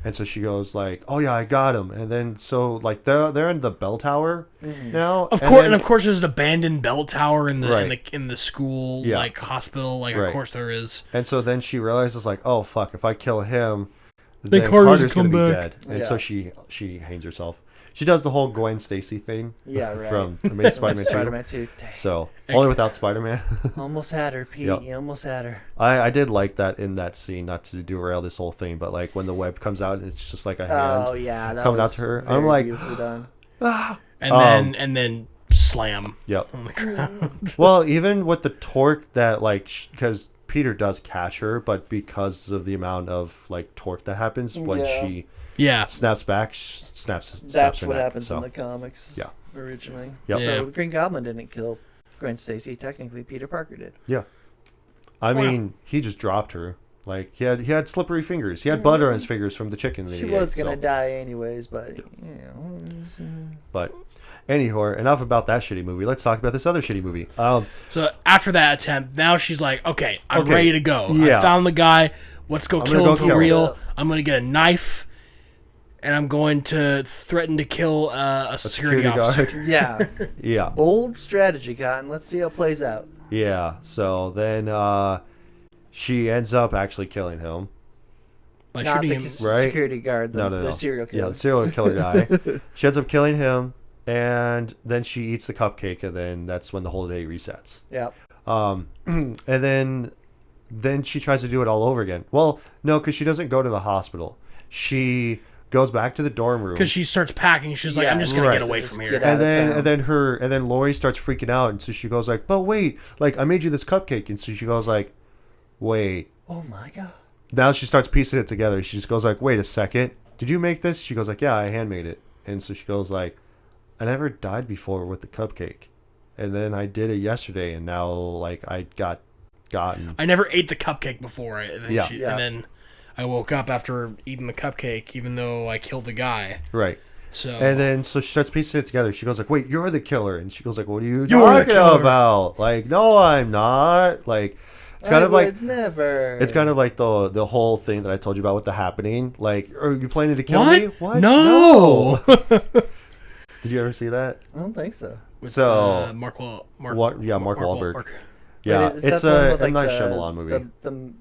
A: and so she goes like, oh yeah, I got him. And then so like they're in the bell tower now,
F: of course there's an abandoned bell tower in the school like hospital, like of course there is.
A: And so then she realizes like, oh fuck, if I kill him, then
F: Carter's
A: gonna be
F: back.
A: dead. And so she hangs herself. She does the whole Gwen Stacy thing.
G: Yeah, right.
A: From Amazing Spider-Man 2. So only without Spider-Man.
G: Almost had her, Pete. Yep. You almost had her.
A: I did like that in that scene, not to derail this whole thing, but like when the web comes out, it's just like a hand coming out to her. I'm like,
G: done.
F: And then slam.
A: Yep.
F: On the ground.
A: Well, even with the torque that like because Peter does catch her, but because of the amount of like torque that happens when she snaps back, snaps.
G: That's what happens in the comics.
A: Yeah.
G: Originally.
A: Yep.
G: So the Green Goblin didn't kill Gwen Stacy. Technically, Peter Parker did.
A: Yeah. I mean, he just dropped her. Like he had slippery fingers. He had butter on his fingers from the chicken.
G: She was gonna die anyways, but
A: But anyhow, enough about that shitty movie. Let's talk about this other shitty movie.
F: So after that attempt, now she's like, okay, I'm ready to go.
A: Yeah.
F: I found the guy. Let's go kill him for real. I'm gonna get a knife, and I'm going to threaten to kill a security officer.
G: Yeah.
A: Yeah.
G: Bold strategy, Cotton. Let's see how it plays out.
A: Yeah. So then she ends up actually killing him.
F: By
G: Not
F: shooting
G: the
F: him.
G: security guard, the serial killer.
A: Yeah, the serial killer guy. She ends up killing him, and then she eats the cupcake, and then that's when the whole day resets.
G: Yep.
A: And then she tries to do it all over again. Well, no, because she doesn't go to the hospital. She goes back to the dorm room
F: Because she starts packing. She's like, I'm just gonna get away from here.
A: and then Lori starts freaking out, and so she goes like, "But wait, like I made you this cupcake," and so she goes like, "Wait."
G: Oh my god.
A: Now she starts piecing it together. She just goes like, "Wait a second, did you make this?" She goes like, "Yeah, I handmade it." And so she goes like, "I never died before with the cupcake, and then I did it yesterday, and now like I gotten.
F: I never ate the cupcake before, and then,
A: Yeah.
F: and then I woke up after eating the cupcake, even though I killed the guy.
A: Right.
F: So
A: and then so she starts piecing it together. She goes like, "Wait, you're the killer," and she goes like, "What are you
F: You're the
A: talking
F: killer."
A: about?" Like, "No, I'm not." Like, It's kind of like
G: never.
A: It's kind of like the whole thing that I told you about with The Happening. Like, are you planning to kill
F: What?
A: me? What?
F: No.
A: Did you ever see that?
G: I don't think so.
F: With,
A: So
F: Mark
A: Wahlberg. Yeah,
G: Wait, is
A: it's
G: that the one
A: a
G: with, like,
A: nice Shyamalan movie.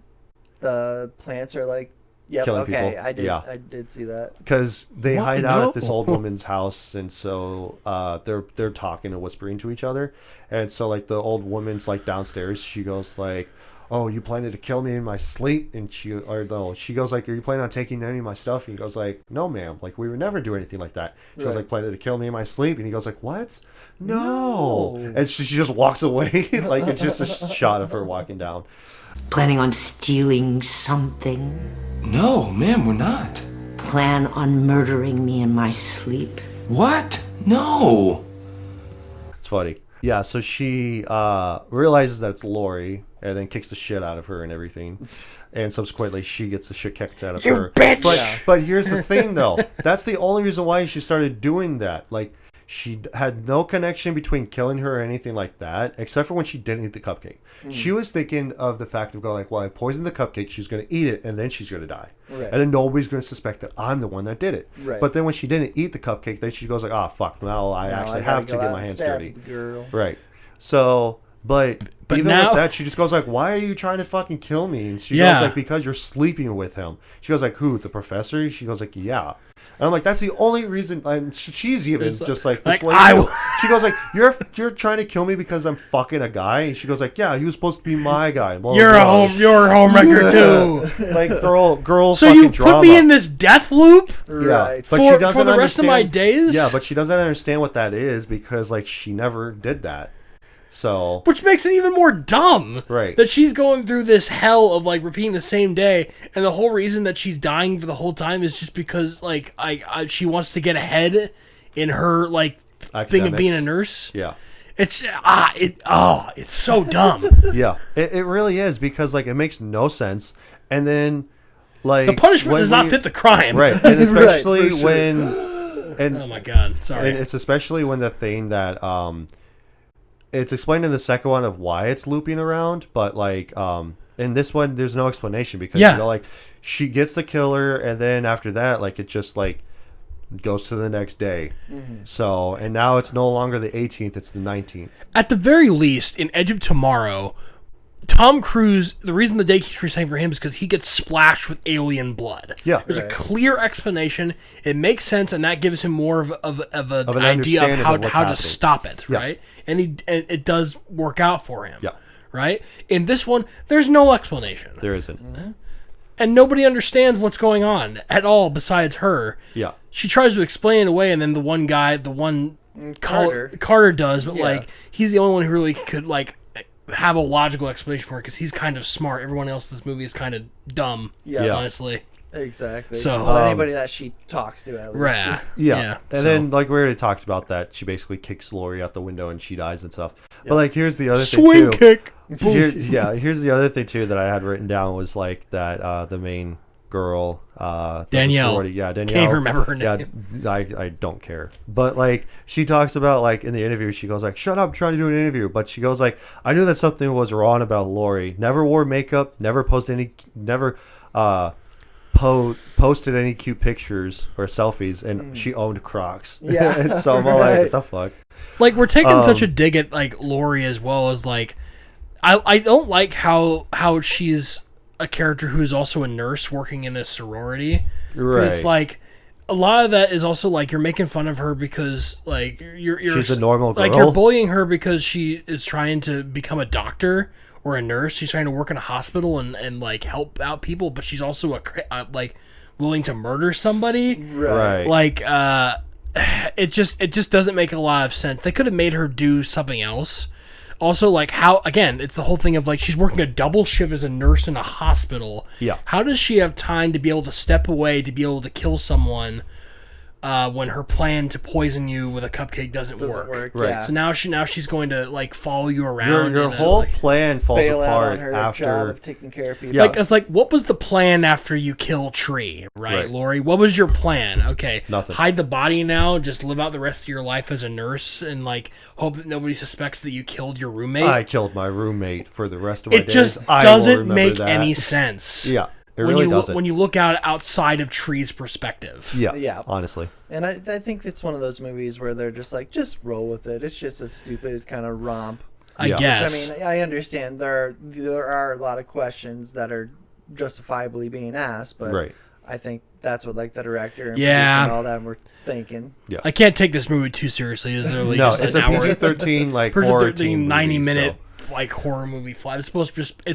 G: The plants are like, yep,
A: Killing
G: okay,
A: people.
G: I did see that.
A: Because they
F: What?
A: hide out
F: No.
A: at this old woman's house, and so they're talking and whispering to each other, and so like the old woman's like downstairs. She goes like, "Oh, you planning to kill me in my sleep?" And she goes like, "Are you planning on taking any of my stuff?" And he goes like, "No, ma'am. Like we would never do anything like that." She goes
G: Right.
A: like, "Planning to kill me in my sleep?" And he goes like, "What? No." And she just walks away. Like it's just a shot of her walking down.
K: Planning on stealing something?
M: No, ma'am, we're not.
K: Plan on murdering me in my sleep?
M: What? No.
A: It's funny. Yeah, so she realizes that it's Lori and then kicks the shit out of her and everything. And subsequently, she gets the shit kicked out of
F: You
A: her.
F: bitch!
A: But here's the thing, though. That's the only reason why she started doing that. Like, she had no connection between killing her or anything like that, except for when she didn't eat the cupcake. She was thinking of the fact of going like, well, I poisoned the cupcake, she's going to eat it, and then she's going to die.
G: Right.
A: And then nobody's going to suspect that I'm the one that did it.
G: Right.
A: But then when she didn't eat the cupcake, then she goes like, oh, fuck, now I actually have to get my hands dirty.
G: Girl.
A: Right. So, but even
F: now-
A: with that, she just goes like, why are you trying to fucking kill me? And she
F: Yeah.
A: goes like, because you're sleeping with him. She goes like, who, the professor? She goes like, yeah. And I'm like, that's the only reason. And she's even
F: It's
A: just like,
F: like,
A: this way too. She goes like, you're trying to kill me because I'm fucking a guy. And she goes like, yeah, he was supposed to be my guy. Blah,
F: You're
A: blah.
F: a homewrecker too.
A: Like girl.
F: So
A: fucking
F: you put
A: drama.
F: me in this death loop?
G: Right.
A: But
F: For-
A: she doesn't
F: for the rest of my
A: understand-
F: days?
A: Yeah, but she doesn't understand what that is because like she never did that. So
F: Which makes it even more dumb.
A: Right.
F: That she's going through this hell of like repeating the same day, and the whole reason that she's dying for the whole time is just because like she wants to get ahead in her like thing of being a
A: Academics.
F: nurse.
A: yeah.
F: It's so dumb.
A: Yeah, it really is because like it makes no sense, and then like
F: The punishment
A: when
F: does not
A: we-
F: fit the crime.
A: right? And especially
G: Right, for sure.
A: when, and
F: Oh my god, sorry.
A: and it's especially when the thing that it's explained in the second one of why it's looping around, but like in this one there's no explanation because
F: Yeah.
A: you know like she gets the killer, and then after that like it just like goes to the next day. So and now it's no longer the 18th, it's the 19th.
F: At the very least, in Edge of Tomorrow, Tom Cruise, the reason the day keeps resetting for him is because he gets splashed with alien blood.
A: Yeah.
F: There's a
G: Right.
F: clear explanation. It makes sense, and that gives him more of an
A: an
F: idea of
A: understanding
F: how,
A: of what's
F: how to
A: happening.
F: stop it,
A: Yeah.
F: right? And it does work out for him.
A: Yeah.
F: Right? In this one, there's no explanation.
A: There isn't.
F: And nobody understands what's going on at all besides her.
A: Yeah.
F: She tries to explain it away, and then the one Carter does, but
G: Yeah.
F: like he's the only one who really could like have a logical explanation for it because he's kind of smart. Everyone else in this movie is kind of dumb.
G: Yeah.
F: Honestly.
G: Exactly.
F: So-
G: Well, anybody that she talks to, at least.
F: Right.
A: Yeah. And
F: so-
A: then, like, we already talked about that. She basically kicks Lori out the window and she dies and stuff. But, like, here's the other thing,
F: Swing
A: too.
F: kick.
A: Here's the other thing, too, that I had written down was, like, that the main girl,
F: Danielle.
A: sorority, Danielle.
F: Can't even remember her name.
A: Yeah, I don't care. But, like, she talks about, like, in the interview, she goes, like, shut up, I'm trying to do an interview. But she goes, like, I knew that something was wrong about Lori. Never wore makeup, never posted any cute pictures or selfies, and she owned Crocs.
G: Yeah.
A: And so I'm all like, what the fuck?
F: Like we're taking such a dig at like Lori as well as like I don't like how she's a character who's also a nurse working in a sorority.
A: Right.
F: It's like a lot of that is also like you're making fun of her because like you're
A: She's a normal
F: like
A: girl.
F: you're bullying her because she is trying to become a doctor or a nurse. She's trying to work in a hospital and like help out people, but she's also like willing to murder somebody.
A: Right.
F: Like it just doesn't make a lot of sense. They could have made her do something else. Also, like how again, it's the whole thing of like she's working a double shift as a nurse in a hospital.
A: Yeah.
F: How does she have time to be able to step away to be able to kill someone when her plan to poison you with a cupcake doesn't work.
A: Right.
G: Yeah.
F: So now she's going to like follow you around.
A: Your
F: and
A: whole
F: like,
A: plan falls
G: bail out
A: apart
G: on her
A: after.
G: job of taking care of people.
A: Yeah.
F: Like it's like, what was the plan after you kill Tree, right, Lori? What was your plan? Okay,
A: Nothing.
F: Hide the body now. Just live out the rest of your life as a nurse and like hope that nobody suspects that you killed your roommate.
A: I killed my roommate for the rest of my days.
F: It just
A: I will
F: doesn't
A: remember
F: make
A: that.
F: any sense.
A: Yeah, it
F: when
A: really
F: you
A: doesn't.
F: when you look out outside of Tree's perspective.
A: Yeah, honestly.
G: And I think it's one of those movies where they're just like, just roll with it. It's just a stupid kind of romp.
F: I guess.
G: Which, I mean, I understand there are a lot of questions that are justifiably being asked, but
A: Right.
G: I think that's what like the director and producer
F: Yeah.
G: and all that were thinking.
A: Yeah.
F: I can't take this movie too seriously. It's literally
A: No,
F: just
A: it's
F: an
A: a
F: hour.
A: PG-13 like horror teen
F: 90
A: movie,
F: minute like horror movie flat. It's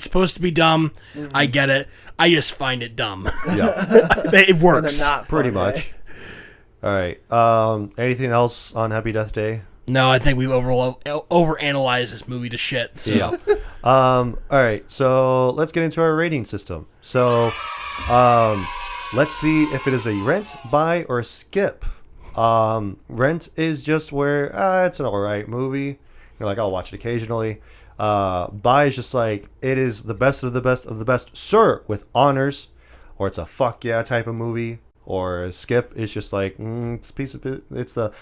F: supposed to be dumb. I get it. I just find it dumb.
A: Yeah.
F: It works.
A: Pretty much. All right. Anything else on Happy Death Day?
F: No, I think we've overanalyzed this movie to shit. So.
A: Yeah. All right. So let's get into our rating system. So, let's see if it is a rent, buy, or skip. Rent is just where it's an alright movie. You're like, I'll watch it occasionally. Buy is just like, it is the best of the best of the best, sir, with honors, or it's a fuck yeah type of movie. Or a skip is just like, it's the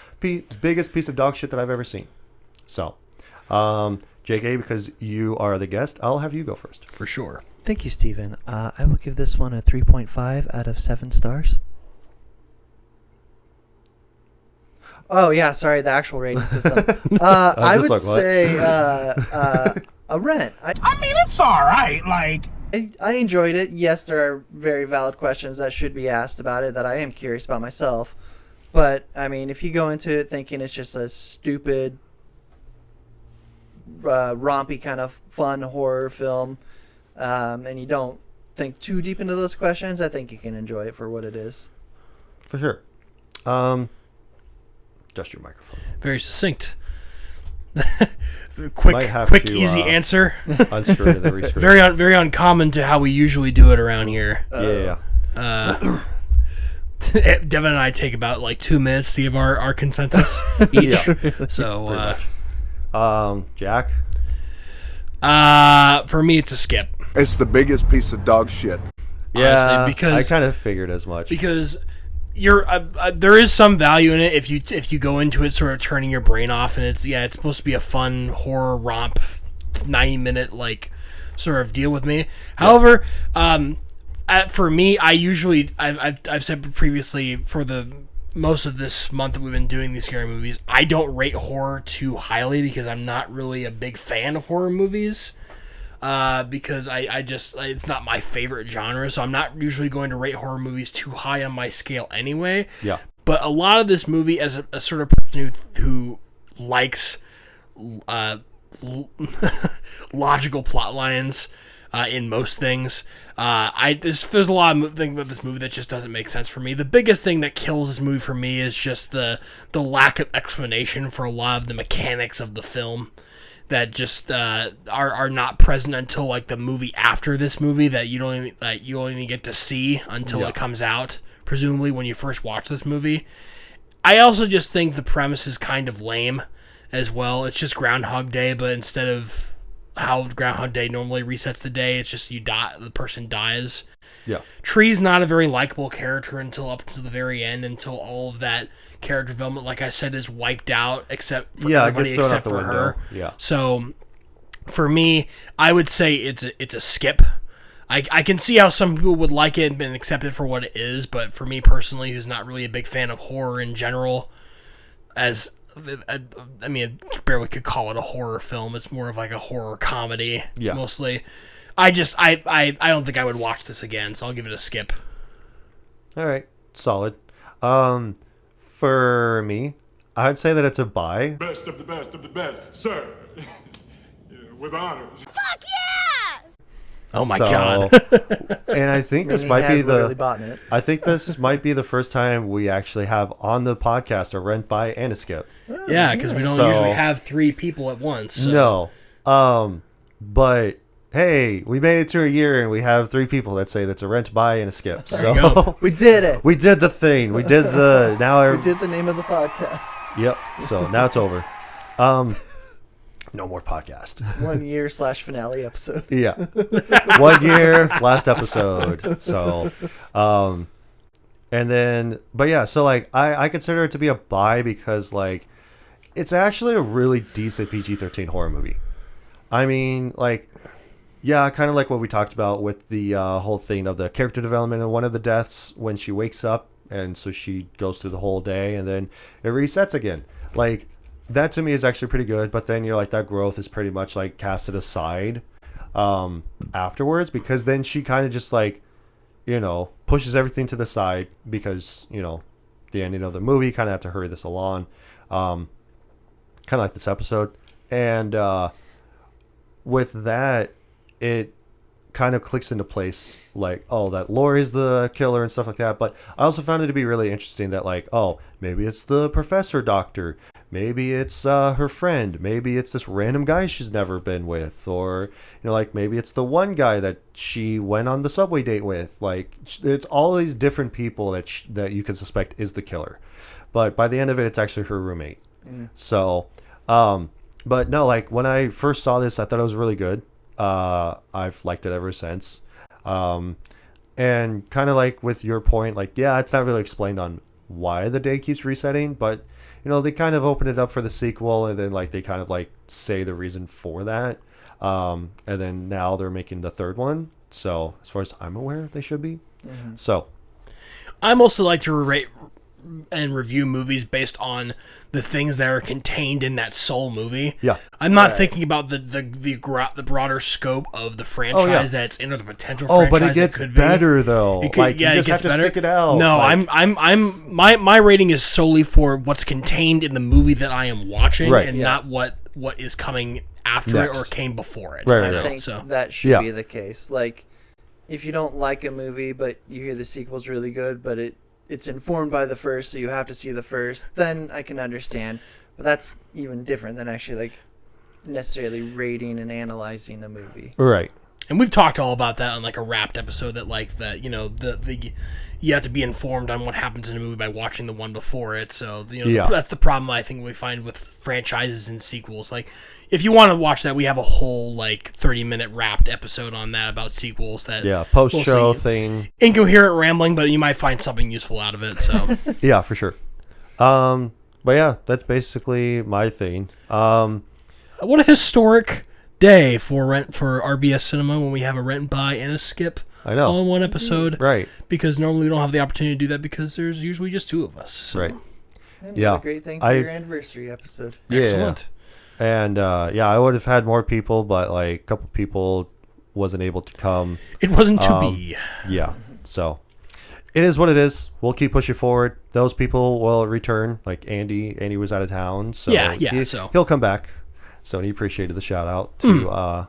A: biggest piece of dog shit that I've ever seen. So, JK, because you are the guest, I'll have you go first.
F: For sure.
G: Thank you, Steven. I will give this one a 3.5 out of 7 stars. Oh, yeah, sorry, the actual rating system. I would say a rent. I mean, it's all right. Like, I enjoyed it. Yes, there are very valid questions that should be asked about it that I am curious about myself. But, I mean, if you go into it thinking it's just a stupid, rompy kind of fun horror film, and you don't think too deep into those questions, I think you can enjoy it for what it is.
A: For sure. Just your microphone.
F: Very succinct. quick, easy answer.
A: Unscrew it and rescrew.
F: Very uncommon to how we usually do it around here.
A: Yeah.
F: Devin and I take about like 2 minutes to give our consensus each. So,
A: Jack.
F: For me, it's a skip.
N: It's the biggest piece of dog shit.
A: Yeah,
F: honestly, because
A: I kind of figured as much.
F: Because you're there is some value in it if you go into it sort of turning your brain off, and it's supposed to be a fun horror romp, 90-minute like sort of deal with me. Yeah. However, for me, I've said previously, for the most of this month that we've been doing these scary movies, I don't rate horror too highly because I'm not really a big fan of horror movies. Because I just, it's not my favorite genre, so I'm not usually going to rate horror movies too high on my scale anyway.
A: Yeah.
F: But a lot of this movie, as a sort of person who likes logical plot lines in most things, there's a lot of things about this movie that just doesn't make sense for me. The biggest thing that kills this movie for me is just the lack of explanation for a lot of the mechanics of the film. That just are not present until like the movie after this movie that you only get to see until it comes out, presumably when you first watch this movie. I also just think the premise is kind of lame as well. It's just Groundhog Day, but instead of how Groundhog Day normally resets the day, it's just the person dies.
A: Yeah.
F: Tree's not a very likable character up until the very end, until all of that character development, like I said, is wiped out except for everybody except for her.
A: Yeah.
F: So for me, I would say it's a skip. I can see how some people would like it and accept it for what it is, but for me personally, who's not really a big fan of horror in general, I barely could call it a horror film. It's more of like a horror comedy, mostly. I don't think I would watch this again, so I'll give it a skip.
A: All right, solid. For me, I'd say that it's a buy.
B: Best of the best of the best, sir. With honors.
H: Fuck yeah!
F: Oh my god!
A: And I think this might be this might be the first time we actually have on the podcast a rent, buy, and a skip.
F: Yeah, because we don't usually have 3 people at once. So.
A: No, but hey, we made it to a year and we have 3 people that say that's a rent, buy, and a skip.
F: There you
A: So
F: go.
G: We did it.
A: we did the thing. We did the now.
G: We did the name of the podcast.
A: Yep. So now it's over. No more podcast.
G: 1 year / finale episode.
A: Yeah. 1 year, last episode. So, and then, but yeah, so like I consider it to be a buy because like it's actually a really decent PG-13 horror movie. I mean, like, yeah, kind of like what we talked about with the whole thing of the character development and one of the deaths when she wakes up and so she goes through the whole day and then it resets again. Like, that to me is actually pretty good, but then you're like that growth is pretty much like casted aside afterwards because then she kind of just like, you know, pushes everything to the side because, you know, the ending of the movie kind of have to hurry this along. Kind of like this episode. And with that, it kind of clicks into place like, oh, that Laurie's the killer and stuff like that. But I also found it to be really interesting that like, oh, maybe it's the professor doctor. Maybe it's her friend. Maybe it's this random guy she's never been with. Or, you know, like maybe it's the one guy that she went on the subway date with. Like, it's all these different people that you can suspect is the killer. But by the end of it, it's actually her roommate. So, but no, like when I first saw this, I thought it was really good. I've liked it ever since. And kind of like with your point, like, yeah, it's not really explained on why the day keeps resetting, but you know, they kind of open it up for the sequel and then like they kind of like say the reason for that. And then now they're making the third one. So as far as I'm aware, they should be. So
F: I'm also like to rate and review movies based on the things that are contained in that sole movie.
A: Yeah.
F: I'm not thinking about the broader scope of the franchise that's in or the potential
A: Oh,
F: franchise
A: but it gets better though.
F: It could,
A: like
F: yeah,
A: you just
F: it gets
A: have to
F: better.
A: stick it out.
F: No,
A: like,
F: my rating is solely for what's contained in the movie that I am watching
A: Right.
F: and not what is coming after
A: Next.
F: it or came before it.
A: Right,
G: I
A: right,
G: think
F: So
G: that should
A: Yeah.
G: be the case. Like, if you don't like a movie, but you hear the sequel's really good, but it's informed by the first, so you have to see the first, then I can understand. But that's even different than actually like necessarily rating and analyzing a movie.
A: right.
F: And we've talked all about that on like a Wrapped episode that like that, you know, the you have to be informed on what happens in a movie by watching the one before it. So, you know,
A: Yeah.
F: that's the problem I think we find with franchises and sequels. Like, if you want to watch that, we have a whole like 30-minute Wrapped episode on that about sequels. That
A: Yeah, post-show
F: we'll see.
A: thing.
F: Incoherent rambling, but you might find something useful out of it. So
A: Yeah, for sure. But yeah, that's basically my thing.
F: what a historic day for RBS Cinema when we have a rent, buy, and a skip.
A: I know.
F: All in one episode.
A: Right.
F: Because normally we don't have the opportunity to do that because there's usually just 2 of us. So.
A: Right.
G: And
A: Yeah.
G: what a great thing for your anniversary episode.
A: Yeah.
F: Excellent.
A: And yeah, I would have had more people, but like a couple people wasn't able to come.
F: It wasn't to be.
A: Yeah. So it is what it is. We'll keep pushing forward. Those people will return. Like Andy. Andy was out of town. So
F: so
A: he'll come back. So he appreciated the shout out to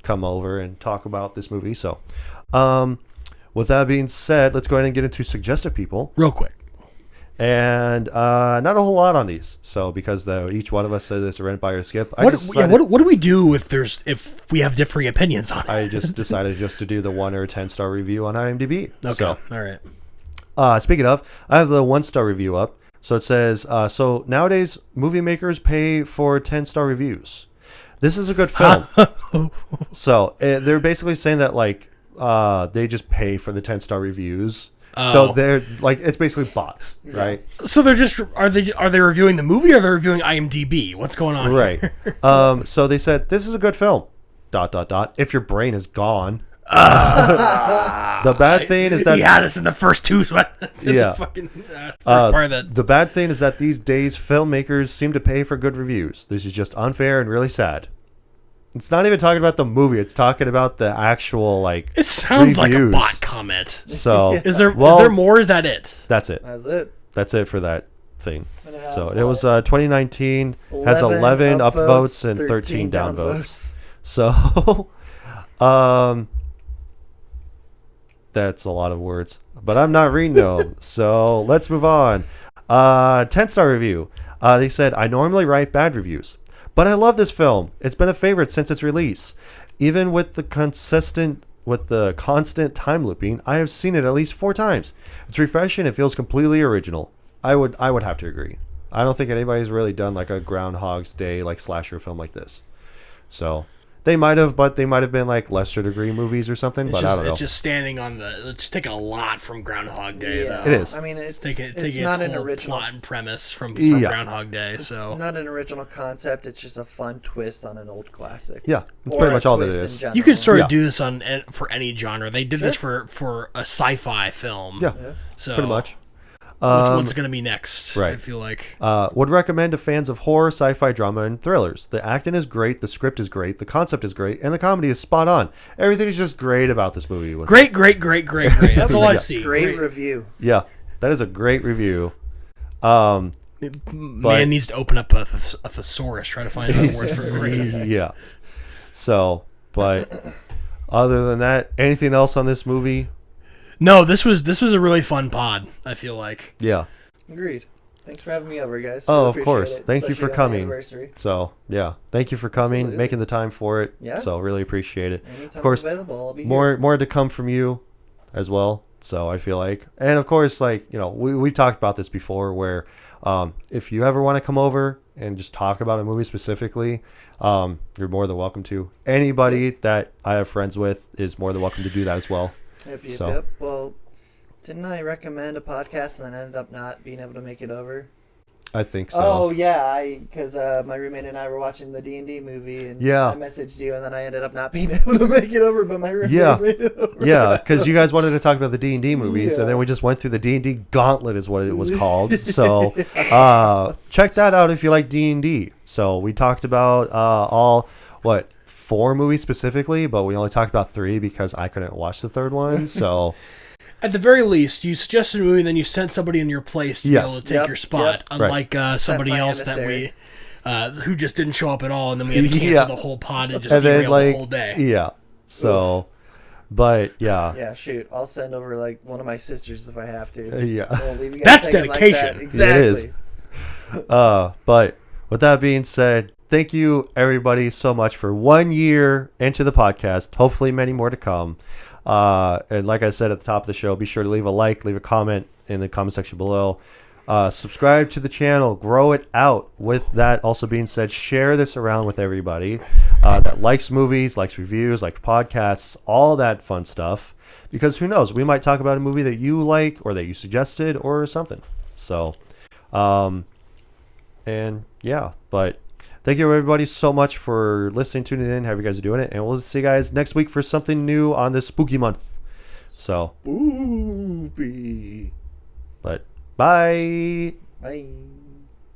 A: come over and talk about this movie. So with that being said, let's go ahead and get into suggested people.
F: Real quick.
A: And not a whole lot on these. So because each one of us said it's a rent, buy, or skip.
F: What do we do if we have differing opinions on it?
A: I just decided just to do the 1 or 10-star review on IMDb.
F: Okay.
A: So,
F: all right.
A: Speaking of, I have the 1-star review up. So it says, so nowadays movie makers pay for 10-star reviews. This is a good film. So they're basically saying that like they just pay for the 10-star reviews. So they're like, it's basically bots, right?
F: So they're just are they reviewing the movie or are they reviewing IMDb? What's going on?
A: Right.
F: Here?
A: So they said this is a good film. ... If your brain is gone. The bad thing is that
F: he had us in the first 2.
A: Yeah.
F: The fucking, first part of that.
A: The bad thing is that these days filmmakers seem to pay for good reviews. This is just unfair and really sad. It's not even talking about the movie. It's talking about the actual like.
F: It sounds like a
A: reviews.
F: bot comment.
A: So
F: is there more? Is that it?
A: That's it.
G: That's it.
A: That's it for that thing.
G: It
A: So it was 2019. Has 11 upvotes and 13 downvotes. So, that's a lot of words, but I'm not reading them. So let's move on. 10-star review. They said, I normally write bad reviews, But I love this film. It's been a favorite since its release. Even with the constant time looping, I have seen it at least 4 times. It's refreshing. It feels completely original. I would have to agree. I don't think anybody's really done like a Groundhog's Day like slasher film like this. So they might have, but they might have been like lesser degree movies or something. But I don't know.
F: It's just standing on the. It's taking a lot from Groundhog Day.
G: Yeah,
F: though.
A: It is.
G: I mean, it's
F: taking
G: not
F: its
G: an
F: whole
G: original
F: plot and premise from Groundhog Day.
G: It's
F: So
G: not an original concept. It's just a fun twist on an old classic.
A: Yeah, that's
G: Or
A: pretty
G: a
A: much all that it
G: twist
A: is.
G: in general.
F: you could sort of do this for any genre. They did this
G: Sure.
F: for a sci-fi film.
A: Yeah,
F: So
A: pretty much.
F: What's going to be next?
A: Right.
F: I feel like.
A: Would recommend to fans of horror, sci-fi, drama, and thrillers. The acting is great, the script is great, the concept is great, and the comedy is spot on. Everything is just great about this movie.
F: Great. That's all I see.
G: Great review.
A: Yeah, that is a great review.
F: Man needs to open up a thesaurus, try to find other words for great.
A: Yeah. So, but other than that, anything else on this movie?
F: No, this was a really fun pod, I feel like.
A: Yeah.
G: Agreed. Thanks for having me over, guys.
A: Oh,
G: Really
A: of course.
G: appreciate it,
A: Thank you
G: especially
A: for
G: on the
A: coming.
G: anniversary.
A: So, yeah. Thank you for coming,
G: Absolutely.
A: making the time for it.
G: Yeah.
A: So, really appreciate it.
G: Anytime
A: Of course,
G: I'm available, I'll be
A: more to come from you as well. So, I feel like. And, of course, like, you know, we've talked about this before where if you ever want to come over and just talk about a movie specifically, you're more than welcome to. Anybody that I have friends with is more than welcome to do that as well.
G: Yep. Well, didn't I recommend a podcast and then ended up not being able to make it over?
A: I think so.
G: Oh yeah, because my roommate and I were watching the D&D movie, and
A: Yeah.
G: I messaged you, and then I ended up not being able to make it over, but my roommate made it over.
A: Yeah, because
G: So-
A: you guys wanted to talk about the D&D movies,
G: Yeah.
A: and then we just went through the D&D Gauntlet is what it was called. So check that out if you like D&D. So we talked about all, 4 movies specifically, but we only talked about 3 because I couldn't watch the third one. So
F: At the very least, you suggested a movie, and then you sent somebody in your place to be able to take
G: Yep,
F: your spot,
G: yep.
F: unlike somebody
G: my
F: else
G: emissary.
F: that we who just didn't show up at all, and then we had to cancel
A: Yeah.
F: the whole pod and just
A: and then
F: derail the whole day.
A: yeah. So, but yeah.
G: Yeah, shoot. I'll send over like one of my sisters if I have to.
A: Yeah.
G: I'll leave you guys
F: That's
G: hanging like
F: dedication.
G: that. Exactly.
A: It is. But with that being said, thank you everybody so much for 1 year into the podcast. Hopefully many more to come. And like I said at the top of the show, be sure to leave a like, leave a comment in the comment section below. Subscribe to the channel, grow it out. With that also being said, share this around with everybody that likes movies, likes reviews, likes podcasts, all that fun stuff. Because who knows, we might talk about a movie that you like or that you suggested or something. So, and yeah, but thank you everybody so much for listening, tuning in, how you guys are doing it. And we'll see you guys next week for something new on this spooky month. So,
G: Spoopy.
A: but bye.
G: Bye.